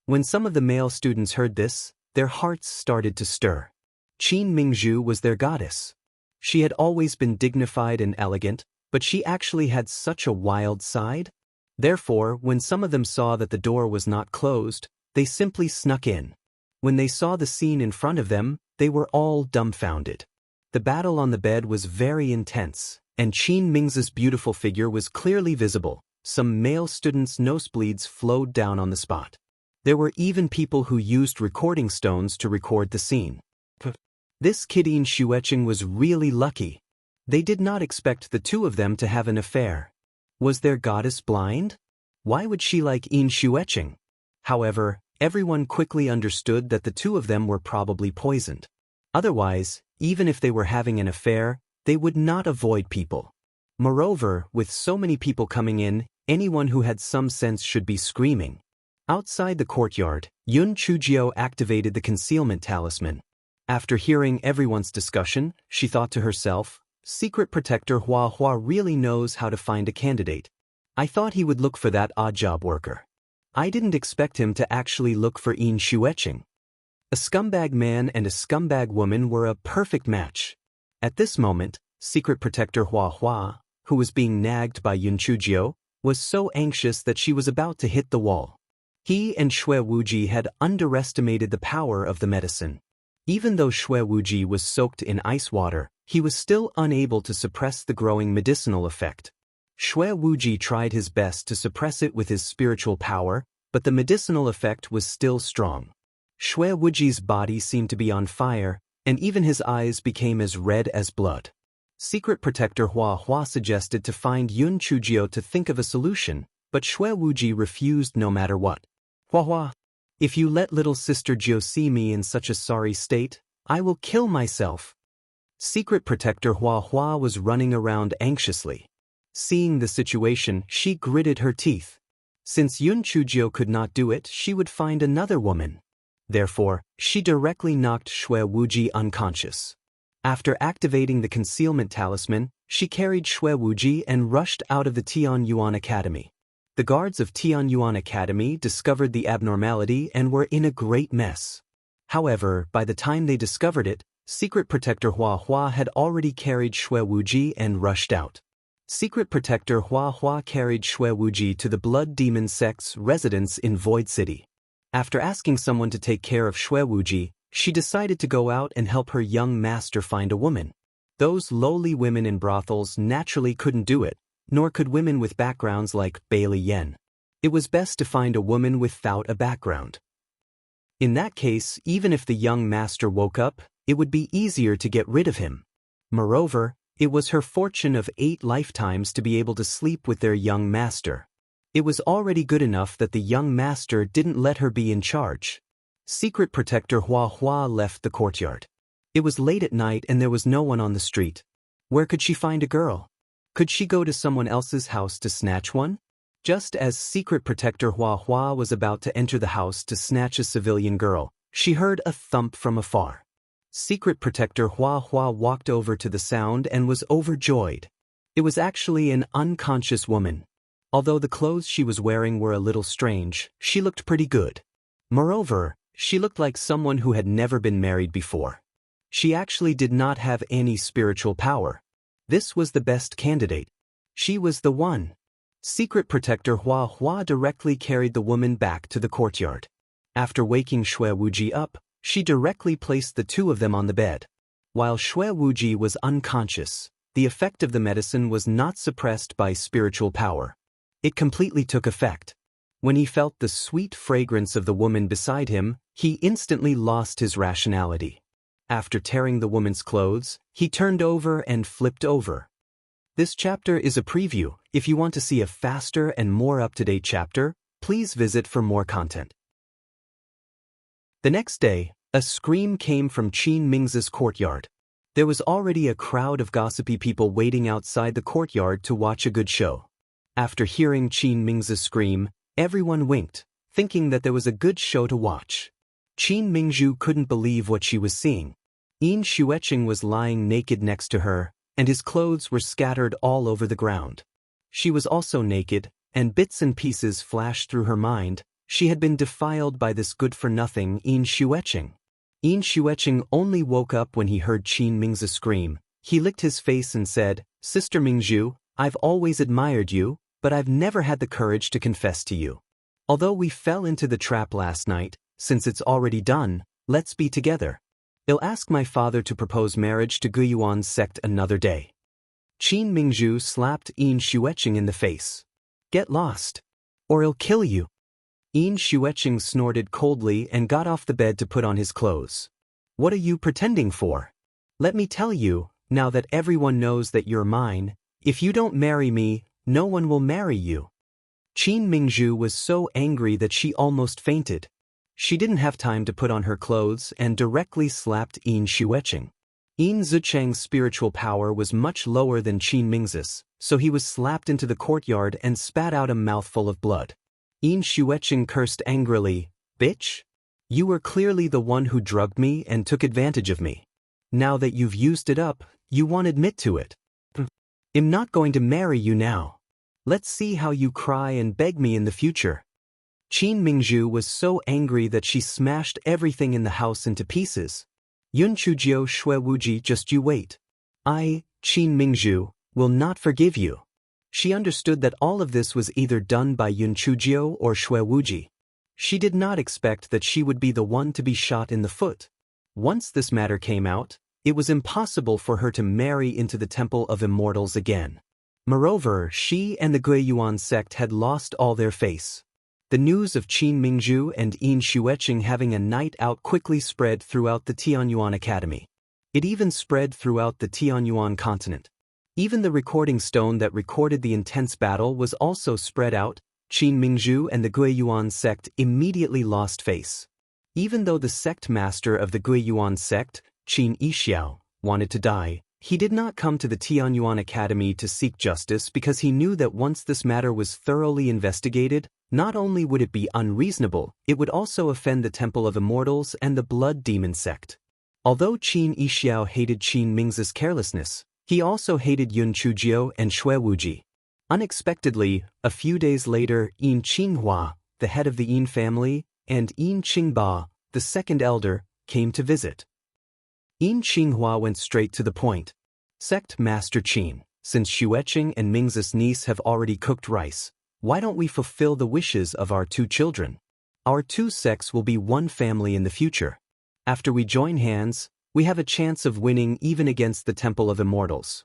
When some of the male students heard this, their hearts started to stir. Qin Mingzhu was their goddess. She had always been dignified and elegant, but she actually had such a wild side. Therefore, when some of them saw that the door was not closed, they simply snuck in. When they saw the scene in front of them, they were all dumbfounded. The battle on the bed was very intense, and Qin Mingzhu's beautiful figure was clearly visible. Some male students' nosebleeds flowed down on the spot. There were even people who used recording stones to record the scene. This kid Yin Xueqing was really lucky. They did not expect the two of them to have an affair. Was their goddess blind? Why would she like Yin Xueqing? However, everyone quickly understood that the two of them were probably poisoned. Otherwise, even if they were having an affair, they would not avoid people. Moreover, with so many people coming in, anyone who had some sense should be screaming. Outside the courtyard, Yun Chujiao activated the concealment talisman. After hearing everyone's discussion, she thought to herself, Secret Protector Hua Hua really knows how to find a candidate. I thought he would look for that odd job worker. I didn't expect him to actually look for Yin Xueqing. A scumbag man and a scumbag woman were a perfect match. At this moment, Secret Protector Hua Hua, who was being nagged by Yun Chujiao, was so anxious that she was about to hit the wall. He and Xue Wuji had underestimated the power of the medicine. Even though Xue Wuji was soaked in ice water, he was still unable to suppress the growing medicinal effect. Xue Wuji tried his best to suppress it with his spiritual power, but the medicinal effect was still strong. Xue Wuji's body seemed to be on fire, and even his eyes became as red as blood. Secret Protector Hua Hua suggested to find Yun Chujiao to think of a solution, but Xue Wuji refused no matter what. Hua Hua, if you let little sister Jiao see me in such a sorry state, I will kill myself. Secret Protector Hua Hua was running around anxiously. Seeing the situation, she gritted her teeth. Since Yun Chujiao could not do it, she would find another woman. Therefore, she directly knocked Xue Wuji unconscious. After activating the concealment talisman, she carried Xue Wuji and rushed out of the Tianyuan Academy. The guards of Tianyuan Academy discovered the abnormality and were in a great mess. However, by the time they discovered it, Secret Protector Hua Hua had already carried Xue Wuji and rushed out. Secret Protector Hua Hua carried Xue Wuji to the Blood Demon sect's residence in Void City. After asking someone to take care of Xue Wuji, she decided to go out and help her young master find a woman. Those lowly women in brothels naturally couldn't do it, nor could women with backgrounds like Bailey Yen. It was best to find a woman without a background. In that case, even if the young master woke up, it would be easier to get rid of him. Moreover, it was her fortune of 8 lifetimes to be able to sleep with their young master. It was already good enough that the young master didn't let her be in charge. Secret Protector Hua Hua left the courtyard. It was late at night and there was no one on the street. Where could she find a girl? Could she go to someone else's house to snatch one? Just as Secret Protector Hua Hua was about to enter the house to snatch a civilian girl, she heard a thump from afar. Secret Protector Hua Hua walked over to the sound and was overjoyed. It was actually an unconscious woman. Although the clothes she was wearing were a little strange, she looked pretty good. Moreover, she looked like someone who had never been married before. She actually did not have any spiritual power. This was the best candidate. She was the one. Secret Protector Hua Hua directly carried the woman back to the courtyard. After waking Xue Wuji up, she directly placed the two of them on the bed. While Xue Wuji was unconscious, the effect of the medicine was not suppressed by spiritual power. It completely took effect. When he felt the sweet fragrance of the woman beside him, he instantly lost his rationality. After tearing the woman's clothes, he turned over and flipped over. This chapter is a preview. If you want to see a faster and more up-to-date chapter, please visit for more content. The next day, a scream came from Qin Mingzhu's courtyard. There was already a crowd of gossipy people waiting outside the courtyard to watch a good show. After hearing Qin Mingzhu's scream, everyone winked, thinking that there was a good show to watch. Qin Mingzhu couldn't believe what she was seeing. Yin Xueqing was lying naked next to her, and his clothes were scattered all over the ground. She was also naked, and bits and pieces flashed through her mind, She had been defiled by this good-for-nothing Yin Xueqing. Yin Xueqing only woke up when he heard Qin Mingzi scream. He licked his face and said, "Sister Mingzhu, I've always admired you, but I've never had the courage to confess to you. Although we fell into the trap last night, since it's already done, let's be together. I'll ask my father to propose marriage to Guiyuan's sect another day." Qin Mingzhu slapped Yin Xueqing in the face. "Get lost, or I'll kill you." Yin Xueqing snorted coldly and got off the bed to put on his clothes. "What are you pretending for? Let me tell you, now that everyone knows that you're mine, if you don't marry me, no one will marry you." Qin Mingzhu was so angry that she almost fainted. She didn't have time to put on her clothes and directly slapped Yin Xueqing. Yin Zicheng's spiritual power was much lower than Qin Mingzi's, so he was slapped into the courtyard and spat out a mouthful of blood. Yin Xueqing cursed angrily, "Bitch! You were clearly the one who drugged me and took advantage of me. Now that you've used it up, you won't admit to it. I'm not going to marry you now. Let's see how you cry and beg me in the future." Qin Mingzhu was so angry that she smashed everything in the house into pieces. "Yun Chujiu Shui Wuji, just you wait. I, Qin Mingzhu, will not forgive you." She understood that all of this was either done by Yun Chujiu or Shui Wuji. She did not expect that she would be the one to be shot in the foot. Once this matter came out, it was impossible for her to marry into the Temple of Immortals again. Moreover, she and the Guiyuan sect had lost all their face. The news of Qin Mingzhu and Yin Xueqing having a night out quickly spread throughout the Tianyuan Academy. It even spread throughout the Tianyuan continent. Even the recording stone that recorded the intense battle was also spread out. Qin Mingzhu and the Guiyuan sect immediately lost face. Even though the sect master of the Guiyuan sect, Qin Yixiao, wanted to die, he did not come to the Tianyuan Academy to seek justice because he knew that once this matter was thoroughly investigated, not only would it be unreasonable, it would also offend the Temple of Immortals and the Blood Demon sect. Although Qin Yixiao hated Qin Mingzi's carelessness, he also hated Yun Chujiu and Shui Wuji. Unexpectedly, a few days later, Yin Qinghua, the head of the Yin family, and Yin Qingba, the second elder, came to visit. Yin Qinghua went straight to the point. "Sect Master Qin, since Xueqing and Mingzi's niece have already cooked rice, why don't we fulfill the wishes of our two children? Our two sects will be one family in the future. After we join hands, we have a chance of winning even against the Temple of Immortals."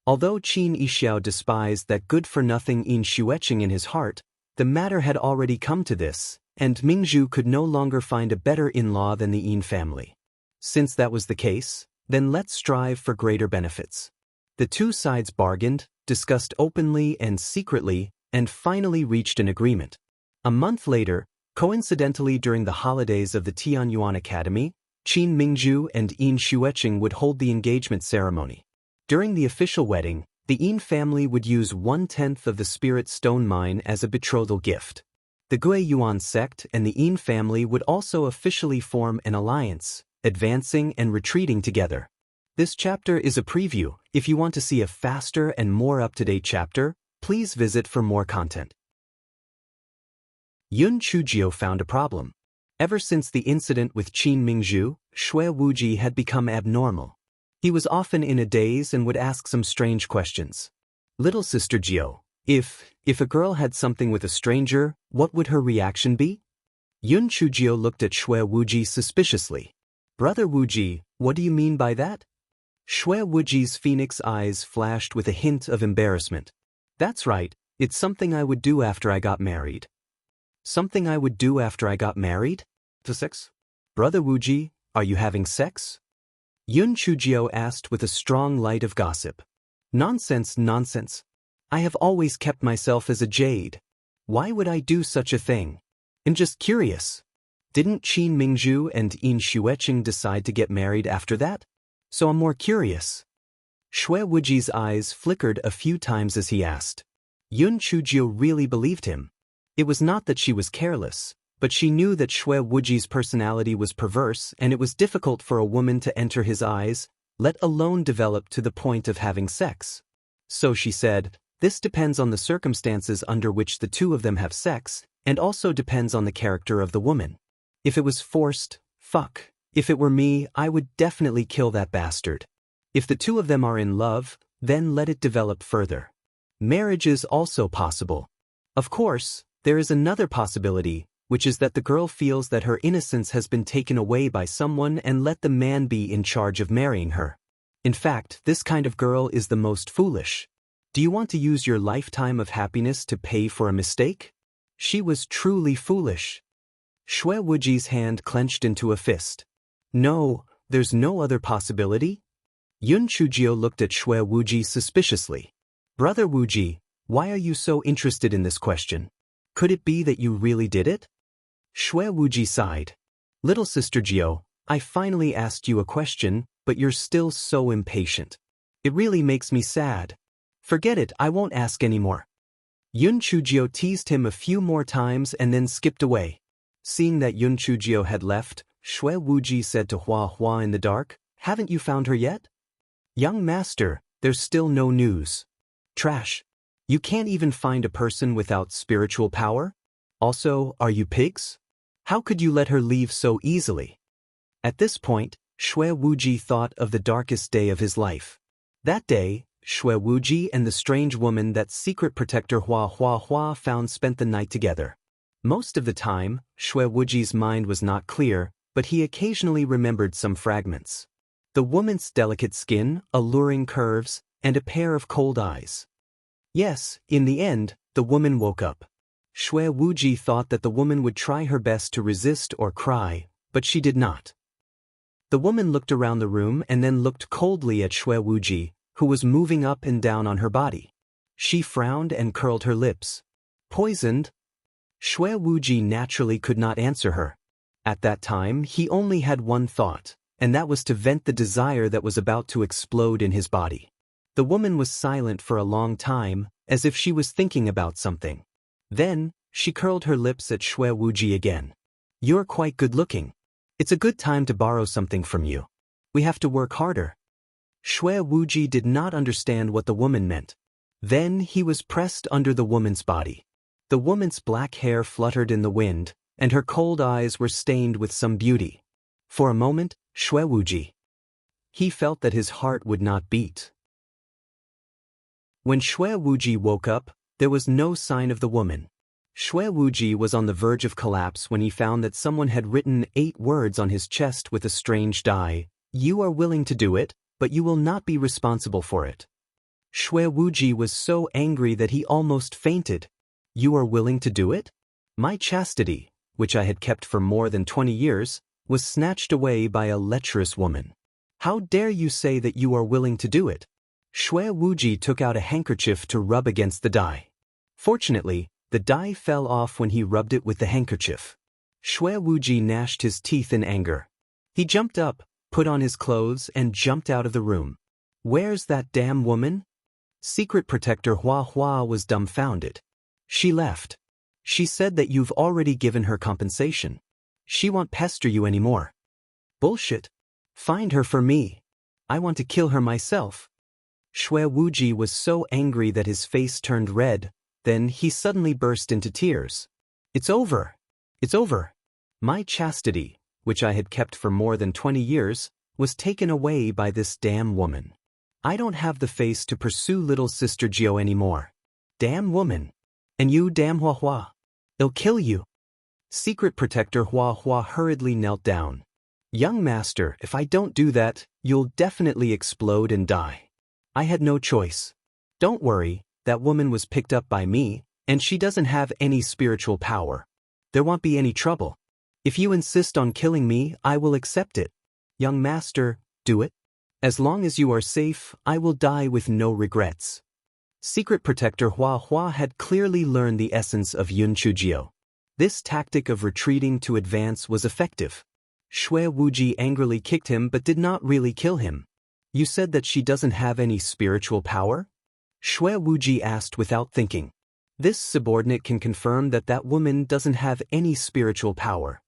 Although Qin Yixiao despised that good-for-nothing Yin Xueqing in his heart, the matter had already come to this, and Mingzhu could no longer find a better in-law than the Yin family. Since that was the case, then let's strive for greater benefits. The two sides bargained, discussed openly and secretly, and finally reached an agreement. A month later, coincidentally during the holidays of the Tianyuan Academy, Qin Mingzhu and Yin Xueqing would hold the engagement ceremony. During the official wedding, the Yin family would use 1/10 of the spirit stone mine as a betrothal gift. The Guiyuan sect and the Yin family would also officially form an alliance, advancing and retreating together. This chapter is a preview. If you want to see a faster and more up-to-date chapter, please visit for more content. Yun Chujiu found a problem. Ever since the incident with Qin Mingzhu, Shui Wuji had become abnormal. He was often in a daze and would ask some strange questions. "Little Sister Jiu, if a girl had something with a stranger, what would her reaction be?" Yun Chujiu looked at Shui Wuji suspiciously. "Brother Wuji, what do you mean by that?" Shui Wuji's phoenix eyes flashed with a hint of embarrassment. "That's right, it's something I would do after I got married." "Something I would do after I got married? To sex? Brother Wuji, are you having sex?" Yun Chujiu asked with a strong light of gossip. "Nonsense, nonsense. I have always kept myself as a jade. Why would I do such a thing? I'm just curious. Didn't Qin Mingzhu and Yin Xueqing decide to get married after that? So I'm more curious." Shui Wuji's eyes flickered a few times as he asked. Yun Chujiu really believed him. It was not that she was careless, but she knew that Shui Wuji's personality was perverse and it was difficult for a woman to enter his eyes, let alone develop to the point of having sex. So she said, This depends on the circumstances under which the two of them have sex, and also depends on the character of the woman. If it was forced, fuck. If it were me, I would definitely kill that bastard. If the two of them are in love, then let it develop further. Marriage is also possible. Of course, there is another possibility, which is that the girl feels that her innocence has been taken away by someone and let the man be in charge of marrying her. In fact, this kind of girl is the most foolish. Do you want to use your lifetime of happiness to pay for a mistake? She was truly foolish. Shui Wuji's hand clenched into a fist. No, there's no other possibility? Yun Chujio looked at Shui Wuji suspiciously. Brother Wuji, why are you so interested in this question? Could it be that you really did it? Shui Wuji sighed. Little sister Jio, I finally asked you a question, but you're still so impatient. It really makes me sad. Forget it, I won't ask anymore. Yun Chujio teased him a few more times and then skipped away. Seeing that Yun Chujio had left, Shui Wuji said to Hua Hua in the dark, haven't you found her yet? Young master, there's still no news. Trash. You can't even find a person without spiritual power? Also, are you pigs? How could you let her leave so easily? At this point, Shui Wuji thought of the darkest day of his life. That day, Shui Wuji and the strange woman that secret protector Hua found spent the night together. Most of the time, Shui Wuji's mind was not clear, but he occasionally remembered some fragments. The woman's delicate skin, alluring curves, and a pair of cold eyes. Yes, in the end, the woman woke up. Shui Wuji thought that the woman would try her best to resist or cry, but she did not. The woman looked around the room and then looked coldly at Shui Wuji, who was moving up and down on her body. She frowned and curled her lips. Poisoned? Shui Wuji naturally could not answer her. At that time, he only had one thought, and that was to vent the desire that was about to explode in his body. The woman was silent for a long time, as if she was thinking about something. Then, she curled her lips at Shui Wuji again. You're quite good-looking. It's a good time to borrow something from you. We have to work harder. Shui Wuji did not understand what the woman meant. Then he was pressed under the woman's body. The woman's black hair fluttered in the wind, and her cold eyes were stained with some beauty. For a moment, Shui Wuji. He felt that his heart would not beat. When Shui Wuji woke up, there was no sign of the woman. Shui Wuji was on the verge of collapse when he found that someone had written 8 words on his chest with a strange dye. You are willing to do it, but you will not be responsible for it. Shui Wuji was so angry that he almost fainted. You are willing to do it? My chastity, which I had kept for more than 20 years, was snatched away by a lecherous woman. How dare you say that you are willing to do it? Shui Wuji took out a handkerchief to rub against the dye. Fortunately, the dye fell off when he rubbed it with the handkerchief. Shui Wuji gnashed his teeth in anger. He jumped up, put on his clothes, and jumped out of the room. Where's that damn woman? Secret protector Hua was dumbfounded. She left. She said that you've already given her compensation. She won't pester you anymore. Bullshit. Find her for me. I want to kill her myself. Shui Wuji was so angry that his face turned red, then he suddenly burst into tears. It's over. It's over. My chastity, which I had kept for more than 20 years, was taken away by this damn woman. I don't have the face to pursue little sister Jio anymore. Damn woman. And you damn Hua. I'll kill you. Secret protector Hua hurriedly knelt down. Young master, if I don't do that, you'll definitely explode and die. I had no choice. Don't worry, that woman was picked up by me, and she doesn't have any spiritual power. There won't be any trouble. If you insist on killing me, I will accept it. Young master, do it. As long as you are safe, I will die with no regrets. Secret protector Hua had clearly learned the essence of Yun Chujio. This tactic of retreating to advance was effective. Shui Wuji angrily kicked him but did not really kill him. You said that she doesn't have any spiritual power? Shui Wuji asked without thinking. This subordinate can confirm that that woman doesn't have any spiritual power.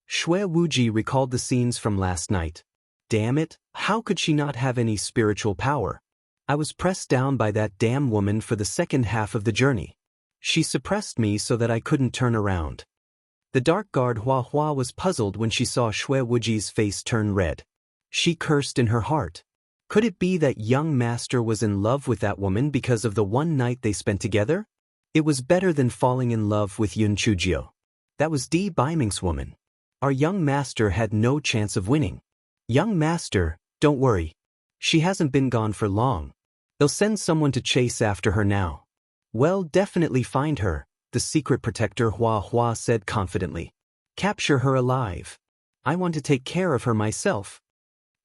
Shui Wuji recalled the scenes from last night. Damn it, how could she not have any spiritual power? I was pressed down by that damn woman for the second half of the journey. She suppressed me so that I couldn't turn around. The dark guard Hua Hua was puzzled when she saw Shui Wuji's face turn red. She cursed in her heart. Could it be that young master was in love with that woman because of the one night they spent together? It was better than falling in love with Yun Chujio. That was Di Baiming's woman. Our young master had no chance of winning. Young master, don't worry. She hasn't been gone for long. They'll send someone to chase after her now. Well, definitely find her, the secret protector Hua Hua said confidently. Capture her alive. I want to take care of her myself.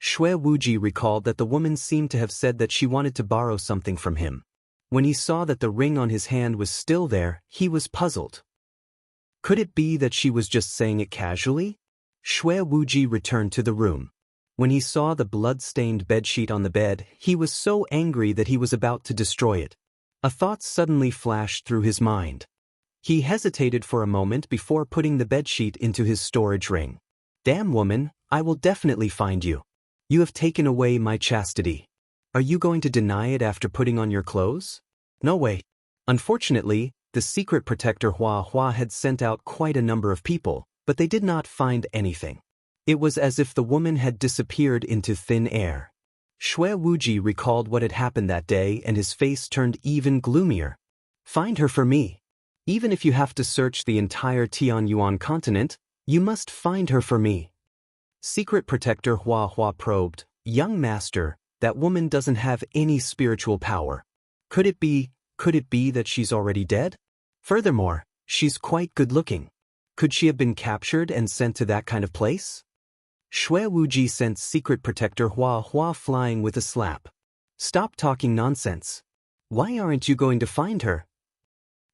Shui Wuji recalled that the woman seemed to have said that she wanted to borrow something from him. When he saw that the ring on his hand was still there, he was puzzled. Could it be that she was just saying it casually? Shui Wuji returned to the room. When he saw the blood-stained bedsheet on the bed, he was so angry that he was about to destroy it. A thought suddenly flashed through his mind. He hesitated for a moment before putting the bedsheet into his storage ring. Damn woman, I will definitely find you. You have taken away my chastity. Are you going to deny it after putting on your clothes? No way. Unfortunately, the secret protector Hua Hua had sent out quite a number of people, but they did not find anything. It was as if the woman had disappeared into thin air. Shui Wuji recalled what had happened that day and his face turned even gloomier. Find her for me. Even if you have to search the entire Tianyuan continent, you must find her for me. Secret protector Hua Hua probed, young master, that woman doesn't have any spiritual power. Could it be that she's already dead? Furthermore, she's quite good-looking. Could she have been captured and sent to that kind of place? Shui Wuji sent secret protector Hua Hua flying with a slap. Stop talking nonsense. Why aren't you going to find her?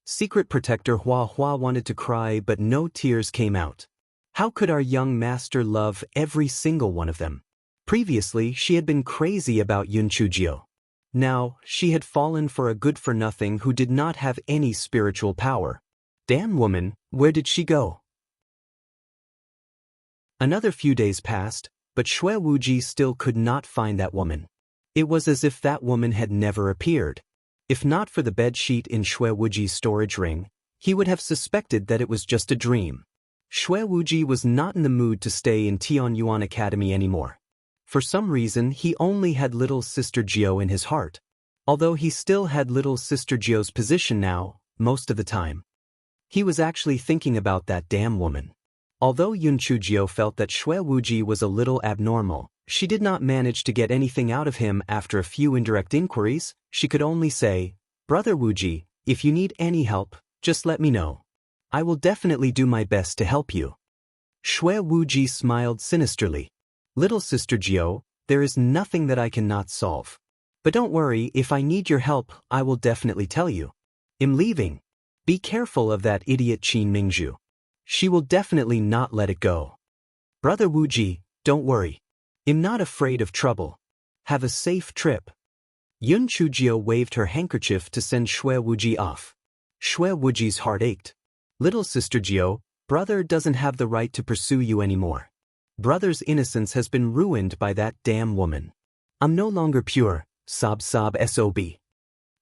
Secret protector Hua Hua wanted to cry, but no tears came out. How could our young master love every single one of them? Previously, she had been crazy about Yun Chujio. Now, she had fallen for a good-for-nothing who did not have any spiritual power. Damn woman, where did she go? Another few days passed, but Shui Wuji still could not find that woman. It was as if that woman had never appeared. If not for the bedsheet in Shui Wuji's storage ring, he would have suspected that it was just a dream. Shui Wuji was not in the mood to stay in Tianyuan Academy anymore. For some reason, he only had little sister Jiao in his heart. Although he still had little sister Jiao's position now, most of the time. He was actually thinking about that damn woman. Although Yun Chujio felt that Shui Wuji was a little abnormal, she did not manage to get anything out of him after a few indirect inquiries. She could only say, Brother Wuji, if you need any help, just let me know. I will definitely do my best to help you. Shui Wuji smiled sinisterly. Little sister Jiao, there is nothing that I cannot solve. But don't worry, if I need your help, I will definitely tell you. I'm leaving. Be careful of that idiot Qin Mingzhu. She will definitely not let it go. Brother Wuji, don't worry. I'm not afraid of trouble. Have a safe trip. Yun Chujio waved her handkerchief to send Shui Wuji off. Shui Wuji's heart ached. Little sister Jiao, brother doesn't have the right to pursue you anymore. Brother's innocence has been ruined by that damn woman. I'm no longer pure, sob sob sob.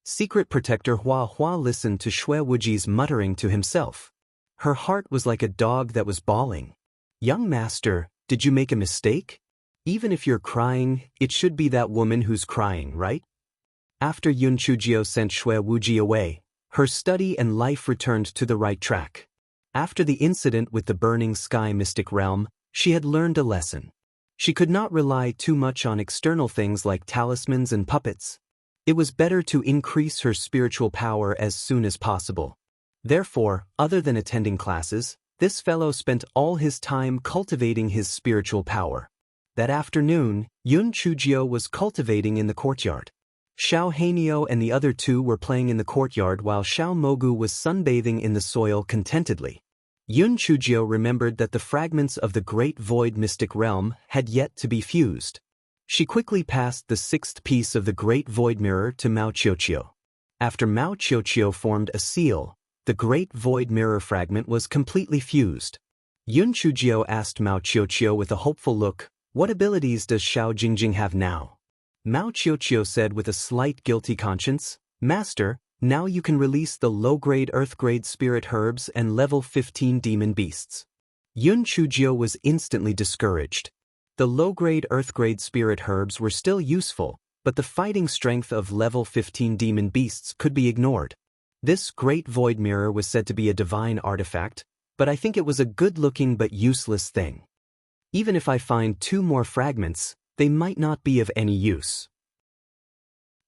Secret protector Hua Hua listened to Shui Wuji's muttering to himself. Her heart was like a dog that was bawling. Young master, did you make a mistake? Even if you're crying, it should be that woman who's crying, right? After Yun Chujio sent Shui Wuji away, her study and life returned to the right track. After the incident with the burning sky mystic realm, she had learned a lesson. She could not rely too much on external things like talismans and puppets. It was better to increase her spiritual power as soon as possible. Therefore, other than attending classes, this fellow spent all his time cultivating his spiritual power. That afternoon, Yun Chujio was cultivating in the courtyard. Xiao Hanio and the other two were playing in the courtyard while Xiao Mogu was sunbathing in the soil contentedly. Yun Chujio remembered that the fragments of the Great Void Mystic Realm had yet to be fused. She quickly passed the sixth piece of the Great Void Mirror to Mao Qiuqiu. After Mao Qiuqiu formed a seal, the Great Void Mirror fragment was completely fused. Yun Chujio asked Mao Qiuqiu with a hopeful look, what abilities does Xiao Jingjing have now? Mao Qiuqiu said with a slight guilty conscience. Master, now you can release the low-grade earth-grade spirit herbs and level 15 demon beasts. Yun Chujiu was instantly discouraged. The low-grade earth-grade spirit herbs were still useful, but the fighting strength of level 15 demon beasts could be ignored. This great void mirror was said to be a divine artifact, but I think it was a good-looking but useless thing. Even if I find 2 more fragments, they might not be of any use.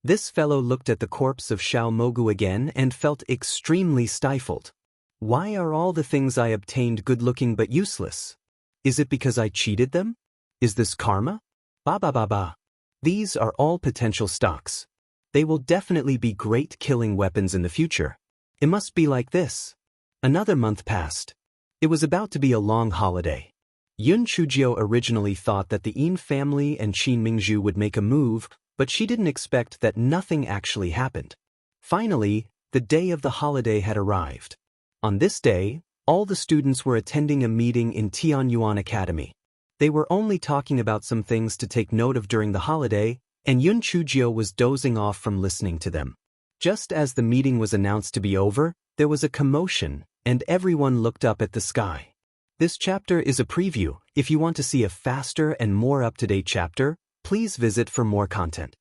This fellow looked at the corpse of Xiao Mogu again and felt extremely stifled. Why are all the things I obtained good-looking but useless? Is it because I cheated them? Is this karma? Ba. These are all potential stocks. They will definitely be great killing weapons in the future. It must be like this. Another month passed. It was about to be a long holiday. Yun Chujiu originally thought that the Yin family and Qin Mingzhu would make a move, but she didn't expect that nothing actually happened. Finally, the day of the holiday had arrived. On this day, all the students were attending a meeting in Tianyuan Academy. They were only talking about some things to take note of during the holiday, and Yun Chujiu was dozing off from listening to them. Just as the meeting was announced to be over, there was a commotion, and everyone looked up at the sky. This chapter is a preview. If you want to see a faster and more up-to-date chapter, please visit for more content.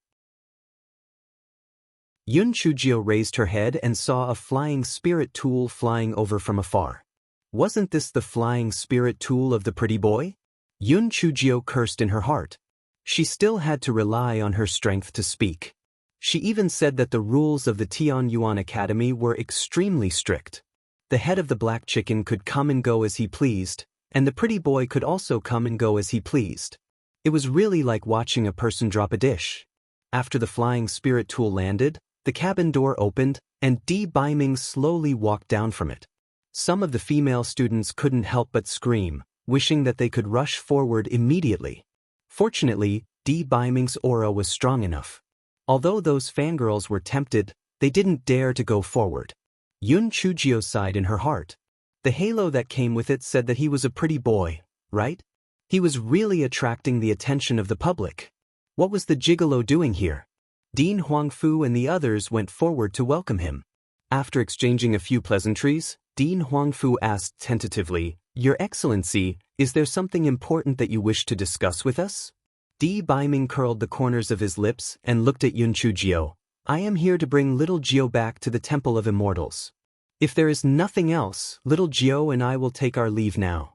Yun Chujiu raised her head and saw a flying spirit tool flying over from afar. Wasn't this the flying spirit tool of the pretty boy? Yun Chujiu cursed in her heart. She still had to rely on her strength to speak. She even said that the rules of the Tianyuan Academy were extremely strict. The head of the black chicken could come and go as he pleased, and the pretty boy could also come and go as he pleased. It was really like watching a person drop a dish. After the flying spirit tool landed, the cabin door opened, and Di Baiming slowly walked down from it. Some of the female students couldn't help but scream, wishing that they could rush forward immediately. Fortunately, Di Baiming's aura was strong enough. Although those fangirls were tempted, they didn't dare to go forward. Yun Chujiu sighed in her heart. The halo that came with it said that he was a pretty boy, right? He was really attracting the attention of the public. What was the gigolo doing here? Dean Huangfu and the others went forward to welcome him. After exchanging a few pleasantries, Dean Huangfu asked tentatively, "Your Excellency, is there something important that you wish to discuss with us?" Di Baiming curled the corners of his lips and looked at Yun Chujiu. "I am here to bring little Jiu back to the Temple of Immortals. If there is nothing else, little Jiu and I will take our leave now."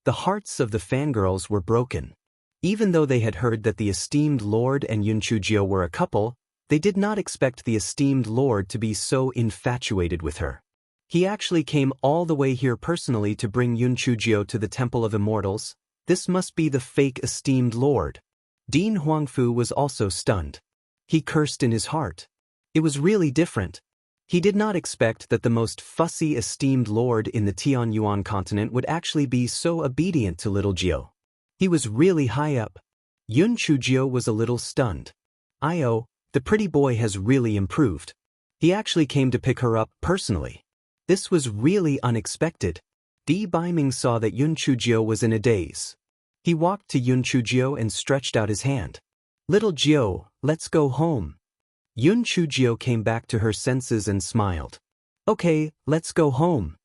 The hearts of the fangirls were broken. Even though they had heard that the esteemed Lord and Yun Chujiu were a couple, they did not expect the esteemed Lord to be so infatuated with her. He actually came all the way here personally to bring Yun Chujiu to the Temple of Immortals. This must be the fake esteemed Lord. Dean Huangfu was also stunned. He cursed in his heart. It was really different. He did not expect that the most fussy esteemed lord in the Tianyuan continent would actually be so obedient to little Jiu. He was really high up. Yun Chujiu was a little stunned. The pretty boy has really improved. He actually came to pick her up personally. This was really unexpected. Di Baiming saw that Yun Chujiu was in a daze. He walked to Yun Chujiu and stretched out his hand. "Little Jiu, let's go home." Yun Chujiu came back to her senses and smiled. "Okay, let's go home."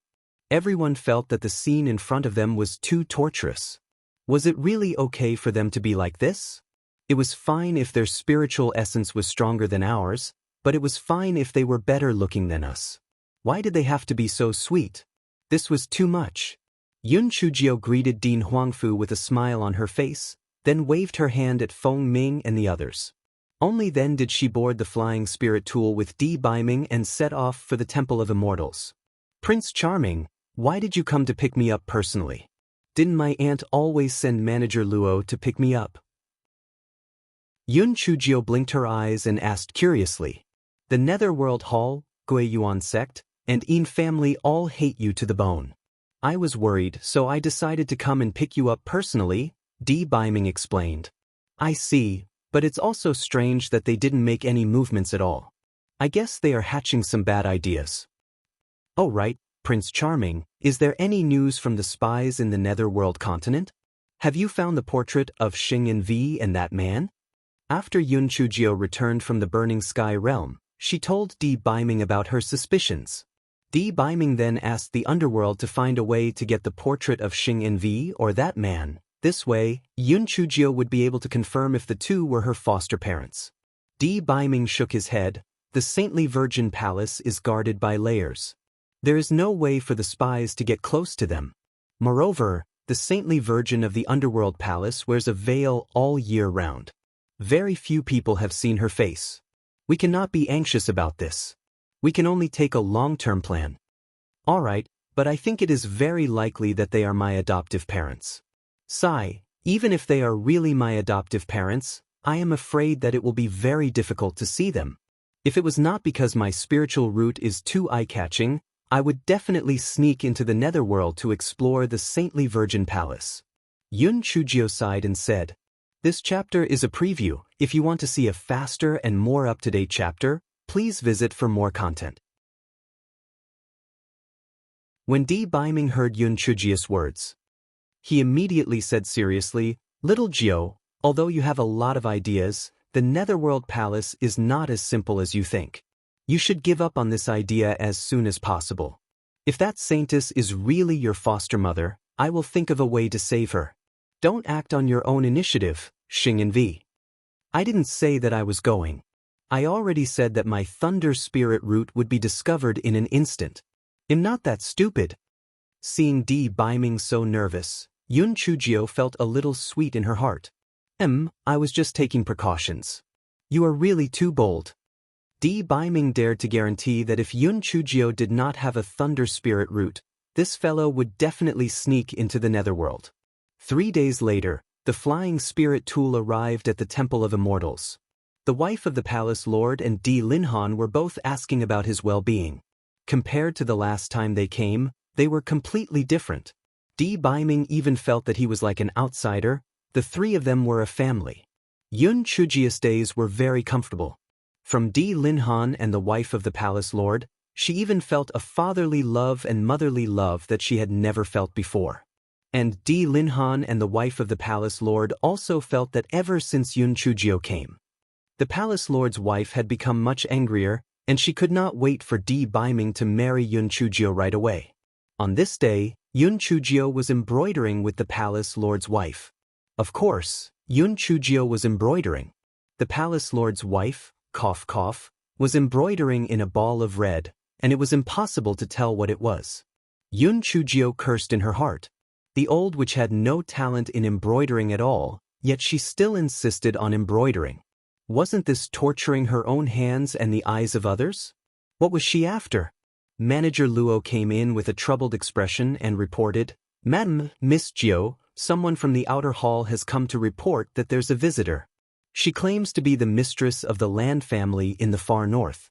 Everyone felt that the scene in front of them was too torturous. Was it really okay for them to be like this? It was fine if their spiritual essence was stronger than ours, but it was fine if they were better looking than us. Why did they have to be so sweet? This was too much. Yun Chujiu greeted Dean Huangfu with a smile on her face, then waved her hand at Feng Ming and the others. Only then did she board the flying spirit tool with Di Baiming and set off for the Temple of Immortals. "Prince Charming, why did you come to pick me up personally? Didn't my aunt always send Manager Luo to pick me up?" Yun Chujiu blinked her eyes and asked curiously. "The Netherworld Hall, Guiyuan sect, and Yin family all hate you to the bone. I was worried, so I decided to come and pick you up personally," Di Baiming explained. "I see. But it's also strange that they didn't make any movements at all. I guess they are hatching some bad ideas." "Oh right, Prince Charming, is there any news from the spies in the Netherworld continent? Have you found the portrait of Xing and V and that man?" After Yun Chujio returned from the Burning Sky realm, she told Di Biming about her suspicions. Di Biming then asked the underworld to find a way to get the portrait of Xing Envi or that man. This way, Yun Chujio would be able to confirm if the two were her foster parents. Di Biming shook his head. The saintly Virgin Palace is guarded by layers. There is no way for the spies to get close to them. Moreover, the saintly Virgin of the Underworld Palace wears a veil all year round. Very few people have seen her face. We cannot be anxious about this. We can only take a long-term plan. Alright, but I think it is very likely that they are my adoptive parents. Sigh, even if they are really my adoptive parents, I am afraid that it will be very difficult to see them. If it was not because my spiritual route is too eye-catching, I would definitely sneak into the netherworld to explore the saintly Virgin Palace. Yun Chujio sighed and said, "This chapter is a preview. If you want to see a faster and more up-to-date chapter, please visit for more content." When Di Biming heard Yun Chujio's words, he immediately said seriously, "Little Jio, although you have a lot of ideas, the Netherworld Palace is not as simple as you think. You should give up on this idea as soon as possible. If that saintess is really your foster mother, I will think of a way to save her. Don't act on your own initiative, Xing Envi." I didn't say that I was going. I already said that my thunder spirit route would be discovered in an instant. I'm not that stupid. Seeing Di Biming so nervous, Yun Chujio felt a little sweet in her heart. I was just taking precautions. You are really too bold. Di Biming dared to guarantee that if Yun Chujio did not have a thunder spirit route, this fellow would definitely sneak into the netherworld. 3 days later, the flying spirit tool arrived at the Temple of Immortals. The wife of the palace lord and Di Linhan were both asking about his well-being. Compared to the last time they came, they were completely different. Di Biming even felt that he was like an outsider. The three of them were a family. Yun Chujio's days were very comfortable. From Di Linhan and the wife of the palace lord, she even felt a fatherly love and motherly love that she had never felt before. And Di Linhan and the wife of the palace lord also felt that ever since Yun Chujio came. The palace lord's wife had become much angrier, and she could not wait for Di Biming to marry Yun Chujio right away. On this day, Yun Chujio was embroidering with the palace lord's wife. Of course, Yun Chujio was embroidering. The palace lord's wife, cough cough, was embroidering in a ball of red, and it was impossible to tell what it was. Yun Chujio cursed in her heart. The old witch had no talent in embroidering at all, yet she still insisted on embroidering. Wasn't this torturing her own hands and the eyes of others? What was she after? Manager Luo came in with a troubled expression and reported, "Madam, Miss Jio, someone from the outer hall has come to report that there's a visitor. She claims to be the mistress of the land family in the far north."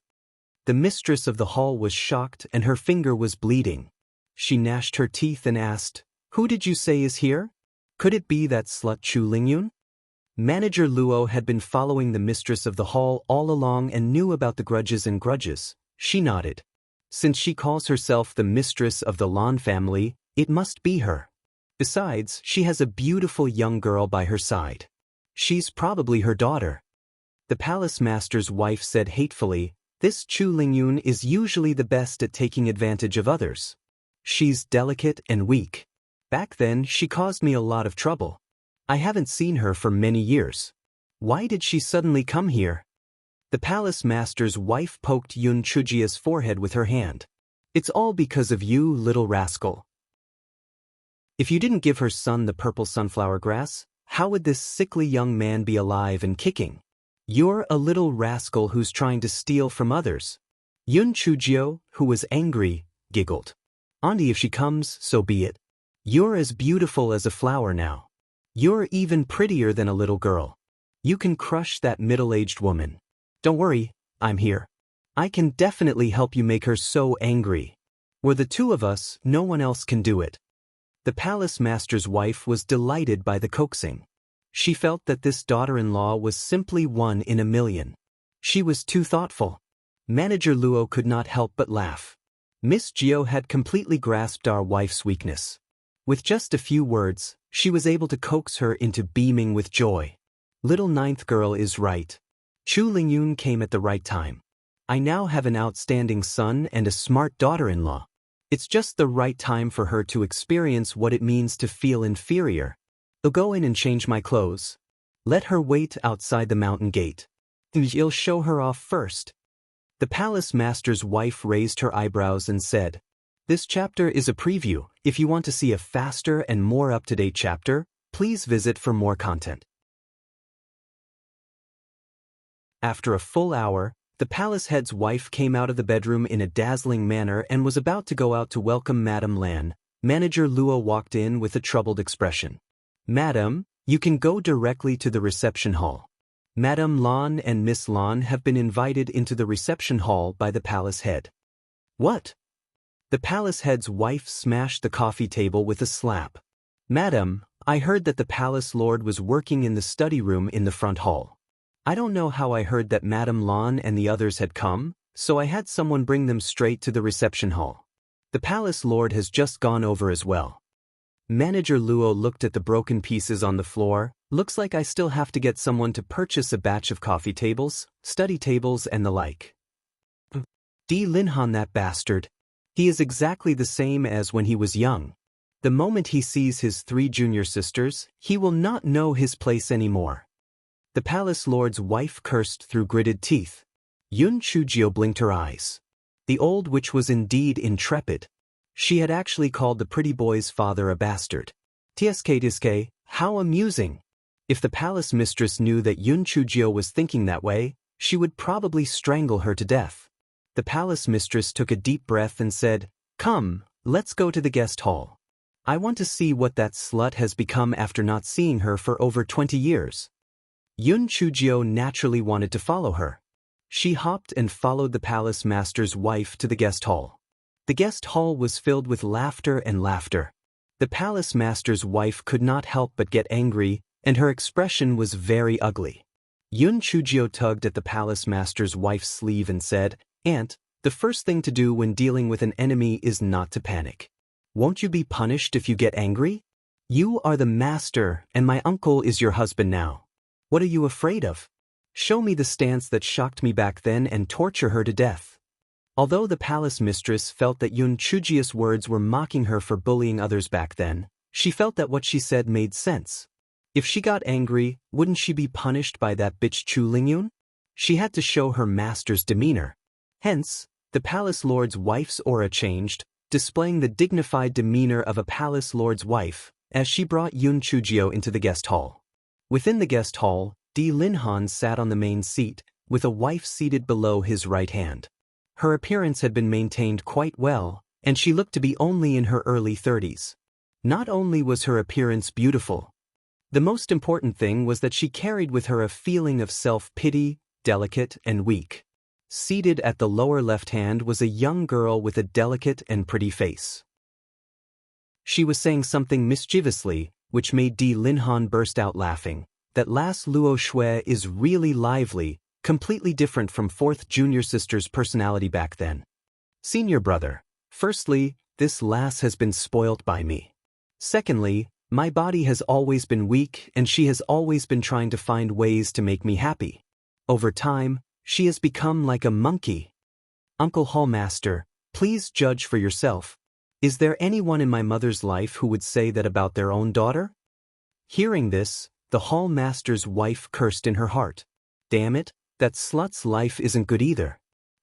The mistress of the hall was shocked and her finger was bleeding. She gnashed her teeth and asked, "Who did you say is here? Could it be that slut Chu Lingyun?" Manager Luo had been following the mistress of the hall all along and knew about the grudges and grudges. She nodded. Since she calls herself the mistress of the Lan family, it must be her. Besides, she has a beautiful young girl by her side. She's probably her daughter. The palace master's wife said hatefully, "This Chu Lingyun is usually the best at taking advantage of others. She's delicate and weak. Back then, she caused me a lot of trouble. I haven't seen her for many years. Why did she suddenly come here?" The palace master's wife poked Yun Chujio's forehead with her hand. "It's all because of you, little rascal. If you didn't give her son the purple sunflower grass, how would this sickly young man be alive and kicking? You're a little rascal who's trying to steal from others." Yun Chujio, who was angry, giggled. "Auntie, if she comes, so be it. You're as beautiful as a flower now. You're even prettier than a little girl. You can crush that middle-aged woman. Don't worry, I'm here. I can definitely help you make her so angry. We're the two of us, no one else can do it." The palace master's wife was delighted by the coaxing. She felt that this daughter-in-law was simply one in a million. She was too thoughtful. Manager Luo could not help but laugh. Miss Jio had completely grasped our wife's weakness. With just a few words, she was able to coax her into beaming with joy. Little ninth girl is right. Chu Lingyun came at the right time. I now have an outstanding son and a smart daughter-in-law. It's just the right time for her to experience what it means to feel inferior. I'll go in and change my clothes. Let her wait outside the mountain gate. I'll show her off first. The palace master's wife raised her eyebrows and said, "This chapter is a preview. If you want to see a faster and more up-to-date chapter, please visit for more content." After a full hour, the palace head's wife came out of the bedroom in a dazzling manner and was about to go out to welcome Madame Lan. Manager Luo walked in with a troubled expression. "Madam, you can go directly to the reception hall. Madame Lan and Miss Lan have been invited into the reception hall by the palace head." "What?" The palace head's wife smashed the coffee table with a slap. "Madam, I heard that the palace lord was working in the study room in the front hall. I don't know how I heard that Madame Lan and the others had come, so I had someone bring them straight to the reception hall. The palace lord has just gone over as well." Manager Luo looked at the broken pieces on the floor. "Looks like I still have to get someone to purchase a batch of coffee tables, study tables and the like. Di Linhan, that bastard. He is exactly the same as when he was young. The moment he sees his 3 junior sisters, he will not know his place anymore." The palace lord's wife cursed through gritted teeth. Yun Chujio blinked her eyes. The old witch was indeed intrepid. She had actually called the pretty boy's father a bastard. Tsk, how amusing. If the palace mistress knew that Yun Chujio was thinking that way, she would probably strangle her to death. The palace mistress took a deep breath and said, "Come, let's go to the guest hall. I want to see what that slut has become after not seeing her for over 20 years. Yun Chujio naturally wanted to follow her. She hopped and followed the palace master's wife to the guest hall. The guest hall was filled with laughter and laughter. The palace master's wife could not help but get angry, and her expression was very ugly. Yun Chujio tugged at the palace master's wife's sleeve and said, "Aunt, the first thing to do when dealing with an enemy is not to panic. Won't you be punished if you get angry? You are the master, and my uncle is your husband now. What are you afraid of? Show me the stance that shocked me back then and torture her to death." Although the palace mistress felt that Yun Chujio's words were mocking her for bullying others back then, she felt that what she said made sense. If she got angry, wouldn't she be punished by that bitch Chu Lingyun? She had to show her master's demeanor. Hence, the palace lord's wife's aura changed, displaying the dignified demeanor of a palace lord's wife, as she brought Yun Chujio into the guest hall. Within the guest hall, Di Linhan sat on the main seat, with a wife seated below his right hand. Her appearance had been maintained quite well, and she looked to be only in her early 30s. Not only was her appearance beautiful, the most important thing was that she carried with her a feeling of self-pity, delicate and weak. Seated at the lower left hand was a young girl with a delicate and pretty face. She was saying something mischievously, which made Di Linhan burst out laughing. That last Luo Shui is really lively, completely different from 4th junior sister's personality back then. "Senior brother, firstly, this lass has been spoilt by me. Secondly, my body has always been weak and she has always been trying to find ways to make me happy. Over time, she has become like a monkey. Uncle Hallmaster, please judge for yourself. Is there anyone in my mother's life who would say that about their own daughter?" Hearing this, the hallmaster's wife cursed in her heart. "Damn it, that slut's life isn't good either.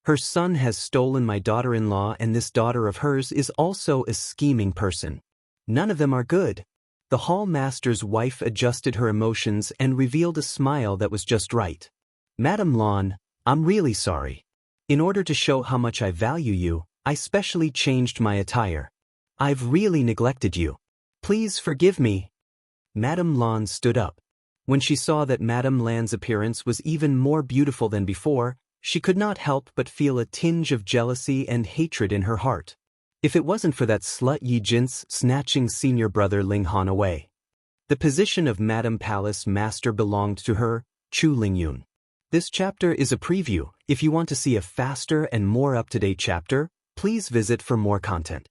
Her son has stolen my daughter-in-law and this daughter of hers is also a scheming person. None of them are good." The hallmaster's wife adjusted her emotions and revealed a smile that was just right. "Madame Lan, I'm really sorry. In order to show how much I value you, I specially changed my attire. I've really neglected you. Please forgive me." Madame Lan stood up. When she saw that Madame Lan's appearance was even more beautiful than before, she could not help but feel a tinge of jealousy and hatred in her heart. If it wasn't for that slut Yi Jin's snatching senior brother Ling Han away. The position of Madame Palace Master belonged to her, Chu Lingyun. This chapter is a preview. If you want to see a faster and more up-to-date chapter, please visit for more content.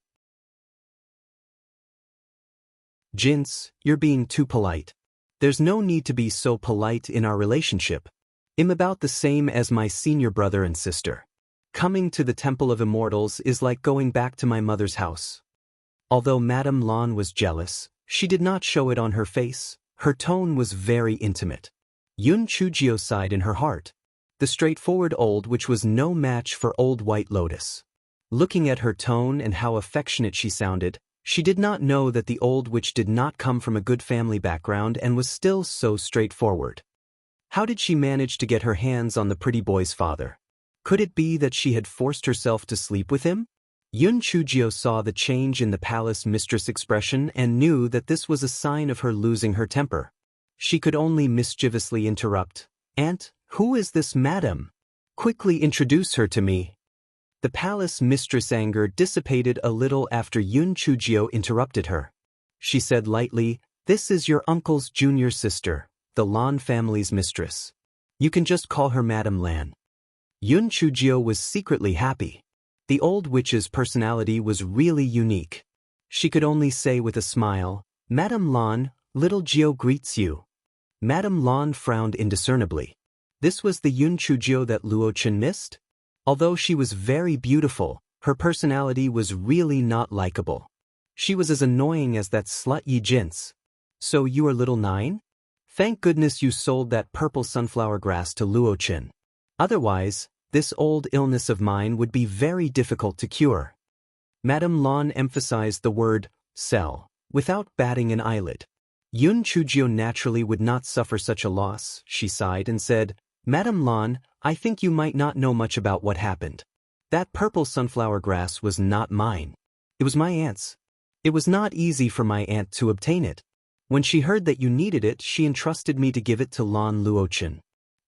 "Jin's, you're being too polite. There's no need to be so polite in our relationship. I'm about the same as my senior brother and sister. Coming to the Temple of Immortals is like going back to my mother's house. Although Madame Lan was jealous, she did not show it on her face. Her tone was very intimate. Yun Chujio sighed in her heart. The straightforward old witch was no match for old White Lotus. Looking at her tone and how affectionate she sounded, she did not know that the old witch did not come from a good family background and was still so straightforward. How did she manage to get her hands on the pretty boy's father? Could it be that she had forced herself to sleep with him? Yun Chujio saw the change in the palace mistress expression and knew that this was a sign of her losing her temper. She could only mischievously interrupt. "Aunt, who is this madam? Quickly introduce her to me." The palace mistress' anger dissipated a little after Yun Chujio interrupted her. She said lightly, "This is your uncle's junior sister, the Lan family's mistress. You can just call her Madame Lan." Yun Chujio was secretly happy. The old witch's personality was really unique. She could only say with a smile, "Madame Lan, little Gio greets you." Madame Lan frowned indiscernibly. This was the Yun Chujio that Luo Chen missed? Although she was very beautiful, her personality was really not likable. She was as annoying as that slut Yi Jin's. "So you are little Nine? Thank goodness you sold that purple sunflower grass to Luo Chen. Otherwise, this old illness of mine would be very difficult to cure." Madame Lan emphasized the word sell without batting an eyelid. Yun Chujio naturally would not suffer such a loss. She sighed and said, "Madame Lan, I think you might not know much about what happened. That purple sunflower grass was not mine. It was my aunt's. It was not easy for my aunt to obtain it. When she heard that you needed it, she entrusted me to give it to Lan Luochen.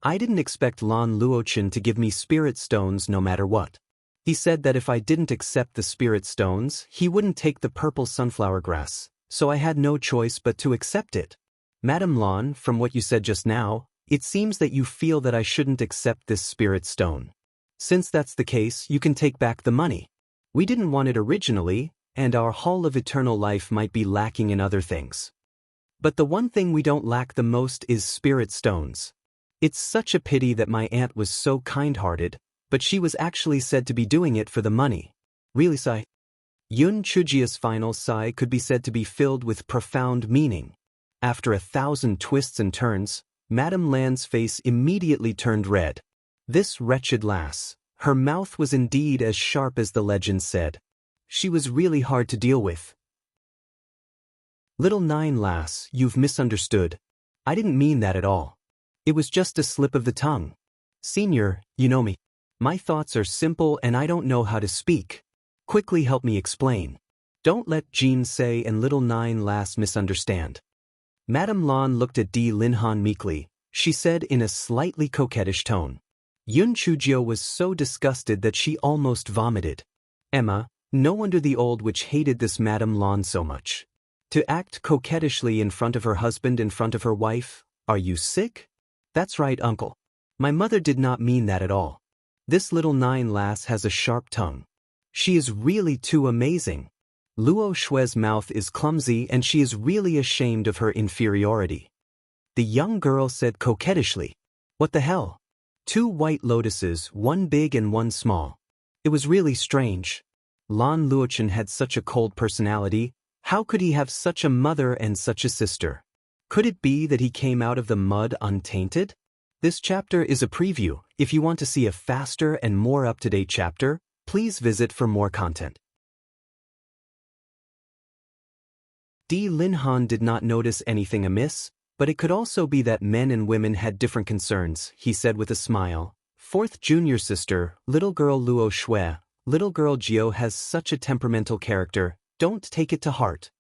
I didn't expect Lan Luochen to give me spirit stones no matter what. He said that if I didn't accept the spirit stones, he wouldn't take the purple sunflower grass, so I had no choice but to accept it. Madame Lan, from what you said just now, it seems that you feel that I shouldn't accept this spirit stone. Since that's the case, you can take back the money. We didn't want it originally, and our Hall of Eternal Life might be lacking in other things. But the one thing we don't lack the most is spirit stones. It's such a pity that my aunt was so kind-hearted, but she was actually said to be doing it for the money." Really sigh. Yun Chujio's final sigh could be said to be filled with profound meaning. After 1,000 twists and turns, Madame Lan's face immediately turned red. This wretched lass, her mouth was indeed as sharp as the legend said. She was really hard to deal with. "Little Nine lass, you've misunderstood. I didn't mean that at all. It was just a slip of the tongue. Senior, you know me. My thoughts are simple and I don't know how to speak. Quickly help me explain. Don't let Jean say and little Nine lass misunderstand." Madame Lan looked at Di Linhan meekly. She said in a slightly coquettish tone. Yun Chujio was so disgusted that she almost vomited. Emma, no wonder the old witch hated this Madame Lan so much. To act coquettishly in front of her husband, in front of her wife? Are you sick? That's right, uncle. My mother did not mean that at all. This little Nine lass has a sharp tongue. She is really too amazing. Luo Shue's mouth is clumsy and she is really ashamed of her inferiority. The young girl said coquettishly. What the hell? 2 white lotuses, one big and one small. It was really strange. Lan Luochen had such a cold personality. How could he have such a mother and such a sister? Could it be that he came out of the mud untainted? This chapter is a preview. If you want to see a faster and more up-to-date chapter, please visit for more content. Di Linhan did not notice anything amiss, but it could also be that men and women had different concerns, he said with a smile. "Fourth junior sister, little girl Luo Shui, little girl Jio has such a temperamental character, don't take it to heart."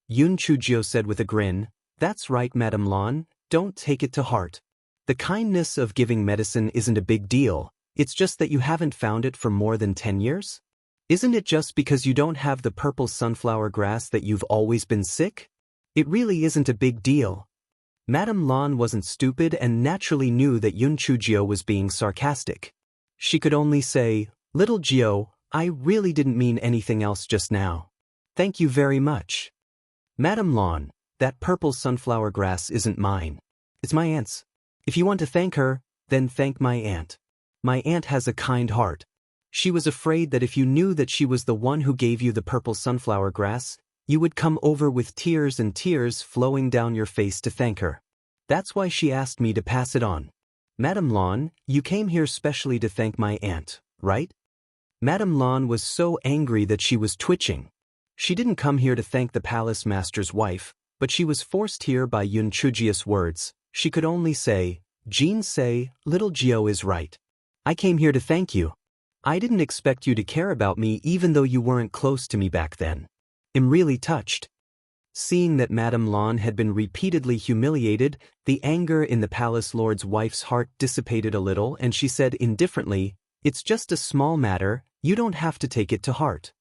Yun Chujio said with a grin, "That's right, Madame Lan, don't take it to heart. The kindness of giving medicine isn't a big deal, it's just that you haven't found it for more than 10 years? Isn't it just because you don't have the purple sunflower grass that you've always been sick? It really isn't a big deal." Madame Lan wasn't stupid and naturally knew that Yun Chujio was being sarcastic. She could only say, "Little Jio, I really didn't mean anything else just now. Thank you very much." Madame Lan, that purple sunflower grass isn't mine. It's my aunt's. If you want to thank her, then thank my aunt. My aunt has a kind heart. She was afraid that if you knew that she was the one who gave you the purple sunflower grass, you would come over with tears and tears flowing down your face to thank her. That's why she asked me to pass it on. Madame Lawn, you came here specially to thank my aunt, right? Madame Lawn was so angry that she was twitching. She didn't come here to thank the palace master's wife, but she was forced here by Yun Chujia's words. She could only say, Jean say, little Gio is right. I came here to thank you. I didn't expect you to care about me even though you weren't close to me back then. I'm really touched. Seeing that Madame Lawn had been repeatedly humiliated, the anger in the palace lord's wife's heart dissipated a little and she said indifferently, it's just a small matter, you don't have to take it to heart.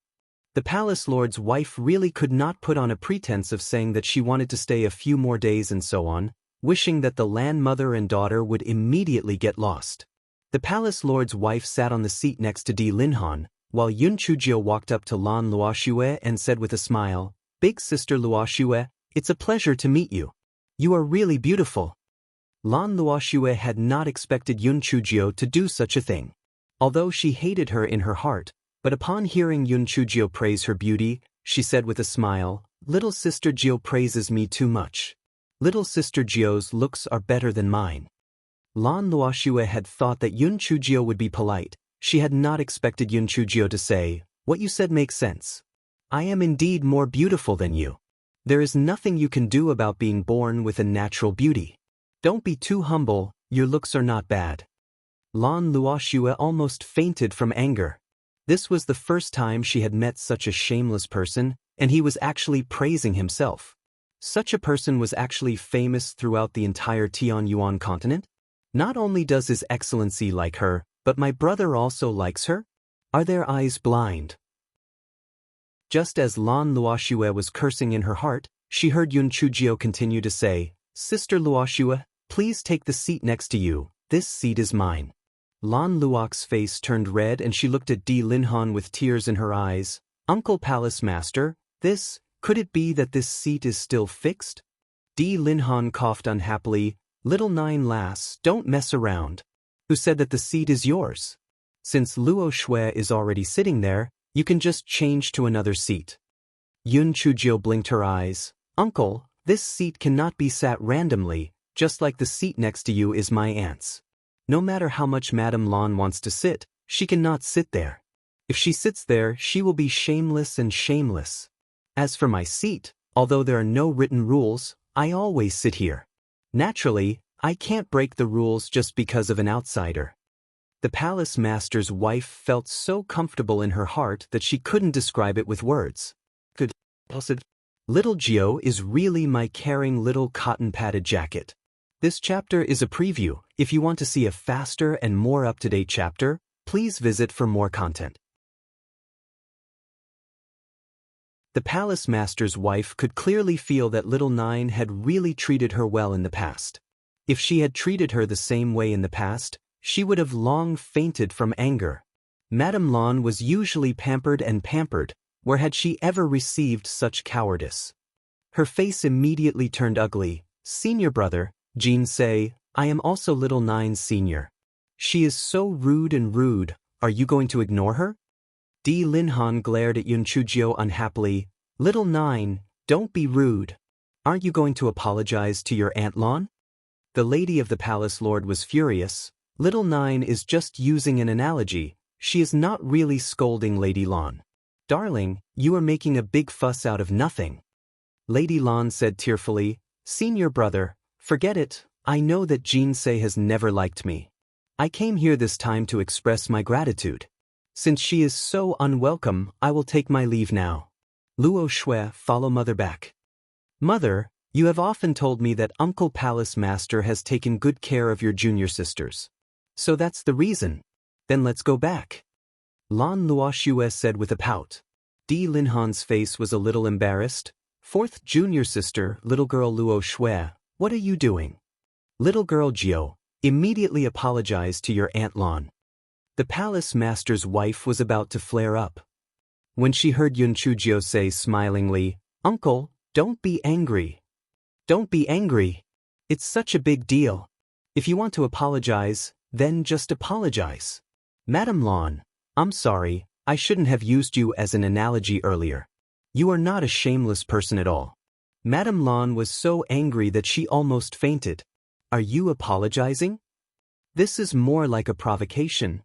The palace lord's wife really could not put on a pretense of saying that she wanted to stay a few more days and so on, wishing that the land mother and daughter would immediately get lost. The palace lord's wife sat on the seat next to Di Linhan, while Yun Chujio walked up to Lan Luoxue and said with a smile, Big sister Luoxue, it's a pleasure to meet you. You are really beautiful. Lan Luoxue had not expected Yun Chujio to do such a thing. Although she hated her in her heart, but upon hearing Yun Chujio praise her beauty, she said with a smile, Little sister Gio praises me too much. Little sister Gio's looks are better than mine. Lan Luoxue had thought that Yun Chujio would be polite. She had not expected Yun Chujio to say, What you said makes sense. I am indeed more beautiful than you. There is nothing you can do about being born with a natural beauty. Don't be too humble, your looks are not bad. Lan Luoxue almost fainted from anger. This was the first time she had met such a shameless person, and he was actually praising himself. Such a person was actually famous throughout the entire Tianyuan continent? Not only does His Excellency like her, but my brother also likes her? Are their eyes blind? Just as Lan Luoxue was cursing in her heart, she heard Yun Chujio continue to say, Sister Luoxue, please take the seat next to you, this seat is mine. Lan Luox's face turned red and she looked at Di Linhan with tears in her eyes. Uncle Palace Master, could it be that this seat is still fixed? Di Linhan coughed unhappily, Little Nine lass, don't mess around. Who said that the seat is yours? Since Luo Shui is already sitting there, you can just change to another seat. Yun Chujio blinked her eyes. Uncle, this seat cannot be sat randomly, just like the seat next to you is my aunt's. No matter how much Madame Lan wants to sit, she cannot sit there. If she sits there, she will be shameless and shameless. As for my seat, although there are no written rules, I always sit here. Naturally, I can't break the rules just because of an outsider. The palace master's wife felt so comfortable in her heart that she couldn't describe it with words. Little Gio is really my caring little cotton-padded jacket. This chapter is a preview. If you want to see a faster and more up-to-date chapter, please visit for more content. The palace master's wife could clearly feel that Little Nine had really treated her well in the past. If she had treated her the same way in the past, she would have long fainted from anger. Madame Lan was usually pampered and pampered, where had she ever received such cowardice? Her face immediately turned ugly. Senior brother, Jean say, I am also Little Nine's senior. She is so rude and rude, are you going to ignore her? Di Linhan glared at Yun Chujio unhappily. Little Nine, don't be rude. Aren't you going to apologize to your Aunt Lan? The lady of the palace lord was furious. Little Nine is just using an analogy, she is not really scolding Lady Lan. Darling, you are making a big fuss out of nothing. Lady Lan said tearfully, Senior brother, forget it, I know that Jean Say has never liked me. I came here this time to express my gratitude. Since she is so unwelcome, I will take my leave now. Luo Shui, follow mother back. Mother, you have often told me that Uncle Palace Master has taken good care of your junior sisters. So that's the reason. Then let's go back. Lan Luoxue said with a pout. Di Linhan's face was a little embarrassed. Fourth junior sister, little girl Luo Shui, what are you doing? Little girl Gio, immediately apologize to your Aunt Lan. The palace master's wife was about to flare up. When she heard Yun Chujio say smilingly, Uncle, don't be angry. Don't be angry. It's such a big deal. If you want to apologize, then just apologize. Madame Lan, I'm sorry, I shouldn't have used you as an analogy earlier. You are not a shameless person at all. Madame Lan was so angry that she almost fainted. Are you apologizing? This is more like a provocation.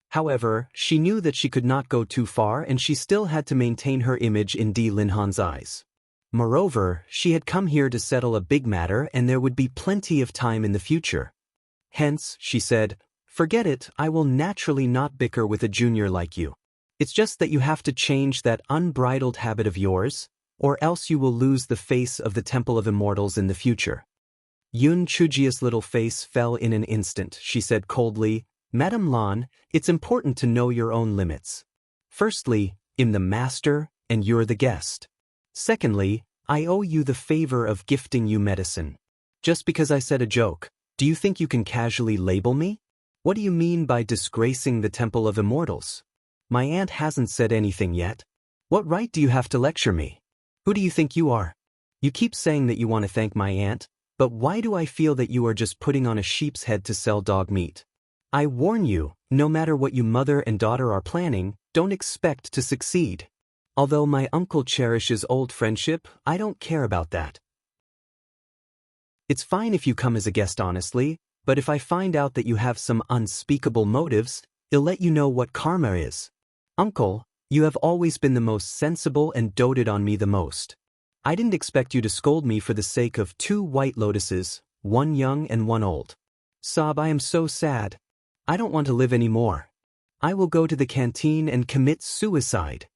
However, she knew that she could not go too far and she still had to maintain her image in Di Linhan's eyes. Moreover, she had come here to settle a big matter and there would be plenty of time in the future. Hence, she said, forget it, I will naturally not bicker with a junior like you. It's just that you have to change that unbridled habit of yours, or else you will lose the face of the Temple of Immortals in the future. Yun Chujia's little face fell in an instant. She said coldly, Madame Lan, it's important to know your own limits. Firstly, I'm the master, and you're the guest. Secondly, I owe you the favor of gifting you medicine. Just because I said a joke, do you think you can casually label me? What do you mean by disgracing the Temple of Immortals? My aunt hasn't said anything yet. What right do you have to lecture me? Who do you think you are? You keep saying that you want to thank my aunt, but why do I feel that you are just putting on a sheep's head to sell dog meat? I warn you, no matter what you mother and daughter are planning, don't expect to succeed. Although my uncle cherishes old friendship, I don't care about that. It's fine if you come as a guest honestly, but if I find out that you have some unspeakable motives, I'll let you know what karma is. Uncle, you have always been the most sensible and doted on me the most. I didn't expect you to scold me for the sake of 2 white lotuses, one young and one old. Sob, I am so sad. I don't want to live anymore. I will go to the canteen and commit suicide.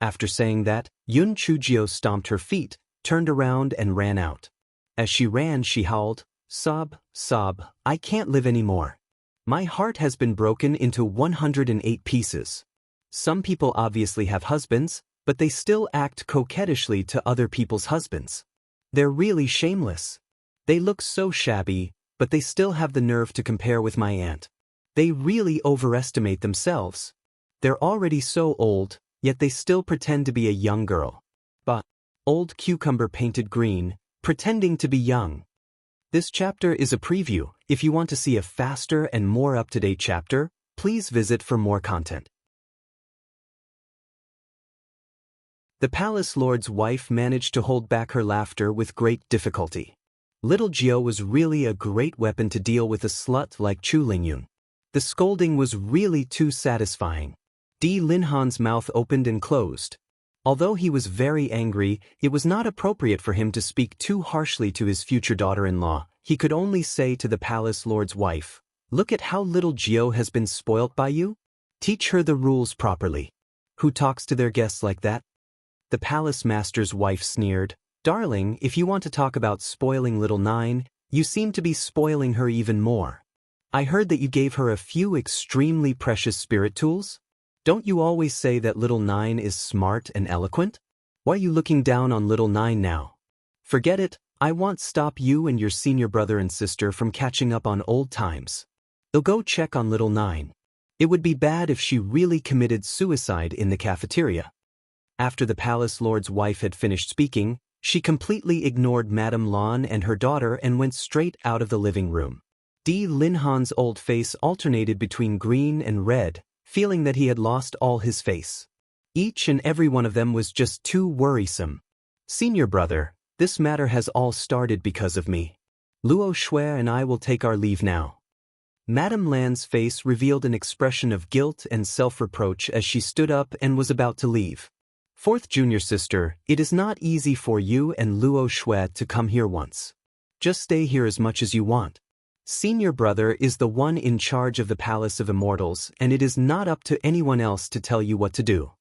After saying that, Yun Chujio stomped her feet, turned around and ran out. As she ran, she howled, Sob, sob, I can't live anymore. My heart has been broken into 108 pieces. Some people obviously have husbands, but they still act coquettishly to other people's husbands. They're really shameless. They look so shabby, but they still have the nerve to compare with my aunt. They really overestimate themselves. They're already so old, yet they still pretend to be a young girl. But, old cucumber painted green, pretending to be young. This chapter is a preview. If you want to see a faster and more up-to-date chapter, please visit for more content. The palace lord's wife managed to hold back her laughter with great difficulty. Little Jiao was really a great weapon to deal with a slut like Chu Lingyun. The scolding was really too satisfying. Di Linhan's mouth opened and closed. Although he was very angry, it was not appropriate for him to speak too harshly to his future daughter-in-law. He could only say to the palace lord's wife, "Look at how little Jiao has been spoilt by you. Teach her the rules properly. Who talks to their guests like that?" The palace master's wife sneered, "Darling, if you want to talk about spoiling little Nine, you seem to be spoiling her even more. I heard that you gave her a few extremely precious spirit tools. Don't you always say that little Nine is smart and eloquent? Why are you looking down on little Nine now? Forget it, I won't stop you and your senior brother and sister from catching up on old times. They'll go check on little Nine. It would be bad if she really committed suicide in the cafeteria." After the palace lord's wife had finished speaking, she completely ignored Madame Lan and her daughter and went straight out of the living room. Di Linhan's old face alternated between green and red, feeling that he had lost all his face. Each and every one of them was just too worrisome. "Senior brother, this matter has all started because of me. Luo Shui and I will take our leave now." Madame Lan's face revealed an expression of guilt and self-reproach as she stood up and was about to leave. "Fourth junior sister, it is not easy for you and Luo Shui to come here once. Just stay here as much as you want. Senior brother is the one in charge of the Palace of Immortals and it is not up to anyone else to tell you what to do.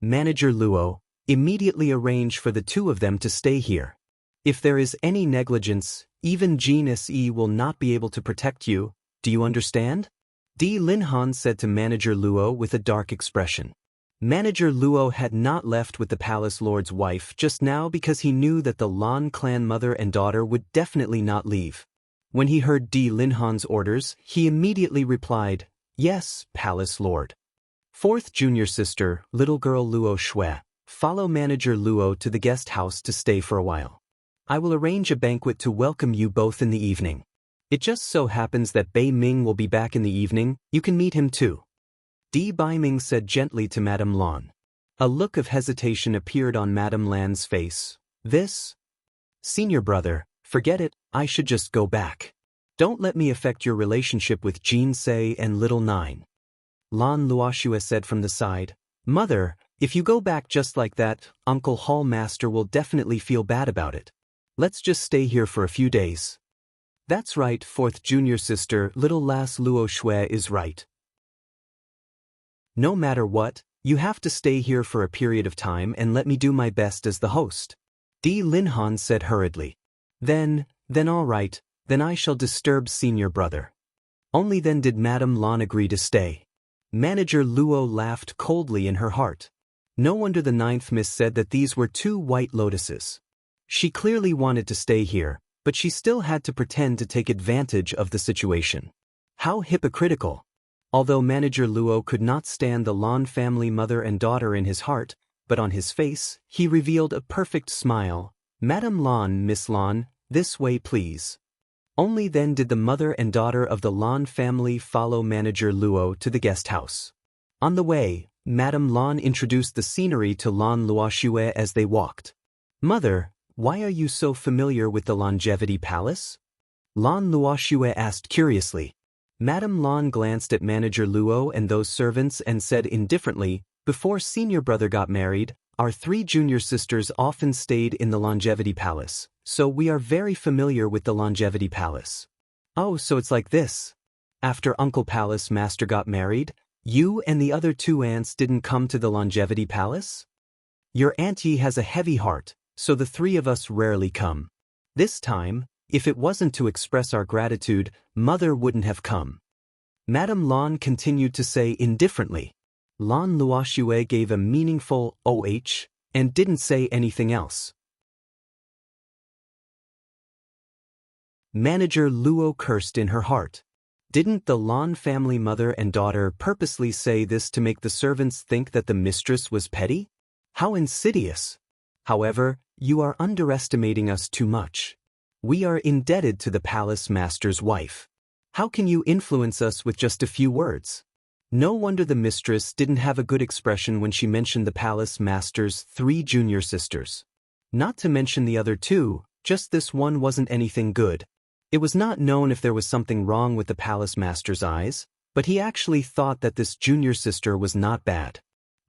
Manager Luo, immediately arrange for the 2 of them to stay here. If there is any negligence, even Jean Se will not be able to protect you, do you understand?" Di Linhan said to Manager Luo with a dark expression. Manager Luo had not left with the palace lord's wife just now because he knew that the Lan clan mother and daughter would definitely not leave. When he heard Di Linhan's orders, he immediately replied, "Yes, palace lord." Fourth junior sister, little girl Luo Shui, follow Manager Luo to the guest house to stay for a while. I will arrange a banquet to welcome you both in the evening. It just so happens that Bei Ming will be back in the evening, you can meet him too. Di Baiming said gently to Madame Lan. A look of hesitation appeared on Madame Lan's face. This? Senior brother, forget it, I should just go back. Don't let me affect your relationship with Jin Se and Little Nine. Lan Luoxue said from the side. Mother, if you go back just like that, Uncle Hall Master will definitely feel bad about it. Let's just stay here for a few days. That's right, fourth junior sister, Little Lass Luoxue is right. No matter what, you have to stay here for a period of time and let me do my best as the host. Di Linhan said hurriedly. Then all right, then I shall disturb senior brother. Only then did Madame Lan agree to stay. Manager Luo laughed coldly in her heart. No wonder the ninth miss said that these were two white lotuses. She clearly wanted to stay here, but she still had to pretend to take advantage of the situation. How hypocritical! Although Manager Luo could not stand the Lan family mother and daughter in his heart, but on his face, he revealed a perfect smile. Madame Lan, Miss Lan, this way please. Only then did the mother and daughter of the Lan family follow Manager Luo to the guest house. On the way, Madame Lan introduced the scenery to Lan Luoxue as they walked. Mother, why are you so familiar with the Longevity Palace? Lan Luoxue asked curiously. Madame Lan glanced at Manager Luo and those servants and said indifferently, before senior brother got married, our three junior sisters often stayed in the Longevity Palace, so we are very familiar with the Longevity Palace. Oh, so it's like this. After Uncle Palace Master got married, you and the other two aunts didn't come to the Longevity Palace? Your auntie has a heavy heart, so the three of us rarely come. This time, if it wasn't to express our gratitude, Mother wouldn't have come. Madame Lan continued to say indifferently. Lan Luoxue gave a meaningful "oh" and didn't say anything else. Manager Luo cursed in her heart. Didn't the Lan family mother and daughter purposely say this to make the servants think that the mistress was petty? How insidious! However, you are underestimating us too much. We are indebted to the palace master's wife. How can you influence us with just a few words? No wonder the mistress didn't have a good expression when she mentioned the palace master's three junior sisters. Not to mention the other two, just this one wasn't anything good. It was not known if there was something wrong with the palace master's eyes, but he actually thought that this junior sister was not bad.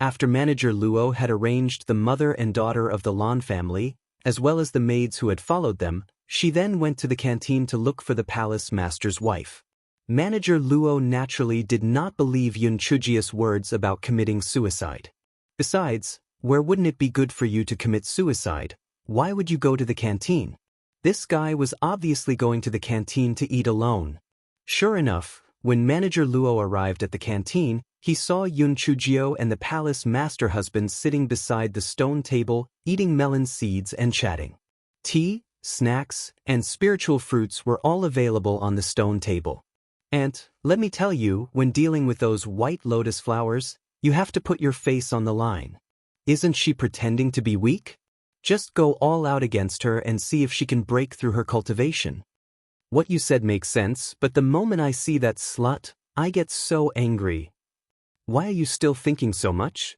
After Manager Luo had arranged the mother and daughter of the Lan family, as well as the maids who had followed them, she then went to the canteen to look for the palace master's wife. Manager Luo naturally did not believe Yun Chujia's words about committing suicide. Besides, where wouldn't it be good for you to commit suicide? Why would you go to the canteen? This guy was obviously going to the canteen to eat alone. Sure enough, when Manager Luo arrived at the canteen, he saw Yun Chujio and the palace master husband sitting beside the stone table, eating melon seeds and chatting. Tea, snacks, and spiritual fruits were all available on the stone table. And, let me tell you, when dealing with those white lotus flowers, you have to put your face on the line. Isn't she pretending to be weak? Just go all out against her and see if she can break through her cultivation. What you said makes sense, but the moment I see that slut, I get so angry. Why are you still thinking so much?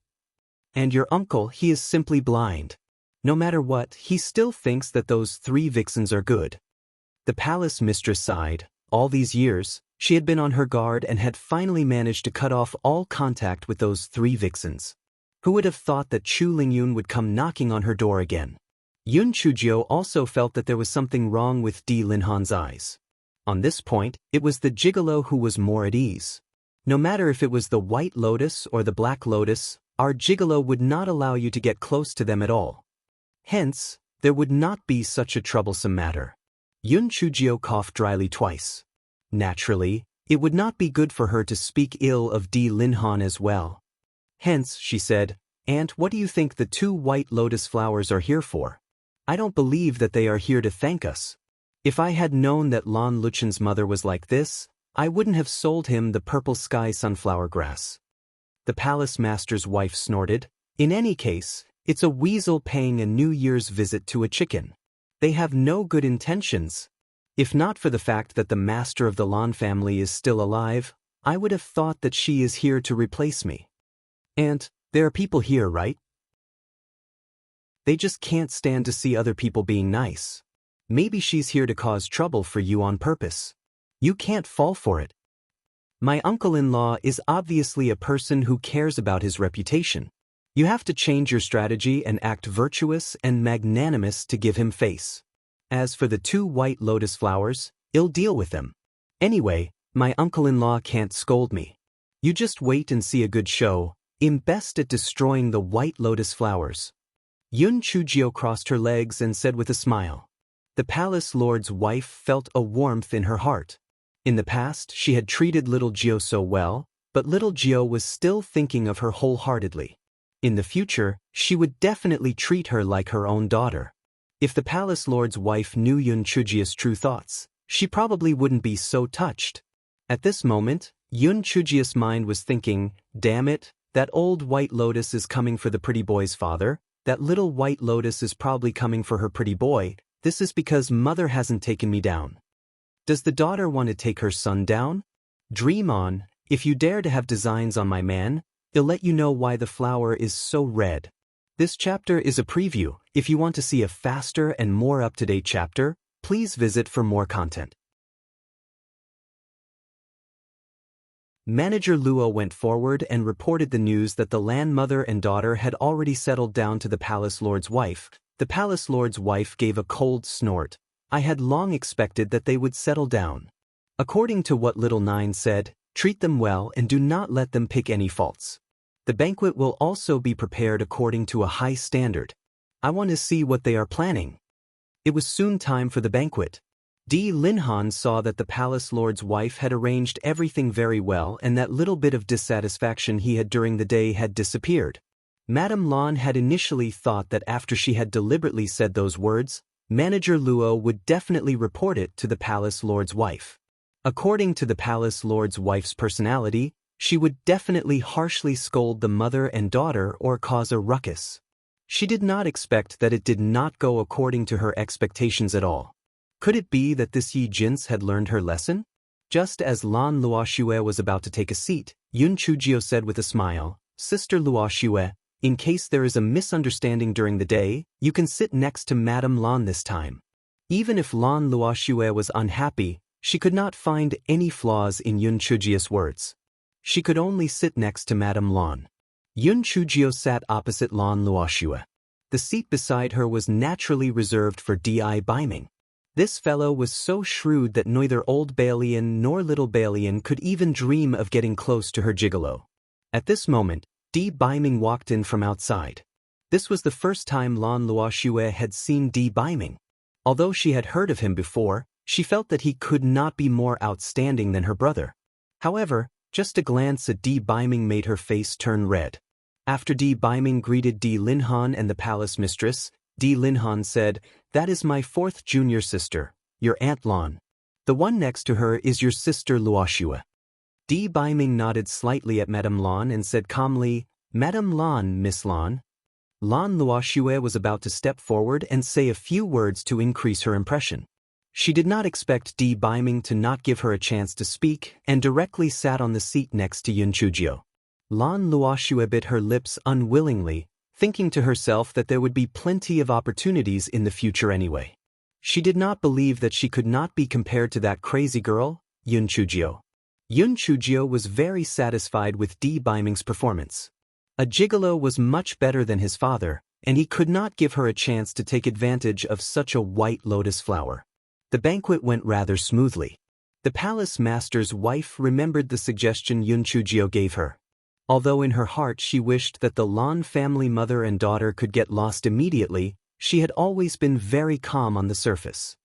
And your uncle, he is simply blind. No matter what, he still thinks that those three vixens are good. The palace mistress sighed. All these years, she had been on her guard and had finally managed to cut off all contact with those three vixens. Who would have thought that Chu Lingyun would come knocking on her door again? Yun Chujio also felt that there was something wrong with Di Linhan's eyes. On this point, it was the gigolo who was more at ease. No matter if it was the white lotus or the black lotus, our gigolo would not allow you to get close to them at all. Hence, there would not be such a troublesome matter. Yun Chujio coughed dryly twice. Naturally, it would not be good for her to speak ill of Di Linhan as well. Hence, she said, Aunt, what do you think the two white lotus flowers are here for? I don't believe that they are here to thank us. If I had known that Lan Luchen's mother was like this, I wouldn't have sold him the purple sky sunflower grass. The palace master's wife snorted. In any case, it's a weasel paying a New Year's visit to a chicken. They have no good intentions. If not for the fact that the master of the Lan family is still alive, I would have thought that she is here to replace me. And there are people here, right? They just can't stand to see other people being nice. Maybe she's here to cause trouble for you on purpose. You can't fall for it. My uncle-in-law is obviously a person who cares about his reputation. You have to change your strategy and act virtuous and magnanimous to give him face. As for the 2 white lotus flowers, I'll deal with them. Anyway, my uncle-in-law can't scold me. You just wait and see a good show. I'm best at destroying the white lotus flowers. Yun Chujio crossed her legs and said with a smile. The palace lord's wife felt a warmth in her heart. In the past, she had treated little Jio so well, but little Jio was still thinking of her wholeheartedly. In the future, she would definitely treat her like her own daughter. If the palace lord's wife knew Yun Chujio's true thoughts, she probably wouldn't be so touched. At this moment, Yun Chujio's mind was thinking, damn it, that old white lotus is coming for the pretty boy's father, that little white lotus is probably coming for her pretty boy. This is because mother hasn't taken me down. Does the daughter want to take her son down? Dream on. If you dare to have designs on my man, I'll let you know why the flower is so red. This chapter is a preview. If you want to see a faster and more up-to-date chapter, please visit for more content. Manager Luo went forward and reported the news that the Lan mother and daughter had already settled down to the palace lord's wife. The palace lord's wife gave a cold snort. I had long expected that they would settle down. According to what Little Nine said, treat them well and do not let them pick any faults. The banquet will also be prepared according to a high standard. I want to see what they are planning. It was soon time for the banquet. Di Linhan saw that the palace lord's wife had arranged everything very well and that little bit of dissatisfaction he had during the day had disappeared. Madame Lan had initially thought that after she had deliberately said those words, Manager Luo would definitely report it to the palace lord's wife. According to the palace lord's wife's personality, she would definitely harshly scold the mother and daughter or cause a ruckus. She did not expect that it did not go according to her expectations at all. Could it be that this Yi Jins had learned her lesson? Just as Lan Luoxue was about to take a seat, Yun Chujio said with a smile, Sister Luoxue, in case there is a misunderstanding during the day, you can sit next to Madame Lan this time. Even if Lan Luoxue was unhappy, she could not find any flaws in Yun Chujio's words. She could only sit next to Madame Lan. Yun Chujio sat opposite Lan Luoxue. The seat beside her was naturally reserved for Di Baiming. This fellow was so shrewd that neither Old Bailian nor Little Bailian could even dream of getting close to her gigolo. At this moment, Di Baiming walked in from outside. This was the first time Lan Luoxue had seen Di Baiming. Although she had heard of him before, she felt that he could not be more outstanding than her brother. However, just a glance at Di Baiming made her face turn red. After Di Baiming greeted Di Linhan and the palace mistress, Di Linhan said, That is my 4th junior sister, your Aunt Lan. The one next to her is your sister Luoxue. Di Baiming nodded slightly at Madame Lan and said calmly, Madame Lan, Miss Lan. Lan Luoxue was about to step forward and say a few words to increase her impression. She did not expect Di Baiming to not give her a chance to speak and directly sat on the seat next to Yun Chujio. Lan Luoxue bit her lips unwillingly, thinking to herself that there would be plenty of opportunities in the future anyway. She did not believe that she could not be compared to that crazy girl, Yun Chujio. Yun Chujio was very satisfied with Di Baiming's performance. A gigolo was much better than his father, and he could not give her a chance to take advantage of such a white lotus flower. The banquet went rather smoothly. The palace master's wife remembered the suggestion Yun Chujio gave her. Although in her heart she wished that the Lan family mother and daughter could get lost immediately, she had always been very calm on the surface.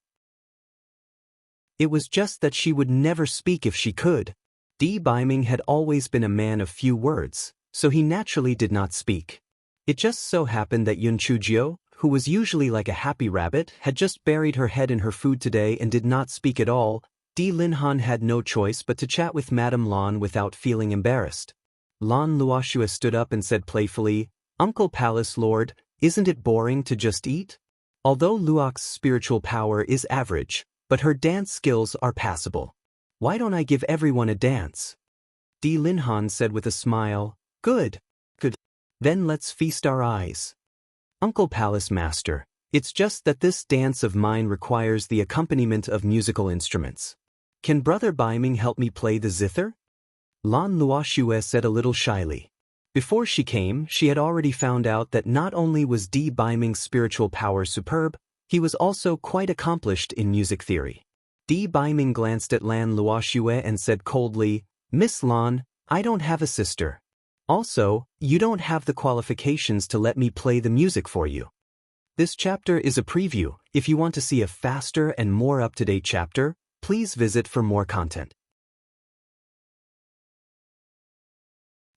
It was just that she would never speak if she could. Di Baiming had always been a man of few words, so he naturally did not speak. It just so happened that Yun Chujio, who was usually like a happy rabbit, had just buried her head in her food today and did not speak at all. Di Linhan had no choice but to chat with Madame Lan without feeling embarrassed. Lan Luoxue stood up and said playfully, Uncle Palace Lord, isn't it boring to just eat? Although Luok's spiritual power is average, but her dance skills are passable. Why don't I give everyone a dance? Di Linhan said with a smile. Good. Good. Then let's feast our eyes. Uncle Palace Master, it's just that this dance of mine requires the accompaniment of musical instruments. Can Brother Baiming help me play the zither? Lan Luoxue said a little shyly. Before she came, she had already found out that not only was Di Baiming's spiritual power superb, he was also quite accomplished in music theory. Di Baiming glanced at Lan Luoxue and said coldly, Miss Lan, I don't have a sister. Also, you don't have the qualifications to let me play the music for you. This chapter is a preview. If you want to see a faster and more up-to-date chapter, please visit for more content.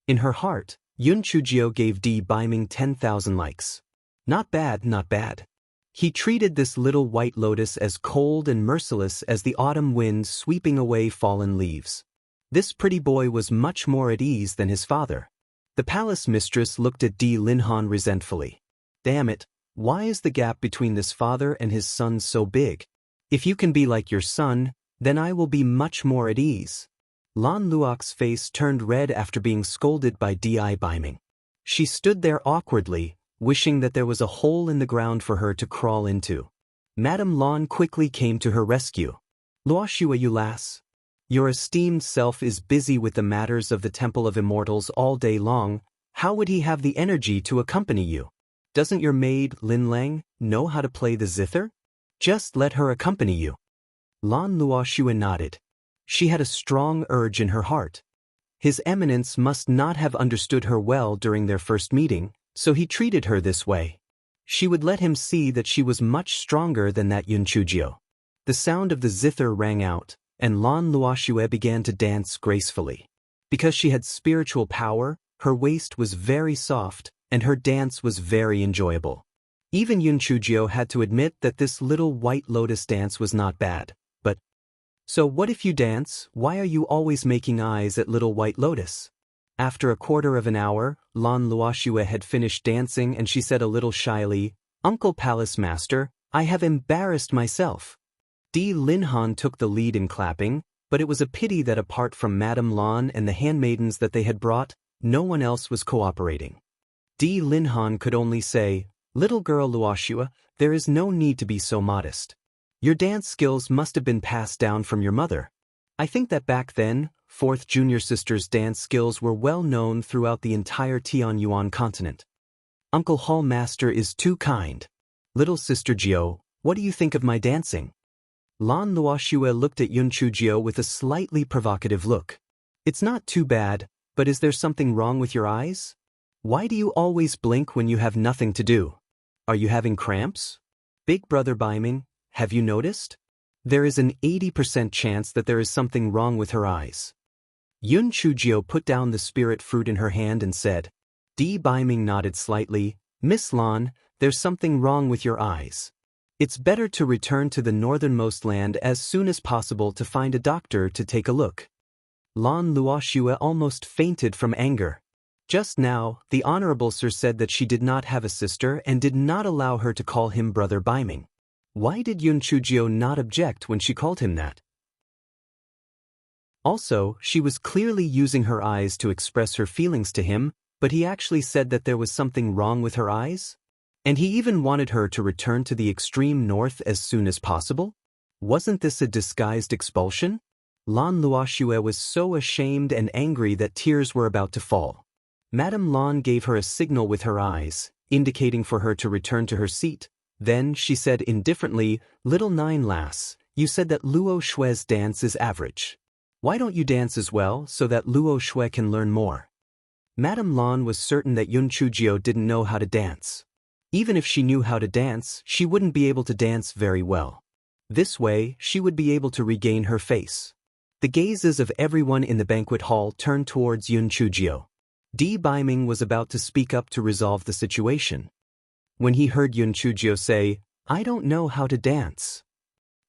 In her heart, Yun Chujio gave Di Baiming 10,000 likes. Not bad, not bad. He treated this little white lotus as cold and merciless as the autumn wind sweeping away fallen leaves. This pretty boy was much more at ease than his father. The palace mistress looked at Di Linhan resentfully. Damn it, why is the gap between this father and his son so big? If you can be like your son, then I will be much more at ease. Lan Luok's face turned red after being scolded by Di Baiming. She stood there awkwardly, wishing that there was a hole in the ground for her to crawl into. Madame Lan quickly came to her rescue. Luoxue, you lass. Your esteemed self is busy with the matters of the Temple of Immortals all day long. How would he have the energy to accompany you? Doesn't your maid, Lin Lang, know how to play the zither? Just let her accompany you. Lan Luoxue nodded. She had a strong urge in her heart. His Eminence must not have understood her well during their first meeting, so he treated her this way. She would let him see that she was much stronger than that Yun Chujio. The sound of the zither rang out, and Lan Luoxue began to dance gracefully. Because she had spiritual power, her waist was very soft, and her dance was very enjoyable. Even Yun Chujio had to admit that this little white lotus dance was not bad. So what if you dance? Why are you always making eyes at little white lotus? After a quarter of an hour, Lan Luoxue had finished dancing and she said a little shyly, Uncle Palace Master, I have embarrassed myself. Di Linhan took the lead in clapping, but it was a pity that apart from Madame Lan and the handmaidens that they had brought, no one else was cooperating. Di Linhan could only say, Little girl Luoxue, there is no need to be so modest. Your dance skills must have been passed down from your mother. I think that back then, 4th junior sister's dance skills were well known throughout the entire Tianyuan continent. Uncle Hall Master is too kind. Little sister Jio, what do you think of my dancing? Lan Luoxue looked at Yun Chujio with a slightly provocative look. It's not too bad, but is there something wrong with your eyes? Why do you always blink when you have nothing to do? Are you having cramps? Big brother Baiming, have you noticed? There is an 80% chance that there is something wrong with her eyes. Yun Chujio put down the spirit fruit in her hand and said, Di Baiming nodded slightly, Miss Lan, there's something wrong with your eyes. It's better to return to the northernmost land as soon as possible to find a doctor to take a look. Lan Luoxue almost fainted from anger. Just now, the Honorable Sir said that she did not have a sister and did not allow her to call him Brother Baiming. Why did Yun Chujio not object when she called him that? Also, she was clearly using her eyes to express her feelings to him, but he actually said that there was something wrong with her eyes? And he even wanted her to return to the extreme north as soon as possible? Wasn't this a disguised expulsion? Lan Luoxue was so ashamed and angry that tears were about to fall. Madame Lan gave her a signal with her eyes, indicating for her to return to her seat. Then she said indifferently, Little Nine lass, you said that Luo Shue's dance is average. Why don't you dance as well so that Luo Shue can learn more? Madame Lan was certain that Yun Chujio didn't know how to dance. Even if she knew how to dance, she wouldn't be able to dance very well. This way, she would be able to regain her face. The gazes of everyone in the banquet hall turned towards Yun Chujio. Di Baiming was about to speak up to resolve the situation. When he heard Yun Chujio say, I don't know how to dance.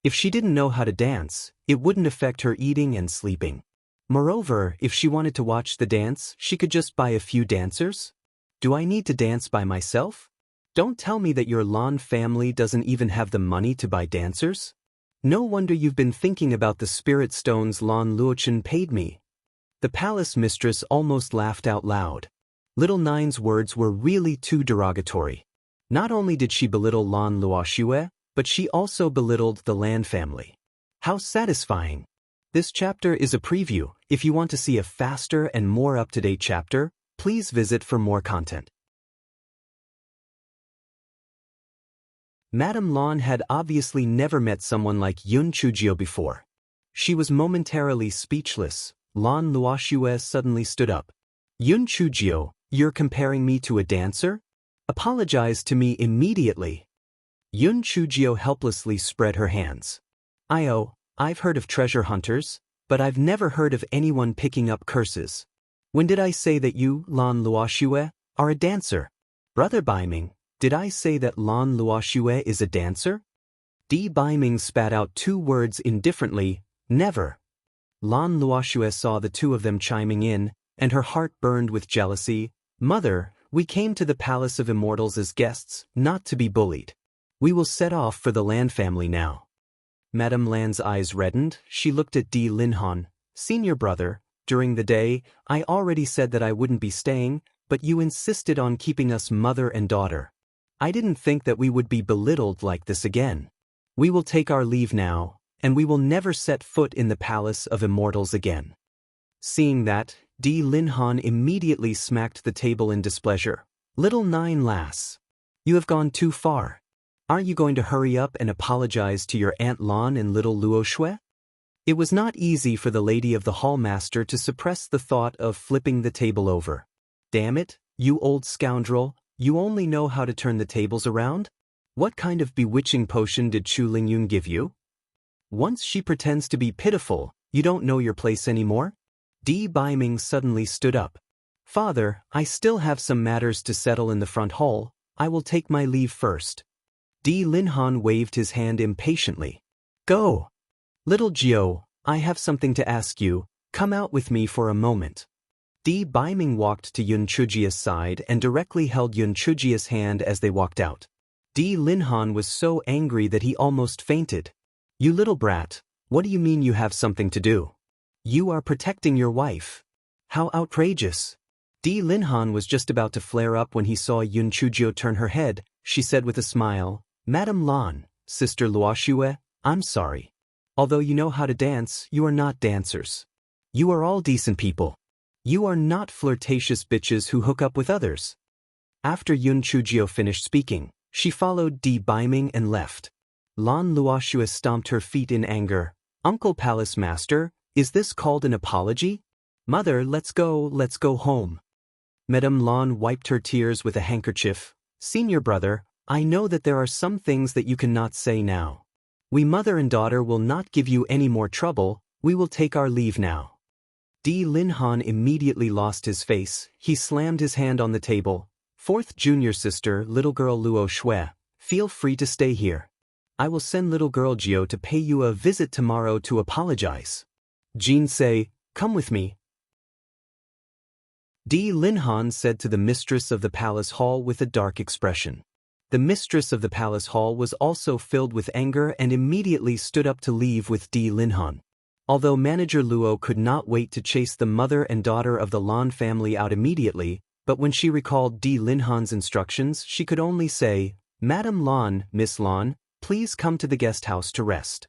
If she didn't know how to dance, it wouldn't affect her eating and sleeping. Moreover, if she wanted to watch the dance, she could just buy a few dancers. Do I need to dance by myself? Don't tell me that your Lan family doesn't even have the money to buy dancers? No wonder you've been thinking about the spirit stones Lan Luochen paid me. The palace mistress almost laughed out loud. Little Nine's words were really too derogatory. Not only did she belittle Lan Luoxue, but she also belittled the Lan family. How satisfying! This chapter is a preview. If you want to see a faster and more up-to-date chapter, please visit for more content. Madame Lan had obviously never met someone like Yun Chujio before. She was momentarily speechless. Lan Luoxue suddenly stood up. Yun Chujio, you're comparing me to a dancer? Apologize to me immediately. Yun Chujio helplessly spread her hands. I've heard of treasure hunters, but I've never heard of anyone picking up curses. When did I say that you, Lan Luoxue, are a dancer? Brother Baiming, did I say that Lan Luoxue is a dancer? Di Baiming spat out two words indifferently, never. Lan Luoxue saw the two of them chiming in, and her heart burned with jealousy. Mother, we came to the Palace of Immortals as guests, not to be bullied. We will set off for the Lan family now. Madame Lan's eyes reddened. She looked at Di Linhan. Senior brother, during the day, I already said that I wouldn't be staying, but you insisted on keeping us mother and daughter. I didn't think that we would be belittled like this again. We will take our leave now, and we will never set foot in the Palace of Immortals again. Seeing that, Di Linhan immediately smacked the table in displeasure. Little Nine lass, you have gone too far. Aren't you going to hurry up and apologize to your Aunt Lan and little Luoxue? It was not easy for the lady of the hallmaster to suppress the thought of flipping the table over. Damn it, you old scoundrel, you only know how to turn the tables around? What kind of bewitching potion did Chu Lingyun give you? Once she pretends to be pitiful, you don't know your place anymore? Di Baiming suddenly stood up. Father, I still have some matters to settle in the front hall. I will take my leave first. Di Linhan waved his hand impatiently. Go! Little Jiao, I have something to ask you. Come out with me for a moment. Di Baiming walked to Yun Chujia's side and directly held Yun Chujia's hand as they walked out. Di Linhan was so angry that he almost fainted. You little brat, what do you mean you have something to do? You are protecting your wife. How outrageous! Di Linhan was just about to flare up when he saw Yun Chujio turn her head. She said with a smile, Madame Lan, Sister Luoxue, I'm sorry. Although you know how to dance, you are not dancers. You are all decent people. You are not flirtatious bitches who hook up with others. After Yun Chujio finished speaking, she followed Di Baiming and left. Lan Luoxue stomped her feet in anger. Uncle Palace Master, is this called an apology? Mother, let's go home. Madame Lan wiped her tears with a handkerchief. Senior brother, I know that there are some things that you cannot say now. We mother and daughter will not give you any more trouble. We will take our leave now. Di Linhan immediately lost his face. He slammed his hand on the table. Fourth junior sister, little girl Luoxue, feel free to stay here. I will send little girl Jiao to pay you a visit tomorrow to apologize. Jin say, come with me. Di Linhan said to the mistress of the palace hall with a dark expression. The mistress of the palace hall was also filled with anger and immediately stood up to leave with Di Linhan. Although Manager Luo could not wait to chase the mother and daughter of the Lan family out immediately, but when she recalled Di Linhan's instructions, she could only say, Madame Lan, Miss Lan, please come to the guest house to rest.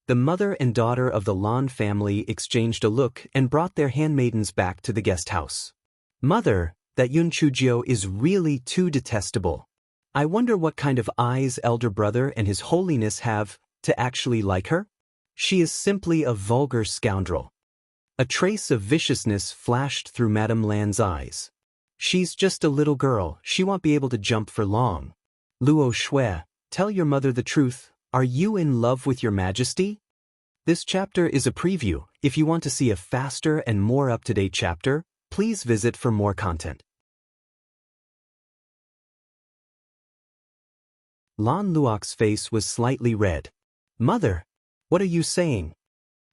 The mother and daughter of the Lan family exchanged a look and brought their handmaidens back to the guest house. Mother, that Yun Chujio is really too detestable. I wonder what kind of eyes elder brother and his holiness have to actually like her? She is simply a vulgar scoundrel. A trace of viciousness flashed through Madame Lan's eyes. She's just a little girl, she won't be able to jump for long. Luoxue, tell your mother the truth, are you in love with your majesty? This chapter is a preview. If you want to see a faster and more up-to-date chapter, please visit for more content. Lan Luox's face was slightly red. Mother, what are you saying?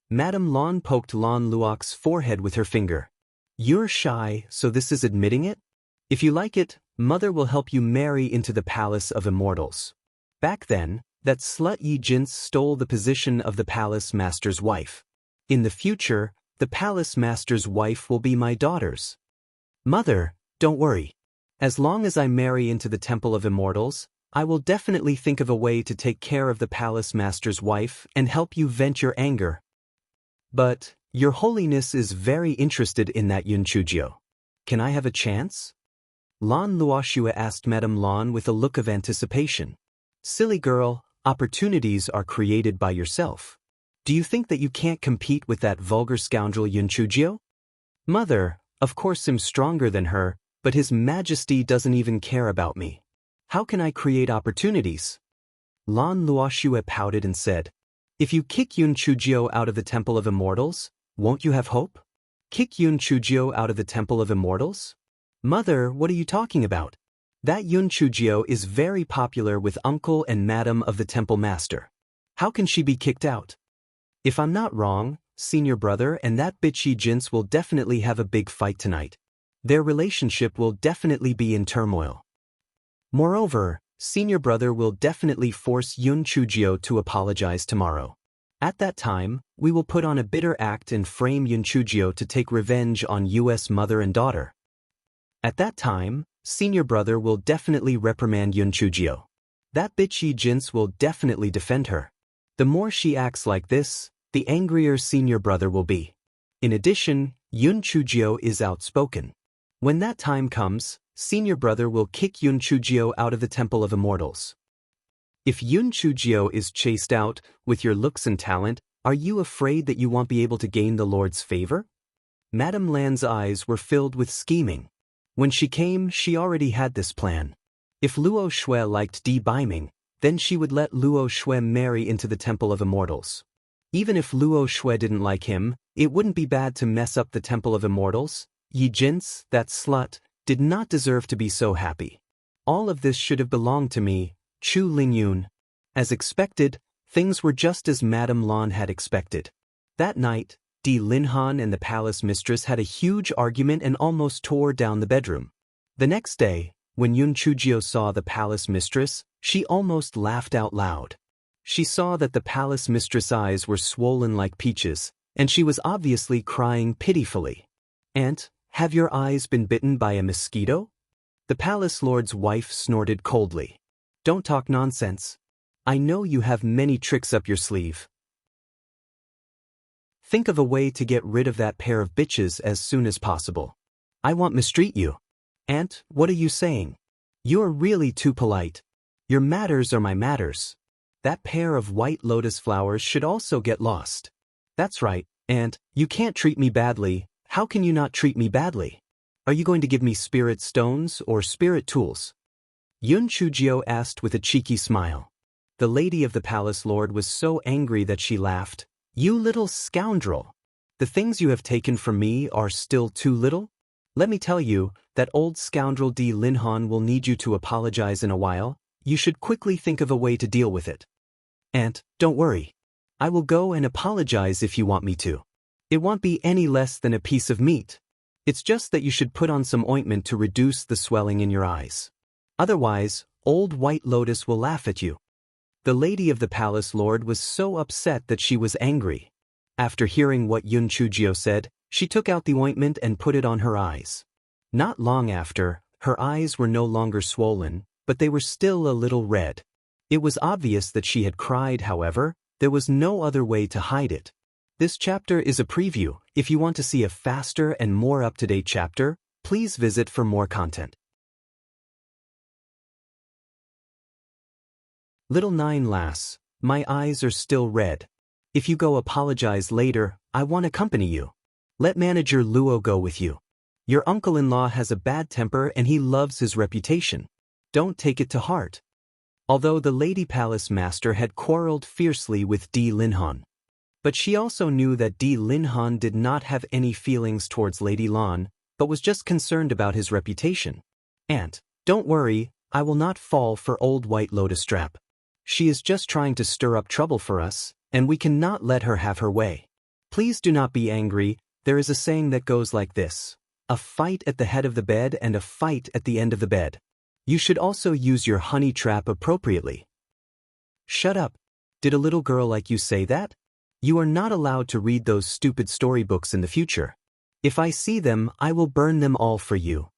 Madame Lan poked Lan Luox's forehead with her finger. You're shy, so this is admitting it? If you like it, Mother will help you marry into the palace of immortals. Back then, that slut Yi Jin's stole the position of the palace master's wife. In the future, the palace master's wife will be my daughter's. Mother, don't worry. As long as I marry into the Temple of Immortals, I will definitely think of a way to take care of the palace master's wife and help you vent your anger. But, Your Holiness is very interested in that Yun Chujio. Can I have a chance? Lan Luoxue asked Madame Lan with a look of anticipation. Silly girl, opportunities are created by yourself. Do you think that you can't compete with that vulgar scoundrel Yun Chujio? Mother, of course I'm stronger than her, but His Majesty doesn't even care about me. How can I create opportunities? Lan Luoxue pouted and said, If you kick Yun Chujio out of the Temple of Immortals, won't you have hope? Kick Yun Chujio out of the Temple of Immortals? Mother, what are you talking about? That Yun Chujio is very popular with Uncle and Madam of the Temple Master. How can she be kicked out? If I'm not wrong, Senior Brother and that bitch Yi Jin's will definitely have a big fight tonight. Their relationship will definitely be in turmoil. Moreover, Senior Brother will definitely force Yun Chujio to apologize tomorrow. At that time, we will put on a bitter act and frame Yun Chujio to take revenge on US mother and daughter. At that time, Senior Brother will definitely reprimand Yun Chujio. That bitch Yi Jin's will definitely defend her. The more she acts like this, the angrier Senior Brother will be. In addition, Yun Chujio is outspoken. When that time comes, Senior Brother will kick Yun Chujio out of the Temple of Immortals. If Yun Chujio is chased out, with your looks and talent, are you afraid that you won't be able to gain the Lord's favor? Madame Lan's eyes were filled with scheming. When she came, she already had this plan. If Luo Shui liked Di Baiming, then she would let Luo Shui marry into the Temple of Immortals. Even if Luo Shui didn't like him, it wouldn't be bad to mess up the Temple of Immortals. Yi Jin's, that slut, did not deserve to be so happy. All of this should have belonged to me, Chu Lingyun. As expected, things were just as Madame Lan had expected. That night, Di Linhan and the palace mistress had a huge argument and almost tore down the bedroom. The next day, when Yun Chujio saw the palace mistress, she almost laughed out loud. She saw that the palace mistress' eyes were swollen like peaches, and she was obviously crying pitifully. Aunt, have your eyes been bitten by a mosquito? The palace lord's wife snorted coldly. Don't talk nonsense. I know you have many tricks up your sleeve. Think of a way to get rid of that pair of bitches as soon as possible. I won't mistreat you. Aunt, what are you saying? You're really too polite. Your matters are my matters. That pair of white lotus flowers should also get lost. That's right, Aunt, you can't treat me badly. How can you not treat me badly? Are you going to give me spirit stones or spirit tools? Yun Chujio asked with a cheeky smile. The lady of the palace lord was so angry that she laughed. You little scoundrel! The things you have taken from me are still too little? Let me tell you, that old scoundrel Di Linhan will need you to apologize in a while. You should quickly think of a way to deal with it. Aunt, don't worry. I will go and apologize if you want me to. It won't be any less than a piece of meat. It's just that you should put on some ointment to reduce the swelling in your eyes. Otherwise, old White Lotus will laugh at you. The lady of the palace lord was so upset that she was angry. After hearing what Yun Chujio said, she took out the ointment and put it on her eyes. Not long after, her eyes were no longer swollen, but they were still a little red. It was obvious that she had cried, however, there was no other way to hide it. This chapter is a preview. If you want to see a faster and more up-to-date chapter, please visit for more content. Little Nine Lass, my eyes are still red. If you go apologize later, I won't accompany you. Let manager Luo go with you. Your uncle-in-law has a bad temper and he loves his reputation. Don't take it to heart. Although the Lady Palace Master had quarreled fiercely with Di Linhan. But she also knew that Di Linhan did not have any feelings towards Lady Lan, but was just concerned about his reputation. Aunt, don't worry, I will not fall for old White Lotus Strap. She is just trying to stir up trouble for us, and we cannot let her have her way. Please do not be angry, there is a saying that goes like this. A fight at the head of the bed and a fight at the end of the bed. You should also use your honey trap appropriately. Shut up. Did a little girl like you say that? You are not allowed to read those stupid storybooks in the future. If I see them, I will burn them all for you.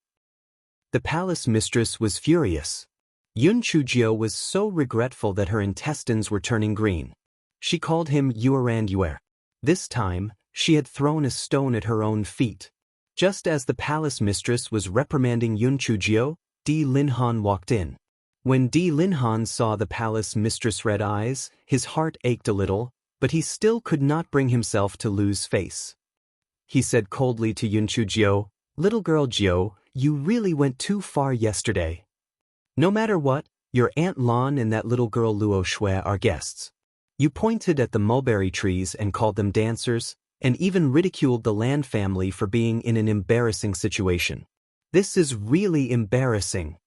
The palace mistress was furious. Yun Chujio was so regretful that her intestines were turning green. She called him Yuerandyuer. This time, she had thrown a stone at her own feet. Just as the palace mistress was reprimanding Yun Chujio, Di Linhan walked in. When Di Linhan saw the palace mistress' red eyes, his heart ached a little, but he still could not bring himself to lose face. He said coldly to Yun Chujio, "Little girl Jiao, you really went too far yesterday. No matter what, your Aunt Lan and that little girl Luo Shui are guests. You pointed at the mulberry trees and called them dancers, and even ridiculed the Lan family for being in an embarrassing situation. This is really embarrassing.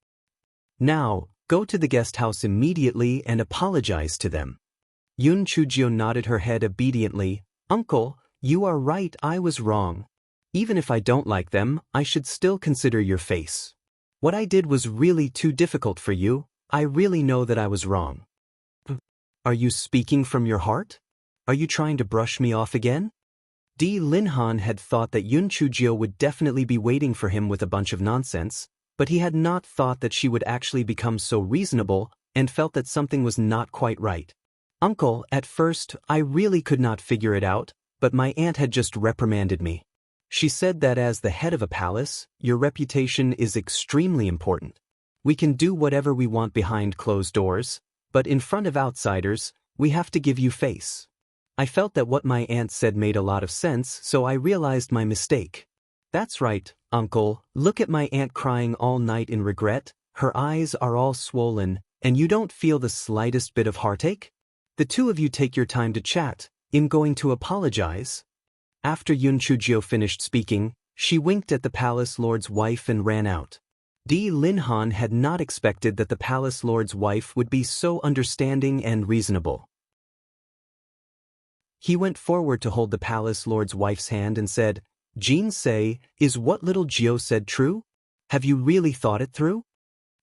Now, go to the guest house immediately and apologize to them." Yun Chujio nodded her head obediently. "Uncle, you are right, I was wrong. Even if I don't like them, I should still consider your face. What I did was really too difficult for you. I really know that I was wrong." "Are you speaking from your heart? Are you trying to brush me off again?" Di Linhan had thought that Yun Chujio would definitely be waiting for him with a bunch of nonsense, but he had not thought that she would actually become so reasonable and felt that something was not quite right. "Uncle, at first, I really could not figure it out, but my aunt had just reprimanded me. She said that as the head of a palace, your reputation is extremely important. We can do whatever we want behind closed doors, but in front of outsiders, we have to give you face. I felt that what my aunt said made a lot of sense, so I realized my mistake." "That's right, Uncle. Look at my aunt crying all night in regret. Her eyes are all swollen, and you don't feel the slightest bit of heartache? The two of you take your time to chat. I'm going to apologize." After Yun Chujio finished speaking, she winked at the palace lord's wife and ran out. Di Linhan had not expected that the palace lord's wife would be so understanding and reasonable. He went forward to hold the palace lord's wife's hand and said, "Jean Say, is what little Jiao said true? Have you really thought it through?"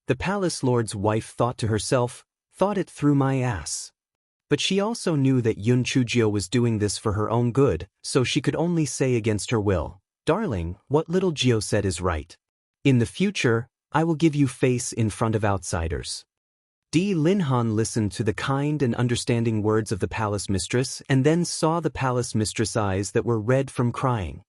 The palace lord's wife thought to herself, "Thought it through my ass." But she also knew that Yun Chujio was doing this for her own good, so she could only say against her will, "Darling, what little Jiao said is right. In the future, I will give you face in front of outsiders." Di Linhan listened to the kind and understanding words of the palace mistress and then saw the palace mistress' eyes that were red from crying.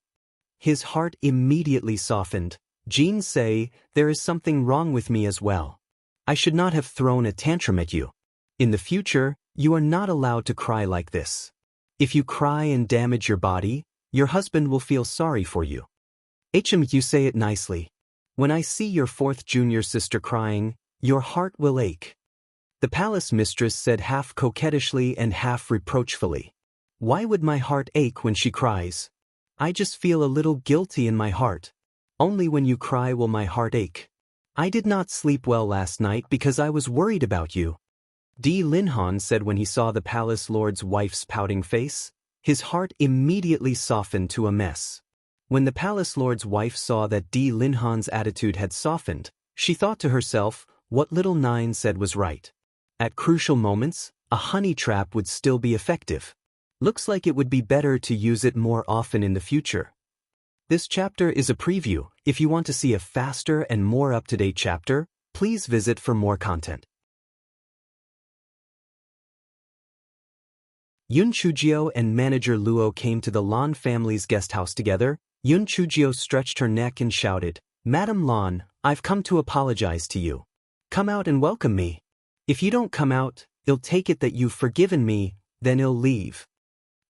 His heart immediately softened. "Jean Say, there is something wrong with me as well. I should not have thrown a tantrum at you. In the future, you are not allowed to cry like this. If you cry and damage your body, your husband will feel sorry for you. You say it nicely. When I see your fourth junior sister crying, your heart will ache." The palace mistress said half coquettishly and half reproachfully. "Why would my heart ache when she cries? I just feel a little guilty in my heart. Only when you cry will my heart ache. I did not sleep well last night because I was worried about you." Di Linhan said when he saw the palace lord's wife's pouting face. His heart immediately softened to a mess. When the palace lord's wife saw that Di Linhan's attitude had softened, she thought to herself, what little Nine said was right. At crucial moments, a honey trap would still be effective. Looks like it would be better to use it more often in the future. This chapter is a preview. If you want to see a faster and more up-to-date chapter, please visit for more content. Yun Chujio and manager Luo came to the Lan family's guest house together. Yun Chujio stretched her neck and shouted, "Madam Lan, I've come to apologize to you. Come out and welcome me. If you don't come out, I'll take it that you've forgiven me, then I'll leave."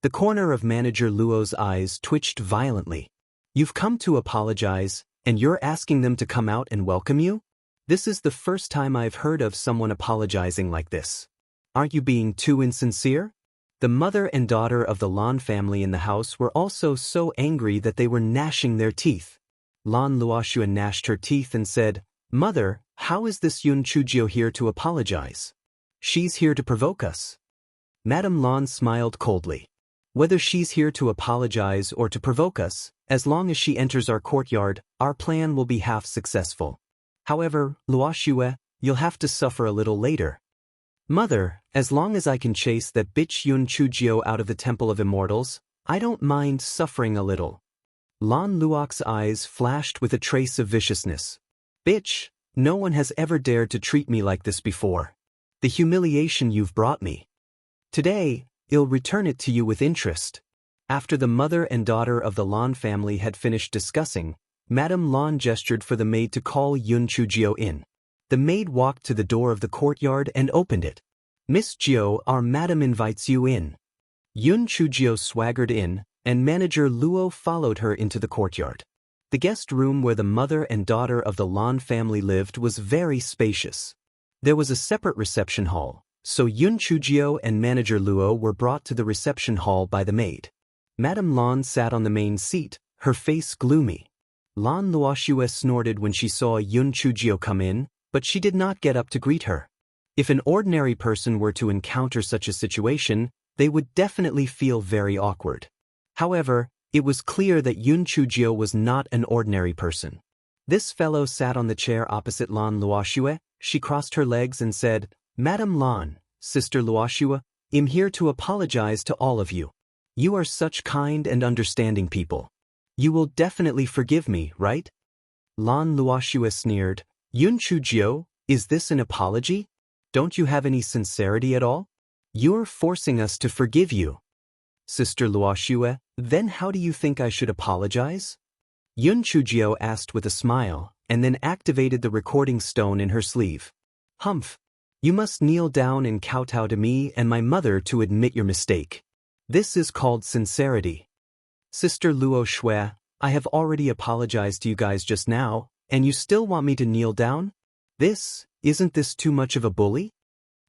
The corner of manager Luo's eyes twitched violently. "You've come to apologize, and you're asking them to come out and welcome you? This is the first time I've heard of someone apologizing like this. Aren't you being too insincere?" The mother and daughter of the Lan family in the house were also so angry that they were gnashing their teeth. Lan Luoxuan gnashed her teeth and said, "Mother, how is this Yun Chujio here to apologize? She's here to provoke us." Madame Lan smiled coldly. "Whether she's here to apologize or to provoke us, as long as she enters our courtyard, our plan will be half successful. However, Luoxue, you'll have to suffer a little later. Mother, as long as I can chase that bitch Yun Chujio out of the Temple of Immortals, I don't mind suffering a little. Lan Luok's eyes flashed with a trace of viciousness. Bitch, no one has ever dared to treat me like this before. The humiliation you've brought me. Today, I'll return it to you with interest. After the mother and daughter of the Lan family had finished discussing, Madame Lan gestured for the maid to call Yun Chujio in. The maid walked to the door of the courtyard and opened it. Miss Jiao, our madam invites you in. Yun Chujio swaggered in, and manager Luo followed her into the courtyard. The guest room where the mother and daughter of the Lan family lived was very spacious. There was a separate reception hall, so Yun Chujio and manager Luo were brought to the reception hall by the maid. Madame Lan sat on the main seat, her face gloomy. Lan Luoxue snorted when she saw Yun Chujio come in, but she did not get up to greet her. If an ordinary person were to encounter such a situation, they would definitely feel very awkward. However, it was clear that Yun Chujio was not an ordinary person. This fellow sat on the chair opposite Lan Luoxue. She crossed her legs and said, Madame Lan, Sister Luoxue, I'm here to apologize to all of you. You are such kind and understanding people. You will definitely forgive me, right? Lan Luoxue sneered. Yun Chujio, is this an apology? Don't you have any sincerity at all? You're forcing us to forgive you. Sister Luoxue, then how do you think I should apologize? Yun Chujio asked with a smile, and then activated the recording stone in her sleeve. Humph. You must kneel down and kowtow to me and my mother to admit your mistake. This is called sincerity. Sister Luoxue, I have already apologized to you guys just now, and you still want me to kneel down? Isn't this too much of a bully?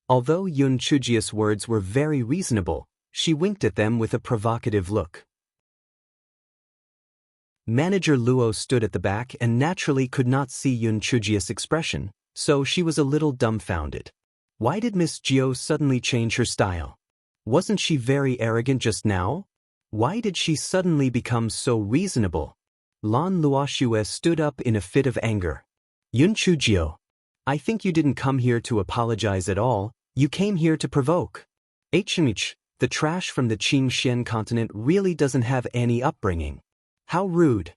Although Yun Chujio's words were very reasonable, she winked at them with a provocative look. Manager Luo stood at the back and naturally could not see Yun Chujio's expression, so she was a little dumbfounded. Why did Miss Jiao suddenly change her style? Wasn't she very arrogant just now? Why did she suddenly become so reasonable? Lan Luoxue stood up in a fit of anger. Yun Chujio, I think you didn't come here to apologize at all, you came here to provoke. HMH, the trash from the Qingxian continent really doesn't have any upbringing. How rude.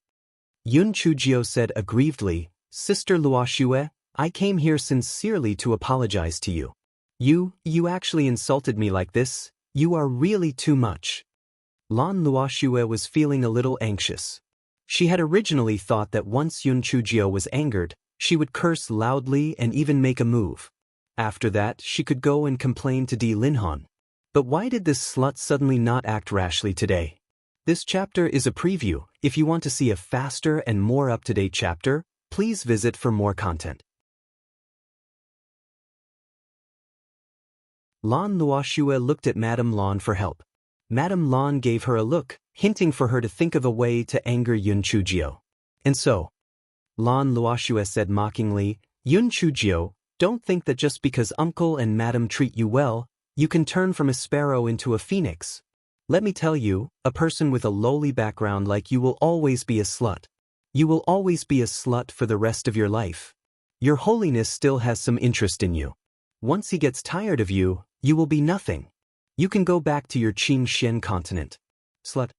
Yun Chujio said aggrievedly, Sister Luoxue, I came here sincerely to apologize to you. You actually insulted me like this, you are really too much. Lan Luoxue was feeling a little anxious. She had originally thought that once Yun Chujio was angered, she would curse loudly and even make a move. After that, she could go and complain to Di Linhan. But why did this slut suddenly not act rashly today? This chapter is a preview. If you want to see a faster and more up-to-date chapter, please visit for more content. Lan Luoxue looked at Madame Lan for help. Madame Lan gave her a look, hinting for her to think of a way to anger Yun Chujio. And so, Lan Luoxue said mockingly, Yun Chujio, don't think that just because uncle and madam treat you well, you can turn from a sparrow into a phoenix. Let me tell you, a person with a lowly background like you will always be a slut. You will always be a slut for the rest of your life. Your holiness still has some interest in you. Once he gets tired of you, you will be nothing. You can go back to your Qingxian continent. Slut.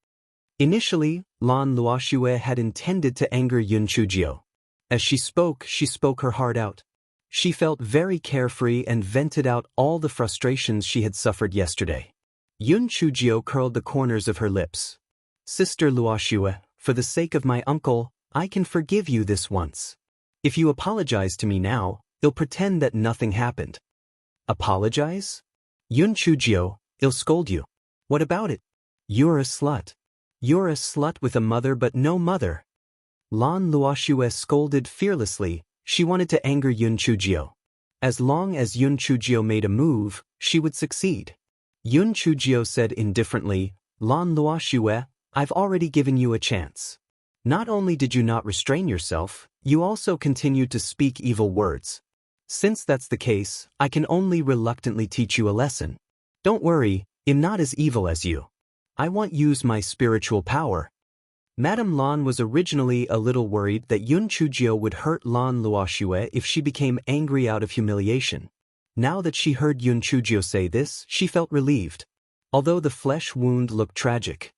Initially, Lan Luoxue had intended to anger Yun Chujio. As she spoke her heart out. She felt very carefree and vented out all the frustrations she had suffered yesterday. Yun Chujio curled the corners of her lips. Sister Luoxue, for the sake of my uncle, I can forgive you this once. If you apologize to me now, I'll pretend that nothing happened. Apologize? Yun Chujio, I'll scold you. What about it? You're a slut. You're a slut with a mother but no mother. Lan Luoxue scolded fearlessly. She wanted to anger Yun Chujio. As long as Yun Chujio made a move, she would succeed. Yun Chujio said indifferently, Lan Luoxue, I've already given you a chance. Not only did you not restrain yourself, you also continued to speak evil words. Since that's the case, I can only reluctantly teach you a lesson. Don't worry, I'm not as evil as you. I won't use my spiritual power. Madame Lan was originally a little worried that Yun Chujio would hurt Lan Luoxue if she became angry out of humiliation. Now that she heard Yun Chujio say this, she felt relieved, although the flesh wound looked tragic.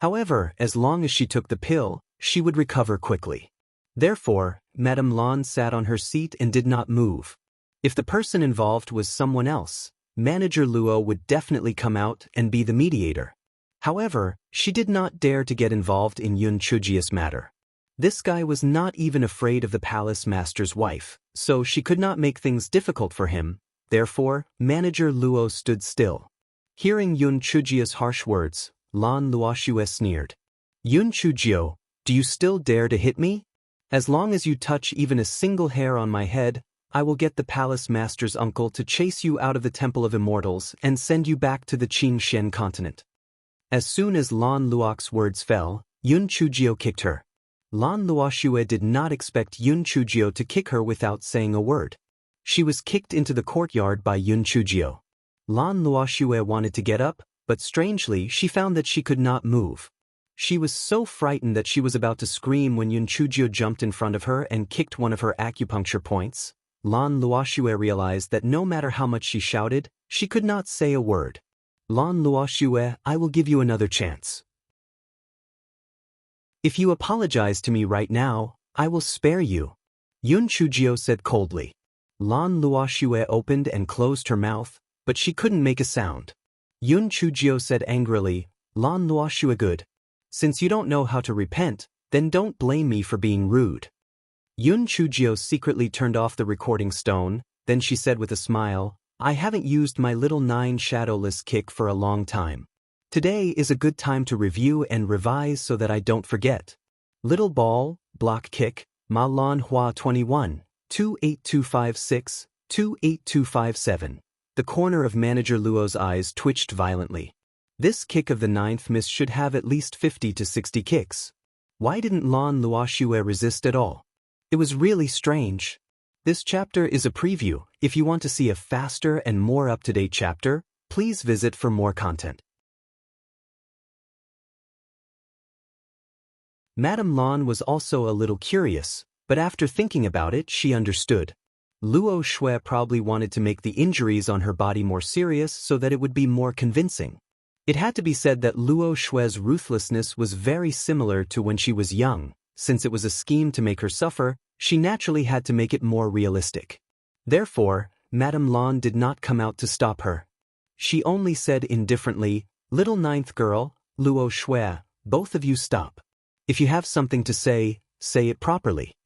However, as long as she took the pill, she would recover quickly. Therefore, Madame Lan sat on her seat and did not move. If the person involved was someone else, Manager Luo would definitely come out and be the mediator. However, she did not dare to get involved in Yun Chujio's matter. This guy was not even afraid of the palace master's wife, so she could not make things difficult for him. Therefore, Manager Luo stood still. Hearing Yun Chujio's harsh words, Lan Luoxue sneered. "Yun Chujio, do you still dare to hit me? As long as you touch even a single hair on my head, I will get the palace master's uncle to chase you out of the Temple of Immortals and send you back to the Qingxian continent." As soon as Lan Luox's words fell, Yun Chujio kicked her. Lan Luoxue did not expect Yun Chujio to kick her without saying a word. She was kicked into the courtyard by Yun Chujio. Lan Luoxue wanted to get up, but strangely she found that she could not move. She was so frightened that she was about to scream when Yun Chujio jumped in front of her and kicked one of her acupuncture points. Lan Luoxue realized that no matter how much she shouted, she could not say a word. "Lan Luoxue, I will give you another chance. If you apologize to me right now, I will spare you," Yun Chujio said coldly. Lan Luoxue opened and closed her mouth, but she couldn't make a sound. Yun Chujio said angrily, "Lan Luoxue, good. Since you don't know how to repent, then don't blame me for being rude." Yun Chujio secretly turned off the recording stone, then she said with a smile, "I haven't used my little 9 shadowless kick for a long time. Today is a good time to review and revise so that I don't forget. Little ball, block kick, Ma Lan Hua 21, 28256, 28257. The corner of Manager Luo's eyes twitched violently. This kick of the 9th miss should have at least 50 to 60 kicks. Why didn't Lan Luoxue resist at all? It was really strange. This chapter is a preview. If you want to see a faster and more up-to-date chapter, please visit for more content. Madame Lan was also a little curious, but after thinking about it, she understood. Luo Xue probably wanted to make the injuries on her body more serious so that it would be more convincing. It had to be said that Luo Xue's ruthlessness was very similar to when she was young. Since it was a scheme to make her suffer, she naturally had to make it more realistic. Therefore, Madame Lan did not come out to stop her. She only said indifferently, "Little 9th girl, Luo Xue, both of you stop. If you have something to say it properly."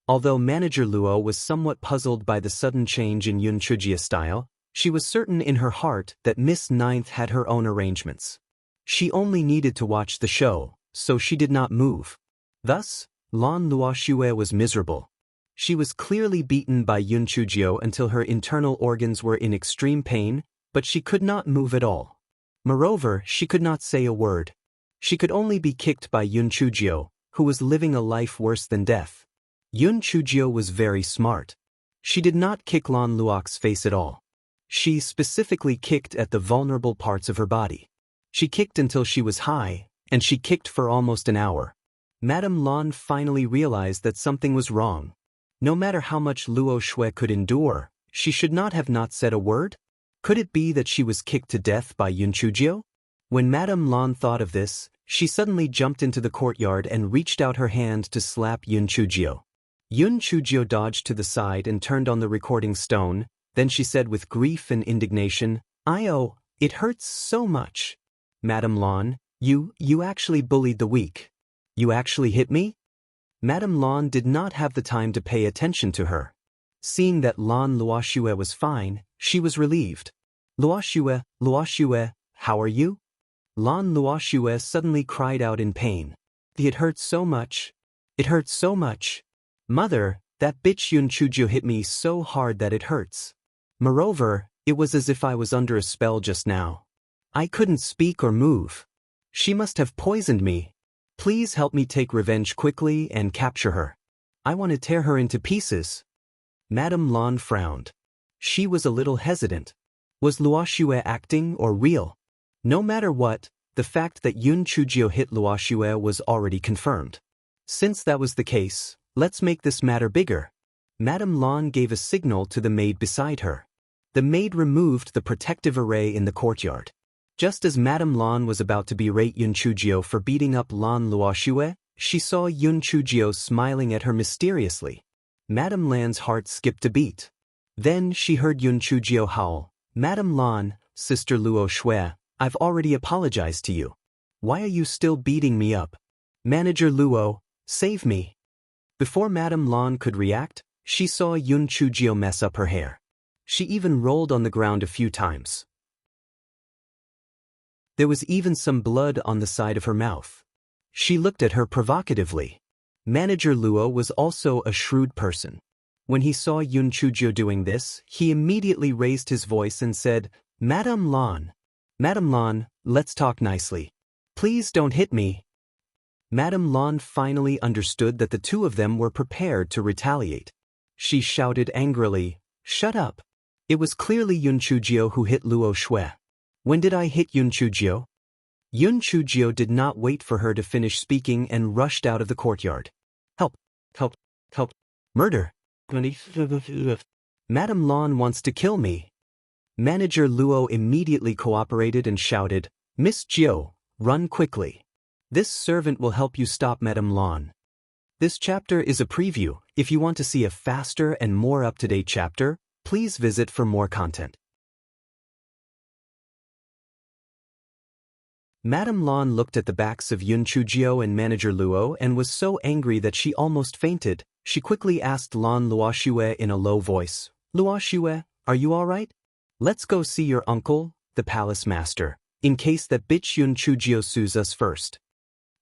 Although Manager Luo was somewhat puzzled by the sudden change in Yun Chujio's style, she was certain in her heart that Miss 9th had her own arrangements. She only needed to watch the show, so she did not move. Thus, Lan Luoxue was miserable. She was clearly beaten by Yun Chujio until her internal organs were in extreme pain, but she could not move at all. Moreover, she could not say a word. She could only be kicked by Yun Chujio, who was living a life worse than death. Yun Chujio was very smart. She did not kick Lan Luox's face at all. She specifically kicked at the vulnerable parts of her body. She kicked until she was high, and she kicked for almost an hour. Madame Lan finally realized that something was wrong. No matter how much Luo Xue could endure, she should not have not said a word? Could it be that she was kicked to death by Yun Chujio? When Madame Lan thought of this, she suddenly jumped into the courtyard and reached out her hand to slap Yun Chujio. Yun Chujio dodged to the side and turned on the recording stone. Then she said with grief and indignation, "Oh, it hurts so much. Madame Lan, you actually bullied the weak. You actually hit me?" Madame Lan did not have the time to pay attention to her. Seeing that Lan Luoxue was fine, she was relieved. Luoxue, how are you?" Lan Luoxue suddenly cried out in pain. "It hurts so much. It hurts so much. Mother, that bitch Yun Chujio hit me so hard that it hurts. Moreover, it was as if I was under a spell just now. I couldn't speak or move. She must have poisoned me. Please help me take revenge quickly and capture her. I want to tear her into pieces." Madame Lan frowned. She was a little hesitant. Was Luoxue acting or real? No matter what, the fact that Yun Chujio hit Luo Xue was already confirmed. Since that was the case, let's make this matter bigger. Madame Lan gave a signal to the maid beside her. The maid removed the protective array in the courtyard. Just as Madame Lan was about to berate Yun Chujio for beating up Lan Luo Xue, she saw Yun Chujio smiling at her mysteriously. Madame Lan's heart skipped a beat. Then she heard Yun Chujio howl, "Madame Lan, Sister Luo Xue, I've already apologized to you. Why are you still beating me up? Manager Luo, save me." Before Madame Lan could react, she saw Yun Chujio mess up her hair. She even rolled on the ground a few times. There was even some blood on the side of her mouth. She looked at her provocatively. Manager Luo was also a shrewd person. When he saw Yun Chujio doing this, he immediately raised his voice and said, Madame Lan, let's talk nicely. Please don't hit me." Madame Lan finally understood that the two of them were prepared to retaliate. She shouted angrily, "Shut up." It was clearly Yun Chujio who hit Luo Xue. "When did I hit Yun Chujio?" Yun Chujio did not wait for her to finish speaking and rushed out of the courtyard. Help! Help! Help! Murder! Madame Lan wants to kill me." Manager Luo immediately cooperated and shouted, "Miss Jiu, run quickly. This servant will help you stop Madame Lan." This chapter is a preview. If you want to see a faster and more up-to-date chapter, please visit for more content. Madame Lan looked at the backs of Yun Chujio and Manager Luo and was so angry that she almost fainted. She quickly asked Lan Luo Xue in a low voice, "Luo Xue, are you all right? Let's go see your uncle, the palace master, in case that bitch Yun Chujio sues us first."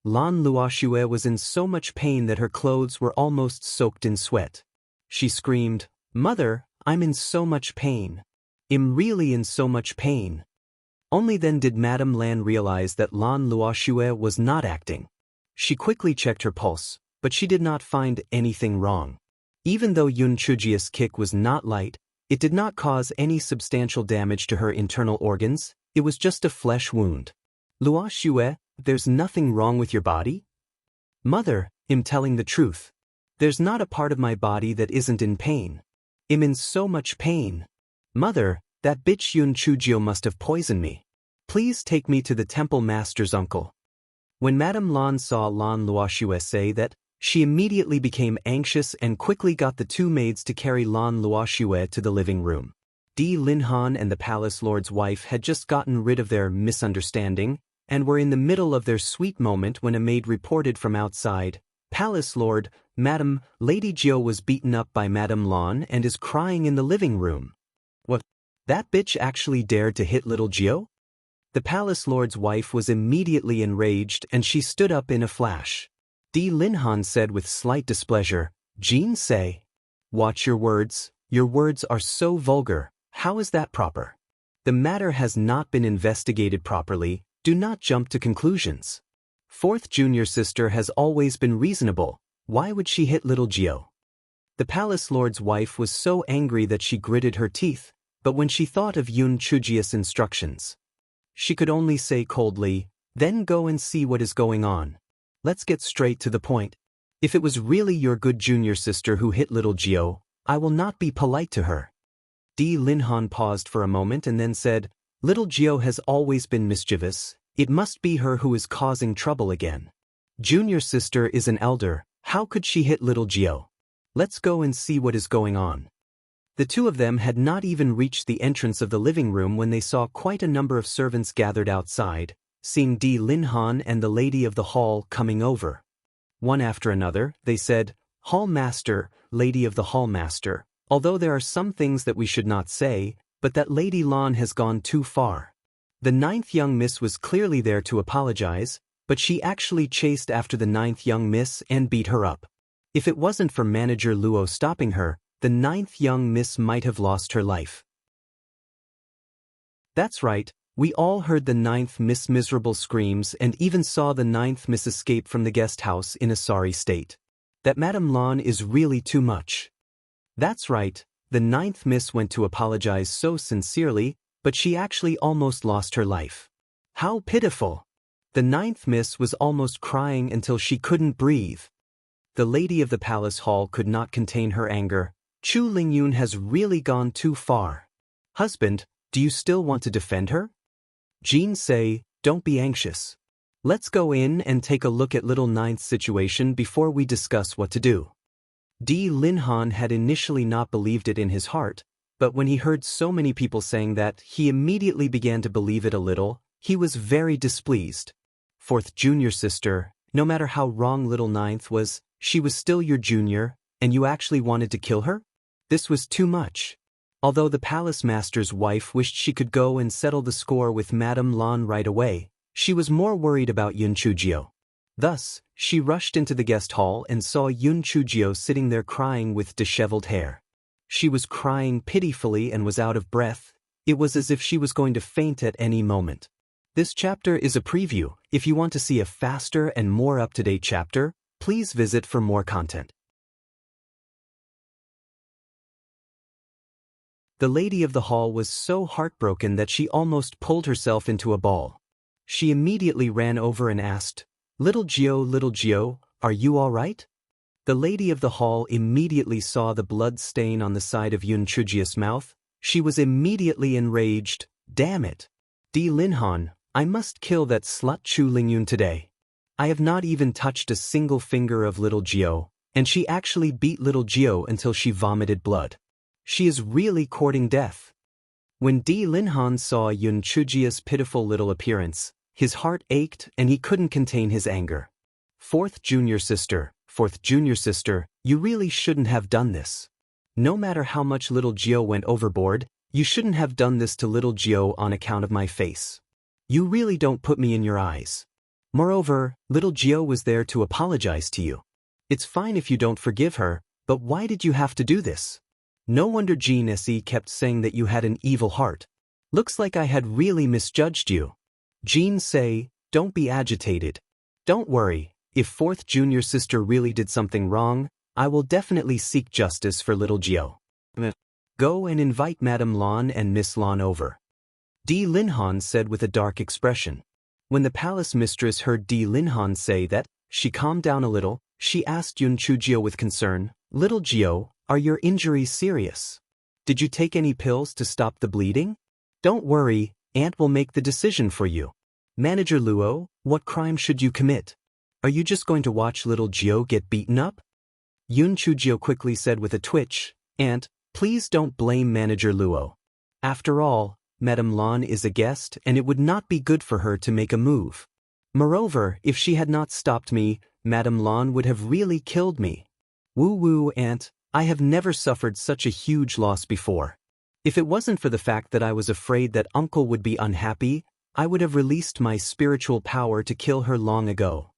Lan Luo Xue was in so much pain that her clothes were almost soaked in sweat. She screamed, "Mother, I'm in so much pain. I'm really in so much pain." Only then did Madame Lan realize that Lan Luo Xue was not acting. She quickly checked her pulse, but she did not find anything wrong. Even though Yun Chujio's kick was not light, it did not cause any substantial damage to her internal organs. It was just a flesh wound. "Luo Xue, there's nothing wrong with your body?" "Mother, I'm telling the truth. There's not a part of my body that isn't in pain. I'm in so much pain. Mother, that bitch Yun Chujio must have poisoned me. Please take me to the temple master's uncle." When Madame Lan saw Lan Luo Xue say that, she immediately became anxious and quickly got the two maids to carry Lan Luo Xue to the living room. Di Linhan and the palace lord's wife had just gotten rid of their misunderstanding and were in the middle of their sweet moment when a maid reported from outside, "Palace lord, Madam, Lady Jiu was beaten up by Madame Lan and is crying in the living room." "What? That bitch actually dared to hit little Jiu?" The palace lord's wife was immediately enraged and she stood up in a flash. Di Linhan said with slight displeasure, "Jin say, watch your words are so vulgar, how is that proper? The matter has not been investigated properly, do not jump to conclusions. Fourth junior sister has always been reasonable, why would she hit little Jiu?" The palace lord's wife was so angry that she gritted her teeth, but when she thought of Yun Chujio's instructions, she could only say coldly, "Then go and see what is going on. Let's get straight to the point. If it was really your good junior sister who hit little Jiu, I will not be polite to her." Di Linhan paused for a moment and then said, "Little Jiu has always been mischievous, it must be her who is causing trouble again. Junior sister is an elder, how could she hit little Jiu? Let's go and see what is going on." The two of them had not even reached the entrance of the living room when they saw quite a number of servants gathered outside, seeing Di Linhan and the lady of the hall coming over. One after another, they said, "Hall master, lady of the hall master, although there are some things that we should not say, but that Lady Lan has gone too far." The ninth young miss was clearly there to apologize, but she actually chased after the ninth young miss and beat her up. If it wasn't for Manager Luo stopping her, the ninth young miss might have lost her life. That's right, we all heard the ninth miss miserable screams and even saw the ninth miss escape from the guest house in a sorry state. That Madame Lan is really too much. That's right, the ninth miss went to apologize so sincerely, but she actually almost lost her life. How pitiful! The ninth miss was almost crying until she couldn't breathe. The lady of the palace hall could not contain her anger. Chu Lingyun has really gone too far. Husband, do you still want to defend her? Jin say, don't be anxious. Let's go in and take a look at little ninth's situation before we discuss what to do. Di Linhan had initially not believed it in his heart, but when he heard so many people saying that, he immediately began to believe it a little. He was very displeased. Fourth junior sister, no matter how wrong little ninth was, she was still your junior, and you actually wanted to kill her? This was too much. Although the palace master's wife wished she could go and settle the score with Madame Lan right away, she was more worried about Yun Chujio. Thus, she rushed into the guest hall and saw Yun Chujio sitting there crying with disheveled hair. She was crying pitifully and was out of breath. It was as if she was going to faint at any moment. This chapter is a preview. If you want to see a faster and more up-to-date chapter, please visit for more content. The lady of the hall was so heartbroken that she almost pulled herself into a ball. She immediately ran over and asked, Little Gio, are you all right? The lady of the hall immediately saw the blood stain on the side of Yun Chujio's mouth. She was immediately enraged. Damn it! Di Linhan, I must kill that slut Chu Lingyun today. I have not even touched a single finger of little Gio, and she actually beat little Gio until she vomited blood. She is really courting death. When Di Linhan saw Yun Chujio's pitiful little appearance, his heart ached and he couldn't contain his anger. Fourth junior sister, you really shouldn't have done this. No matter how much little Gio went overboard, you shouldn't have done this to little Gio on account of my face. You really don't put me in your eyes. Moreover, little Gio was there to apologize to you. It's fine if you don't forgive her, but why did you have to do this? No wonder Jean Se kept saying that you had an evil heart. Looks like I had really misjudged you. Jean say, don't be agitated. Don't worry, if fourth junior sister really did something wrong, I will definitely seek justice for little Gio. Go and invite Madame Lan and Miss Lan over. Di Linhan said with a dark expression. When the palace mistress heard Di Linhan say that, she calmed down a little. She asked Yun Chujio with concern, Little Gio, are your injuries serious? Did you take any pills to stop the bleeding? Don't worry, Aunt will make the decision for you. Manager Luo, what crime should you commit? Are you just going to watch little Gio get beaten up? Yun Chujio quickly said with a twitch, Aunt, please don't blame Manager Luo. After all, Madame Lan is a guest and it would not be good for her to make a move. Moreover, if she had not stopped me, Madame Lan would have really killed me. Woo-woo, Aunt, I have never suffered such a huge loss before. If it wasn't for the fact that I was afraid that Uncle would be unhappy, I would have released my spiritual power to kill her long ago.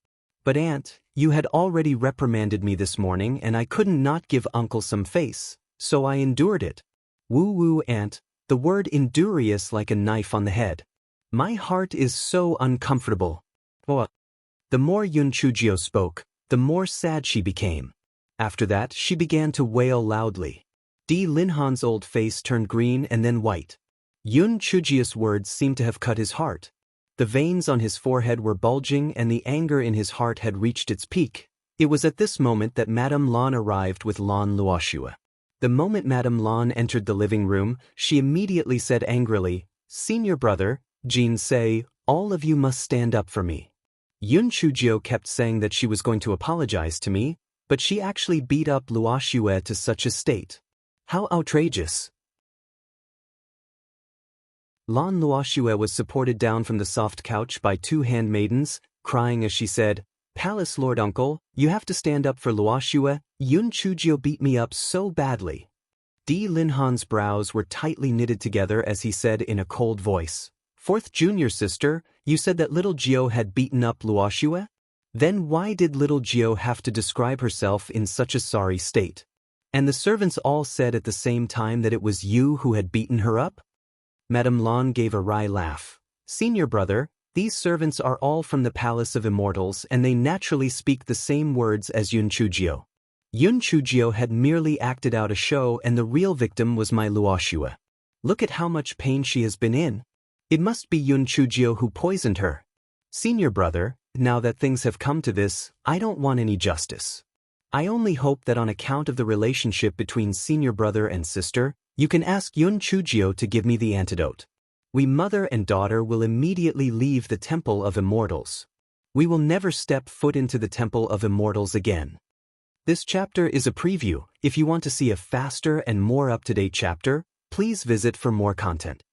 But Aunt, you had already reprimanded me this morning and I couldn't not give Uncle some face, so I endured it. Woo-woo, Aunt, the word endurious like a knife on the head. My heart is so uncomfortable. The more Yun Chujio spoke, the more sad she became. After that, she began to wail loudly. Di Linhan's old face turned green and then white. Yun Chujio's words seemed to have cut his heart. The veins on his forehead were bulging and the anger in his heart had reached its peak. It was at this moment that Madame Lan arrived with Lan Luoxue. The moment Madame Lan entered the living room, she immediately said angrily, Senior brother, Jin say, all of you must stand up for me. Yun Chujio kept saying that she was going to apologize to me, but she actually beat up Luoxue to such a state. How outrageous. Lan Luoxue was supported down from the soft couch by two handmaidens, crying as she said, Palace Lord Uncle, you have to stand up for Luoxue. Yun Chujio beat me up so badly. Di Linhan's brows were tightly knitted together as he said in a cold voice, Fourth junior sister, you said that little Gio had beaten up Luoxue? Then why did little Gio have to describe herself in such a sorry state? And the servants all said at the same time that it was you who had beaten her up? Madame Lan gave a wry laugh. Senior brother, these servants are all from the Palace of Immortals and they naturally speak the same words as Yun Chujio. Yun Chujio had merely acted out a show and the real victim was my Luoxue. Look at how much pain she has been in. It must be Yun Chujio who poisoned her. Senior brother, now that things have come to this, I don't want any justice. I only hope that on account of the relationship between senior brother and sister, you can ask Yun Chujio to give me the antidote. We mother and daughter will immediately leave the Temple of Immortals. We will never step foot into the Temple of Immortals again. This chapter is a preview. If you want to see a faster and more up-to-date chapter, please visit for more content.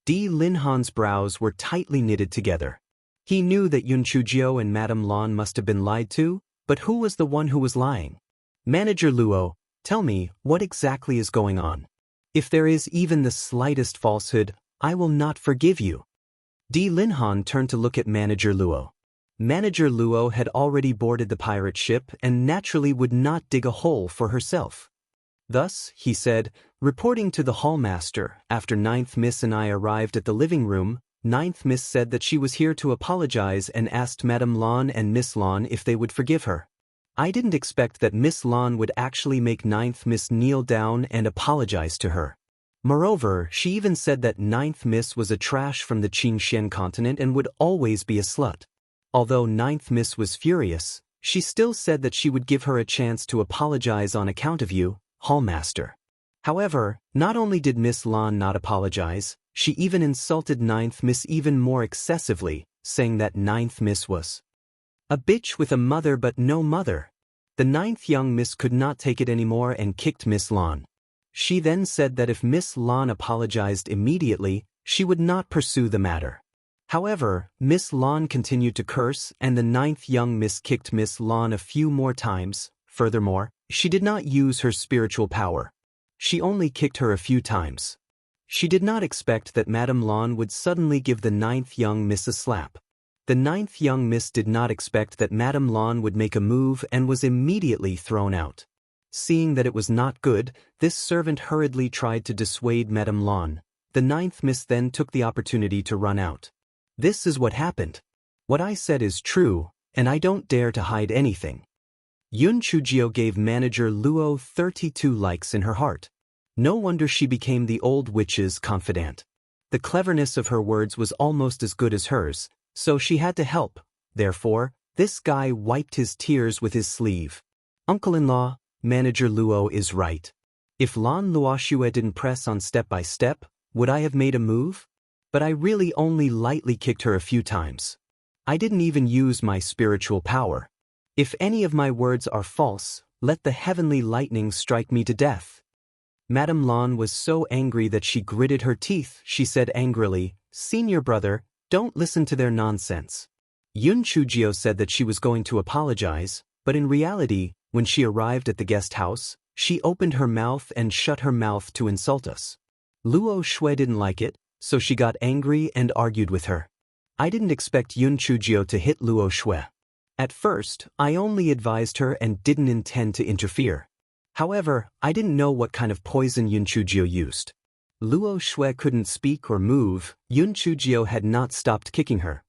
Di Linhan's brows were tightly knitted together. He knew that Yun Chujio and Madame Lan must have been lied to, but who was the one who was lying? Manager Luo, tell me, what exactly is going on? If there is even the slightest falsehood, I will not forgive you. Di Linhan turned to look at Manager Luo. Manager Luo had already boarded the pirate ship and naturally would not dig a hole for herself. Thus, he said, reporting to the hallmaster, after Ninth Miss and I arrived at the living room, Ninth Miss said that she was here to apologize and asked Madame Lan and Miss Lan if they would forgive her. I didn't expect that Miss Lan would actually make Ninth Miss kneel down and apologize to her. Moreover, she even said that Ninth Miss was a trash from the Qingxian continent and would always be a slut. Although Ninth Miss was furious, she still said that she would give her a chance to apologize on account of you, Hallmaster. However, not only did Miss Lan not apologize, she even insulted Ninth Miss even more excessively, saying that Ninth Miss was a bitch with a mother but no mother. The ninth young Miss could not take it anymore and kicked Miss Lan. She then said that if Miss Lan apologized immediately, she would not pursue the matter. However, Miss Lan continued to curse and the ninth young Miss kicked Miss Lan a few more times. Furthermore, she did not use her spiritual power. She only kicked her a few times. She did not expect that Madame Lan would suddenly give the ninth young Miss a slap. The ninth young Miss did not expect that Madame Lan would make a move and was immediately thrown out. Seeing that it was not good, this servant hurriedly tried to dissuade Madame Lan. The ninth Miss then took the opportunity to run out. This is what happened. What I said is true, and I don't dare to hide anything. Yun Chujio gave Manager Luo 32 likes in her heart. No wonder she became the old witch's confidant. The cleverness of her words was almost as good as hers, so she had to help. Therefore, this guy wiped his tears with his sleeve. Uncle-in-law, Manager Luo is right. If Lan Luoxue didn't press on step by step, would I have made a move? But I really only lightly kicked her a few times. I didn't even use my spiritual power. If any of my words are false, let the heavenly lightning strike me to death. Madame Lan was so angry that she gritted her teeth. She said angrily, "Senior brother, don't listen to their nonsense." Yun Chujio said that she was going to apologize, but in reality, when she arrived at the guest house, she opened her mouth and shut her mouth to insult us. Luo Xue didn't like it, so she got angry and argued with her. I didn't expect Yun Chujio to hit Luo Xue. At first, I only advised her and didn't intend to interfere. However, I didn't know what kind of poison Yun Chujio used. Luo Xue couldn't speak or move. Yun Chujio had not stopped kicking her.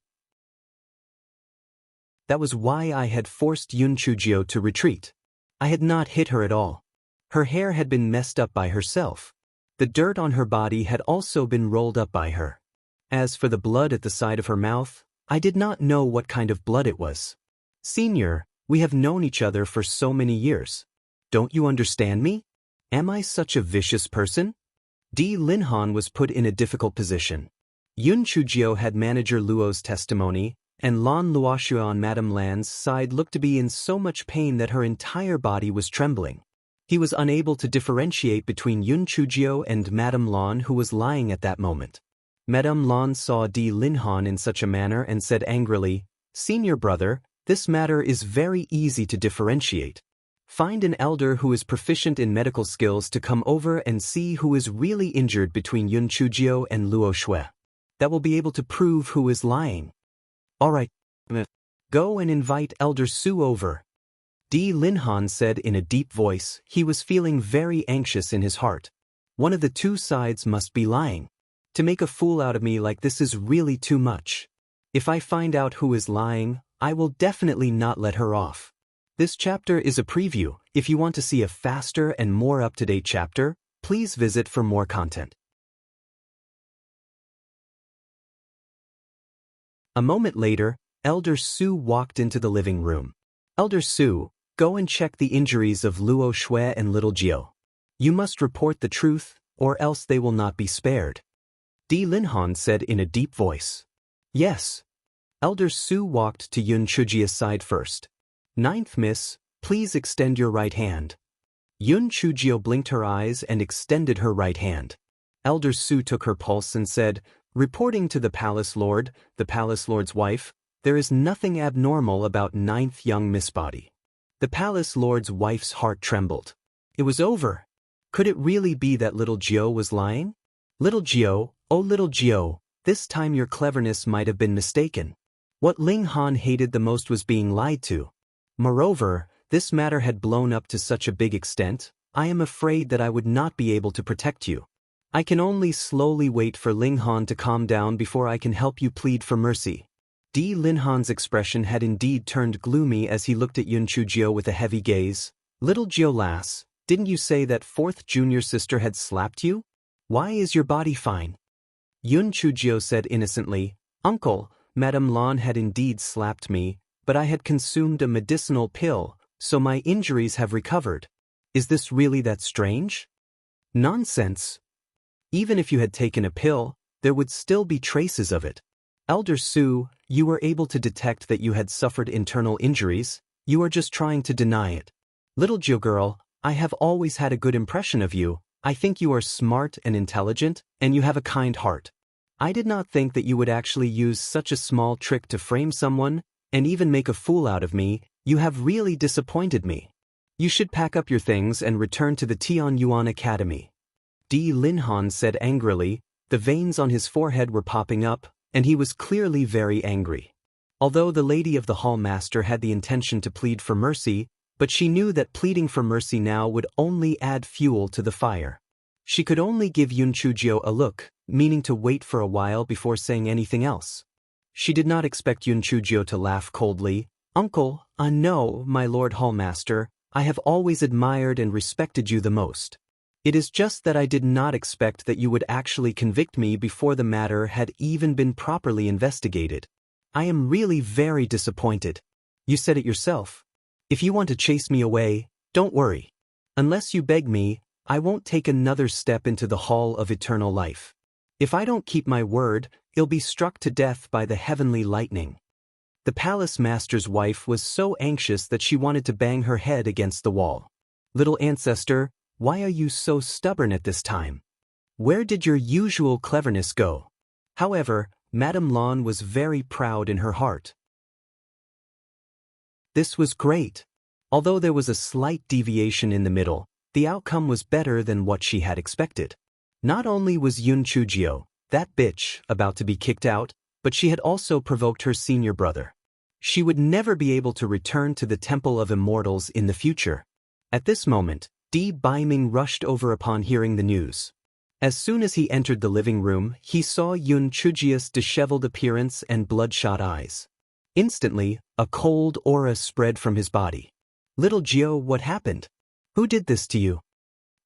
That was why I had forced Yun Chujio to retreat. I had not hit her at all. Her hair had been messed up by herself. The dirt on her body had also been rolled up by her. As for the blood at the side of her mouth, I did not know what kind of blood it was. Senior, we have known each other for so many years. Don't you understand me? Am I such a vicious person? Di Linhan was put in a difficult position. Yun Chujio had Manager Luo's testimony, and Lan Luoxue on Madame Lan's side looked to be in so much pain that her entire body was trembling. He was unable to differentiate between Yun Chujio and Madame Lan, who was lying at that moment. Madame Lan saw Di Linhan in such a manner and said angrily, "Senior brother, this matter is very easy to differentiate. Find an elder who is proficient in medical skills to come over and see who is really injured between Yun Chujio and Luo Xue. That will be able to prove who is lying." "All right. Go and invite Elder Su over." Di Linhan said in a deep voice. He was feeling very anxious in his heart. One of the two sides must be lying. To make a fool out of me like this is really too much. If I find out who is lying, I will definitely not let her off. This chapter is a preview. If you want to see a faster and more up-to-date chapter, please visit for more content. A moment later, Elder Su walked into the living room. Elder Su, go and check the injuries of Luo Shui and little Jiu. You must report the truth, or else they will not be spared. Di Linhan said in a deep voice. Yes. Elder Su walked to Yun Chujia's side first. Ninth Miss, please extend your right hand. Yun Chujio blinked her eyes and extended her right hand. Elder Su took her pulse and said, reporting to the Palace Lord's wife, there is nothing abnormal about ninth young Miss body. The Palace Lord's wife's heart trembled. It was over. Could it really be that little Jiu was lying? Little Jiu, oh little Jiu, this time your cleverness might have been mistaken. What Ling Han hated the most was being lied to. Moreover, this matter had blown up to such a big extent, I am afraid that I would not be able to protect you. I can only slowly wait for Ling Han to calm down before I can help you plead for mercy. Di Linhan's expression had indeed turned gloomy as he looked at Yun Chujio with a heavy gaze. Little Jiu lass, didn't you say that fourth junior sister had slapped you? Why is your body fine? Yun Chujio said innocently, Uncle, Madame Lan had indeed slapped me, but I had consumed a medicinal pill, so my injuries have recovered. Is this really that strange? Nonsense. Even if you had taken a pill, there would still be traces of it. Elder Su, you were able to detect that you had suffered internal injuries, you are just trying to deny it. Little Jiu girl, I have always had a good impression of you, I think you are smart and intelligent, and you have a kind heart. I did not think that you would actually use such a small trick to frame someone, and even make a fool out of me, you have really disappointed me. You should pack up your things and return to the Tian Yuan Academy. Di Linhan said angrily, the veins on his forehead were popping up, and he was clearly very angry. Although the lady of the hall master had the intention to plead for mercy, but she knew that pleading for mercy now would only add fuel to the fire. She could only give Yun Chujio a look, meaning to wait for a while before saying anything else. She did not expect Yun Chujio to laugh coldly. Uncle, no, my lord hallmaster, I have always admired and respected you the most. It is just that I did not expect that you would actually convict me before the matter had even been properly investigated. I am really very disappointed. You said it yourself. If you want to chase me away, don't worry. Unless you beg me, I won't take another step into the hall of eternal life. If I don't keep my word, I'll be struck to death by the heavenly lightning. The palace master's wife was so anxious that she wanted to bang her head against the wall. Little ancestor, why are you so stubborn at this time? Where did your usual cleverness go? However, Madame Lan was very proud in her heart. This was great. Although there was a slight deviation in the middle, the outcome was better than what she had expected. Not only was Yun Chujio, that bitch, about to be kicked out, but she had also provoked her senior brother. She would never be able to return to the Temple of Immortals in the future. At this moment, Di Baiming rushed over upon hearing the news. As soon as he entered the living room, he saw Yun Chujio's disheveled appearance and bloodshot eyes. Instantly, a cold aura spread from his body. Little Jiu, what happened? Who did this to you?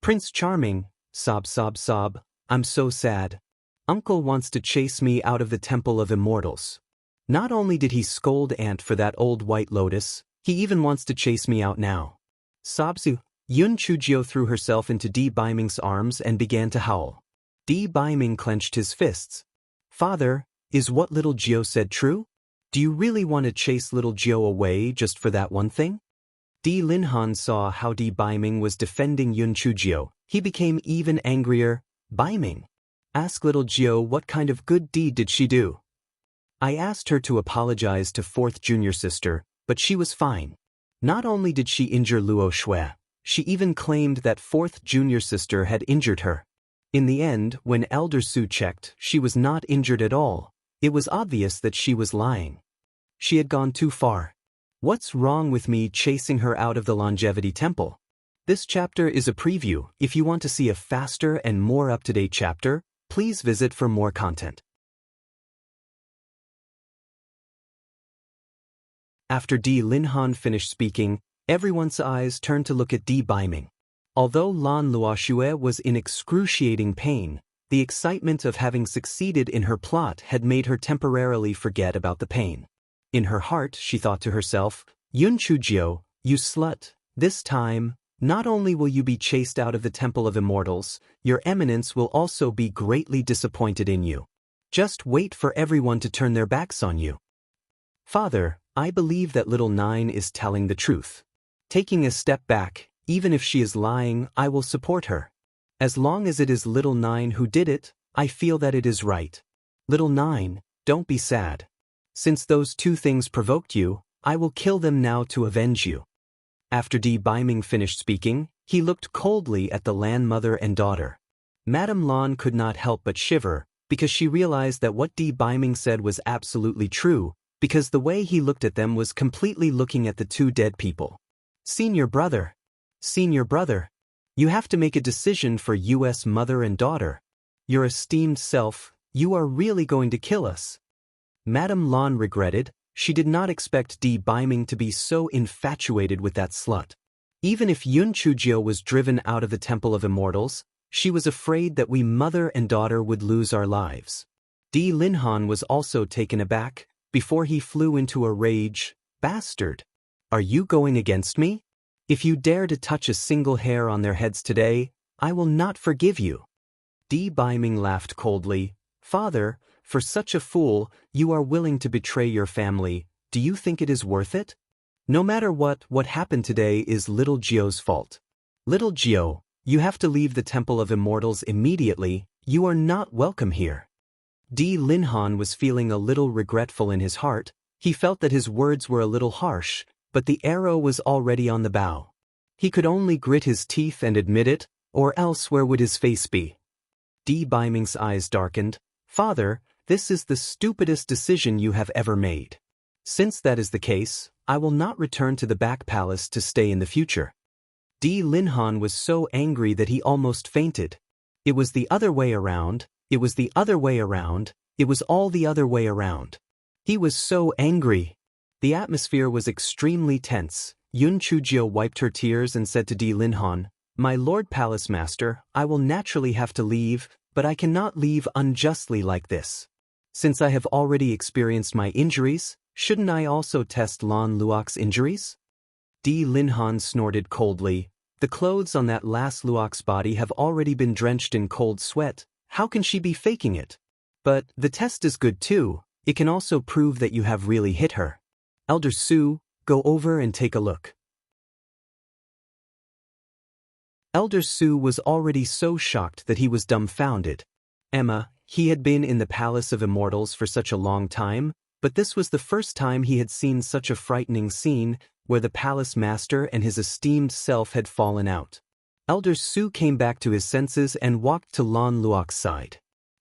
Prince Charming, sob sob sob, I'm so sad. Uncle wants to chase me out of the Temple of Immortals. Not only did he scold Aunt for that old white lotus, he even wants to chase me out now. Sobsu, Yun Chujio threw herself into Di Baiming's arms and began to howl. Di Baiming clenched his fists. Father, is what little Jiu said true? Do you really want to chase little Jiu away just for that one thing? Di Linhan saw how Di Baiming was defending Yun Chujio. He became even angrier. Baiming, ask little Jiu what kind of good deed did she do? I asked her to apologize to fourth junior sister, but she was fine. Not only did she injure Luo Shui, she even claimed that fourth junior sister had injured her. In the end, when Elder Su checked, she was not injured at all. It was obvious that she was lying. She had gone too far. What's wrong with me chasing her out of the Longevity Temple? This chapter is a preview. If you want to see a faster and more up-to-date chapter, please visit for more content. After Di Linhan finished speaking, everyone's eyes turned to look at Di Baiming. Although Lan Luoxue was in excruciating pain, The excitement of having succeeded in her plot had made her temporarily forget about the pain. In her heart, she thought to herself, Yun Chujio, you slut, this time, not only will you be chased out of the Temple of Immortals, your eminence will also be greatly disappointed in you. Just wait for everyone to turn their backs on you. Father, I believe that little Nine is telling the truth. Taking a step back, even if she is lying, I will support her. As long as it is little Nine who did it, I feel that it is right. Little Nine, don't be sad. Since those two things provoked you, I will kill them now to avenge you. After Di Biming finished speaking, he looked coldly at the Lan mother and daughter. Madame Lan could not help but shiver, because she realized that what Di Biming said was absolutely true, because the way he looked at them was completely looking at the two dead people. Senior brother, you have to make a decision for US mother and daughter. Your esteemed self, you are really going to kill us. Madame Lan regretted. She did not expect Di Biming to be so infatuated with that slut. Even if Yun Chujio was driven out of the Temple of Immortals, she was afraid that we mother and daughter would lose our lives. Di Linhan was also taken aback, before he flew into a rage. Bastard! Are you going against me? If you dare to touch a single hair on their heads today, I will not forgive you. Di Biming laughed coldly. Father, for such a fool, you are willing to betray your family. Do you think it is worth it? No matter what happened today is little Gio's fault. Little Gio, you have to leave the Temple of Immortals immediately. You are not welcome here. Di Linhan was feeling a little regretful in his heart. He felt that his words were a little harsh, but the arrow was already on the bow. He could only grit his teeth and admit it, or else where would his face be? Di Biming's eyes darkened. Father, this is the stupidest decision you have ever made. Since that is the case, I will not return to the back palace to stay in the future. Di Linhan was so angry that he almost fainted. It was the other way around, it was the other way around, it was all the other way around. He was so angry. The atmosphere was extremely tense. Yun Chujio wiped her tears and said to Di Linhan, My Lord Palace Master, I will naturally have to leave, but I cannot leave unjustly like this. Since I have already experienced my injuries, shouldn't I also test Lan Luok's injuries? Di Linhan snorted coldly. The clothes on that last Luok's body have already been drenched in cold sweat. How can she be faking it? But the test is good too. It can also prove that you have really hit her. Elder Su, go over and take a look. Elder Su was already so shocked that he was dumbfounded. Emma, he had been in the Palace of Immortals for such a long time, but this was the first time he had seen such a frightening scene, where the palace master and his esteemed self had fallen out. Elder Su came back to his senses and walked to Lan Luok's side.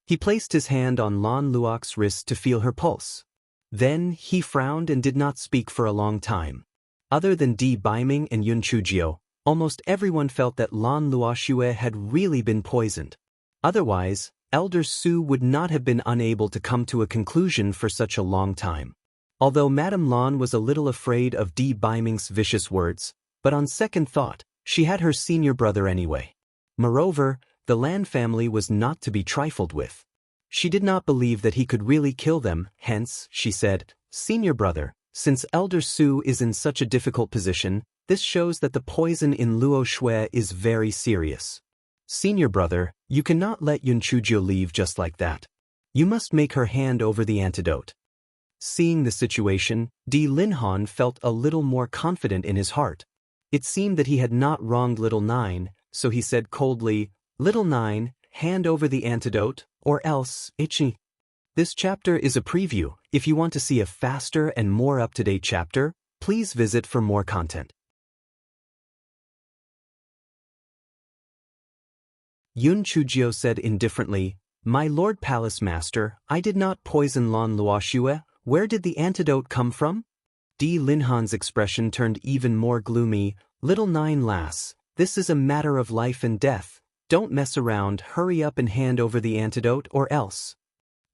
He placed his hand on Lan Luok's wrist to feel her pulse. Then, he frowned and did not speak for a long time. Other than Di Biming and Yun Chujio, almost everyone felt that Lan Luoxue had really been poisoned. Otherwise, Elder Su would not have been unable to come to a conclusion for such a long time. Although Madame Lan was a little afraid of Di Biming's vicious words, but on second thought, she had her senior brother anyway. Moreover, the Lan family was not to be trifled with. She did not believe that he could really kill them, hence, she said, Senior brother, since Elder Su is in such a difficult position, this shows that the poison in Luo Shui is very serious. Senior brother, you cannot let Yun Chujio leave just like that. You must make her hand over the antidote. Seeing the situation, Di Linhan felt a little more confident in his heart. It seemed that he had not wronged Little Nine, so he said coldly, Little Nine, hand over the antidote, or else, Ichi. This chapter is a preview. If you want to see a faster and more up-to-date chapter, please visit for more content. Yun Chujio said indifferently, My Lord Palace Master, I did not poison Lan Luoxue. Where did the antidote come from? Di Linhan's expression turned even more gloomy. Little Nine lass, this is a matter of life and death. Don't mess around, hurry up and hand over the antidote or else.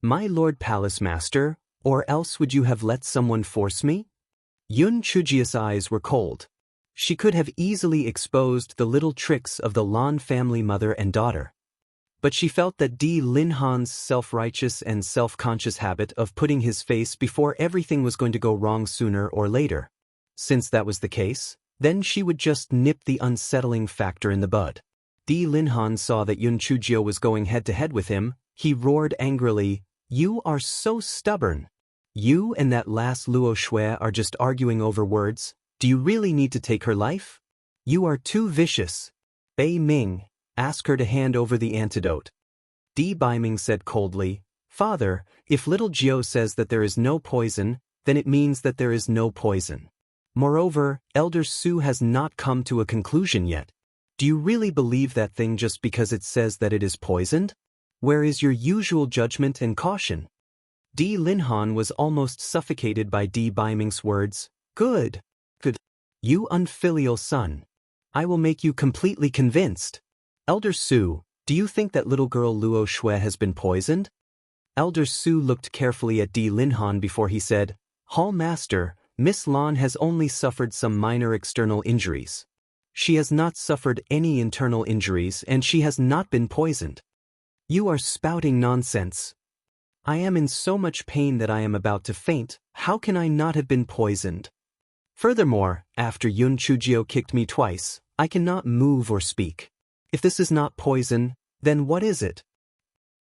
My Lord Palace Master, or else would you have let someone force me? Yun Chujio's eyes were cold. She could have easily exposed the little tricks of the Lan family mother and daughter. But she felt that Di Linhan's self-righteous and self-conscious habit of putting his face before everything was going to go wrong sooner or later. Since that was the case, then she would just nip the unsettling factor in the bud. Di Linhan saw that Yun Chujio was going head-to-head with him. He roared angrily, "You are so stubborn. You and that last Luo Shui are just arguing over words. Do you really need to take her life? You are too vicious. Bei Ming, ask her to hand over the antidote." Di Baiming said coldly, "Father, if little Jiao says that there is no poison, then it means that there is no poison. Moreover, Elder Su has not come to a conclusion yet. Do you really believe that thing just because it says that it is poisoned? Where is your usual judgment and caution?" Di Linhan was almost suffocated by Di Baiming's words. Good. You unfilial son. I will make you completely convinced. Elder Su, do you think that little girl Luo Shui has been poisoned? Elder Su looked carefully at Di Linhan before he said, "Hall Master, Miss Lan has only suffered some minor external injuries. She has not suffered any internal injuries and she has not been poisoned." "You are spouting nonsense. I am in so much pain that I am about to faint. How can I not have been poisoned? Furthermore, after Yun Chujio kicked me twice, I cannot move or speak. If this is not poison, then what is it?"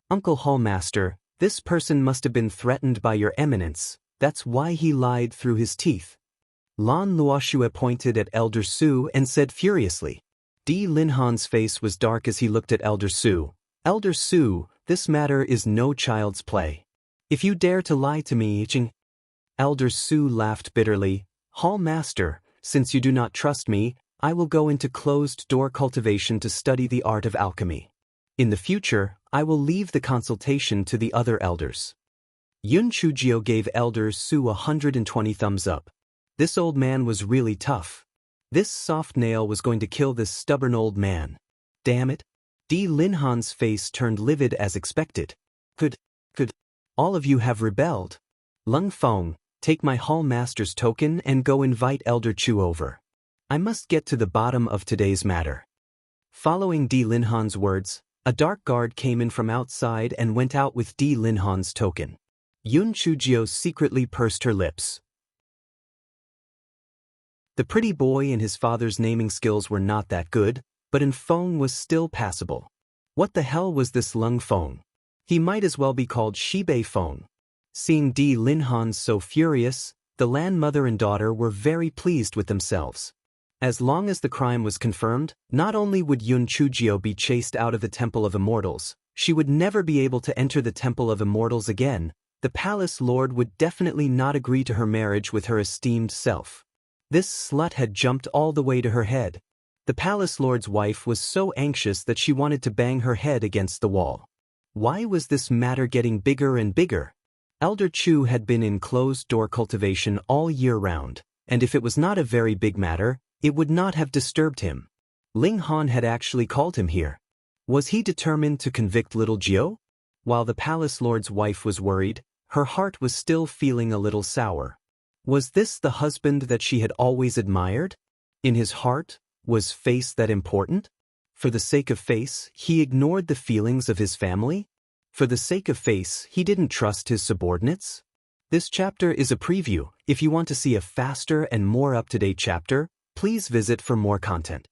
"Uncle Hallmaster, this person must have been threatened by your eminence. That's why he lied through his teeth." Lan Luoxue pointed at Elder Su and said furiously. Di Linhan's face was dark as he looked at Elder Su. "Elder Su, this matter is no child's play. If you dare to lie to me, Elder Su laughed bitterly. "Hall Master, since you do not trust me, I will go into closed-door cultivation to study the art of alchemy. In the future, I will leave the consultation to the other elders." Yun Chujio gave Elder Su 120 thumbs up. This old man was really tough. This soft nail was going to kill this stubborn old man. Damn it. Di Linhan's face turned livid as expected. Could all of you have rebelled? Lung Feng, take my Hall Master's token and go invite Elder Chu over. I must get to the bottom of today's matter. Following Di Linhan's words, a dark guard came in from outside and went out with Di Linhan's token. Yun Chujio secretly pursed her lips. The pretty boy and his father's naming skills were not that good, but in Feng was still passable. What the hell was this Lung Feng? He might as well be called Shibei Feng. Seeing Di Linhan so furious, the landmother and daughter were very pleased with themselves. As long as the crime was confirmed, not only would Yun Chujio be chased out of the Temple of Immortals, she would never be able to enter the Temple of Immortals again. The palace lord would definitely not agree to her marriage with her esteemed self. This slut had jumped all the way to her head. The palace lord's wife was so anxious that she wanted to bang her head against the wall. Why was this matter getting bigger and bigger? Elder Chu had been in closed-door cultivation all year round, and if it was not a very big matter, it would not have disturbed him. Ling Han had actually called him here. Was he determined to convict little Jiao? While the palace lord's wife was worried, her heart was still feeling a little sour. Was this the husband that she had always admired? In his heart, was face that important? For the sake of face, he ignored the feelings of his family? For the sake of face, he didn't trust his subordinates? This chapter is a preview. If you want to see a faster and more up-to-date chapter, please visit for more content.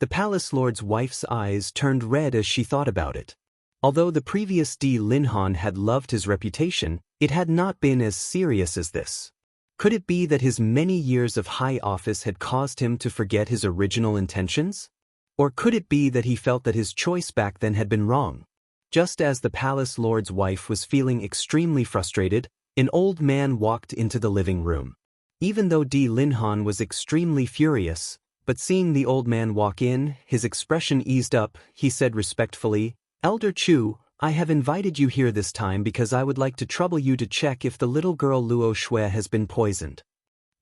The palace lord's wife's eyes turned red as she thought about it. Although the previous Di Linhan had loved his reputation, it had not been as serious as this. Could it be that his many years of high office had caused him to forget his original intentions? Or could it be that he felt that his choice back then had been wrong? Just as the palace lord's wife was feeling extremely frustrated, an old man walked into the living room. Even though Di Linhan was extremely furious, but seeing the old man walk in, his expression eased up. He said respectfully, "Elder Chu, I have invited you here this time because I would like to trouble you to check if the little girl Luo Shui has been poisoned."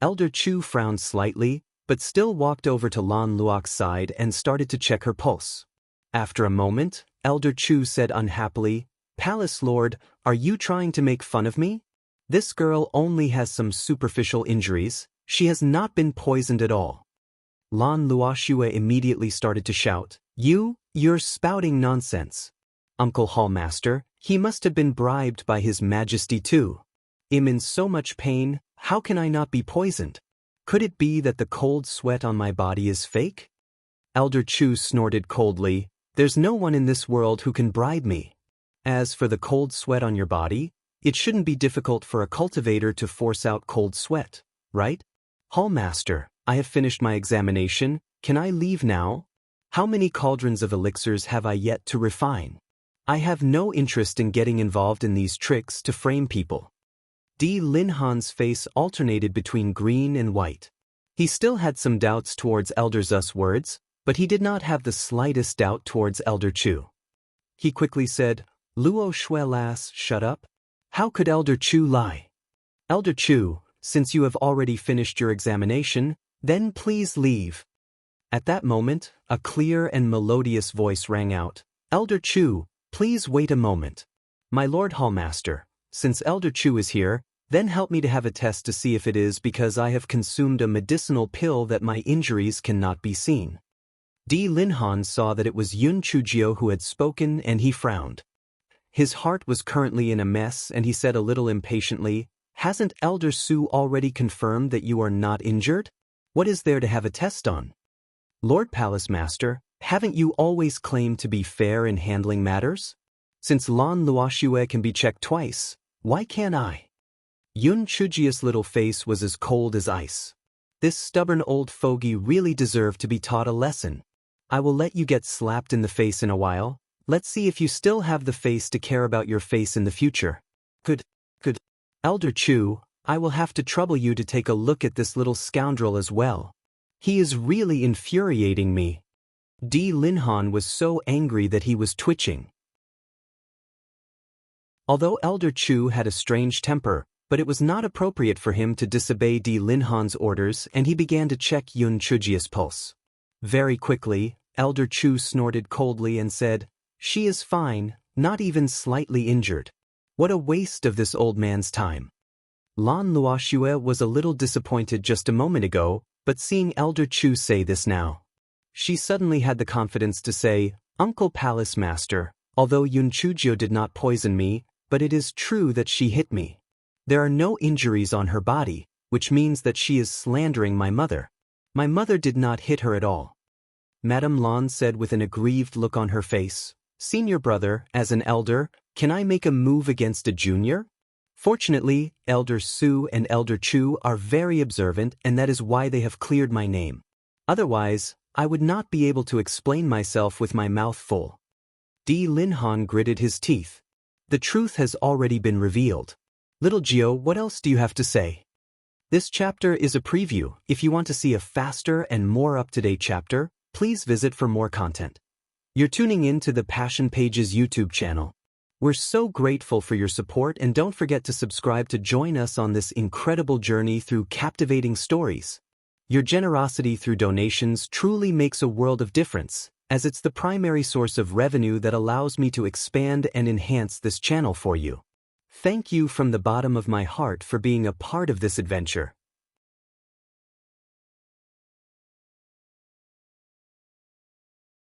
Elder Chu frowned slightly, but still walked over to Lan Luok's side and started to check her pulse. After a moment, Elder Chu said unhappily, "Palace Lord, are you trying to make fun of me? This girl only has some superficial injuries. She has not been poisoned at all." Lan Luoxue immediately started to shout, You're spouting nonsense. Uncle Hallmaster, he must have been bribed by His Majesty too. I'm in so much pain, how can I not be poisoned? Could it be that the cold sweat on my body is fake? Elder Chu snorted coldly, There's no one in this world who can bribe me. As for the cold sweat on your body, it shouldn't be difficult for a cultivator to force out cold sweat, right? Hallmaster, I have finished my examination, can I leave now? How many cauldrons of elixirs have I yet to refine? I have no interest in getting involved in these tricks to frame people. Di Linhan's face alternated between green and white. He still had some doubts towards Elder Zu's words, but he did not have the slightest doubt towards Elder Chu. He quickly said, Luo Shui lass, shut up. How could Elder Chu lie? Elder Chu, since you have already finished your examination, then please leave. At that moment, a clear and melodious voice rang out, Elder Chu, please wait a moment. My Lord Hallmaster, since Elder Chu is here, then help me to have a test to see if it is because I have consumed a medicinal pill that my injuries cannot be seen. Di Linhan saw that it was Yun Chujio who had spoken and he frowned. His heart was currently in a mess and he said a little impatiently, Hasn't Elder Su already confirmed that you are not injured? What is there to have a test on? Lord Palace Master, haven't you always claimed to be fair in handling matters? Since Lan Luoxue can be checked twice, why can't I? Yun Chujio's little face was as cold as ice. This stubborn old fogey really deserved to be taught a lesson. I will let you get slapped in the face in a while. Let's see if you still have the face to care about your face in the future. Good. Elder Chu, I will have to trouble you to take a look at this little scoundrel as well. He is really infuriating me. Di Linhan was so angry that he was twitching. Although Elder Chu had a strange temper, but it was not appropriate for him to disobey Di Linhan's orders and he began to check Yun Chujio's pulse. Very quickly, Elder Chu snorted coldly and said, She is fine, not even slightly injured. What a waste of this old man's time. Lan Luoxue was a little disappointed just a moment ago, but seeing Elder Chu say this now, she suddenly had the confidence to say, Uncle Palace Master, although Yun Chujio did not poison me, but it is true that she hit me. There are no injuries on her body, which means that she is slandering my mother. My mother did not hit her at all. Madame Lan said with an aggrieved look on her face, Senior brother, as an elder, can I make a move against a junior? Fortunately, Elder Su and Elder Chu are very observant and that is why they have cleared my name. Otherwise, I would not be able to explain myself with my mouth full. Di Linhan gritted his teeth. The truth has already been revealed. Little Gio, what else do you have to say? This chapter is a preview. If you want to see a faster and more up-to-date chapter, please visit for more content. You're tuning in to the Passion Pages YouTube channel. We're so grateful for your support and don't forget to subscribe to join us on this incredible journey through captivating stories. Your generosity through donations truly makes a world of difference, as it's the primary source of revenue that allows me to expand and enhance this channel for you. Thank you from the bottom of my heart for being a part of this adventure.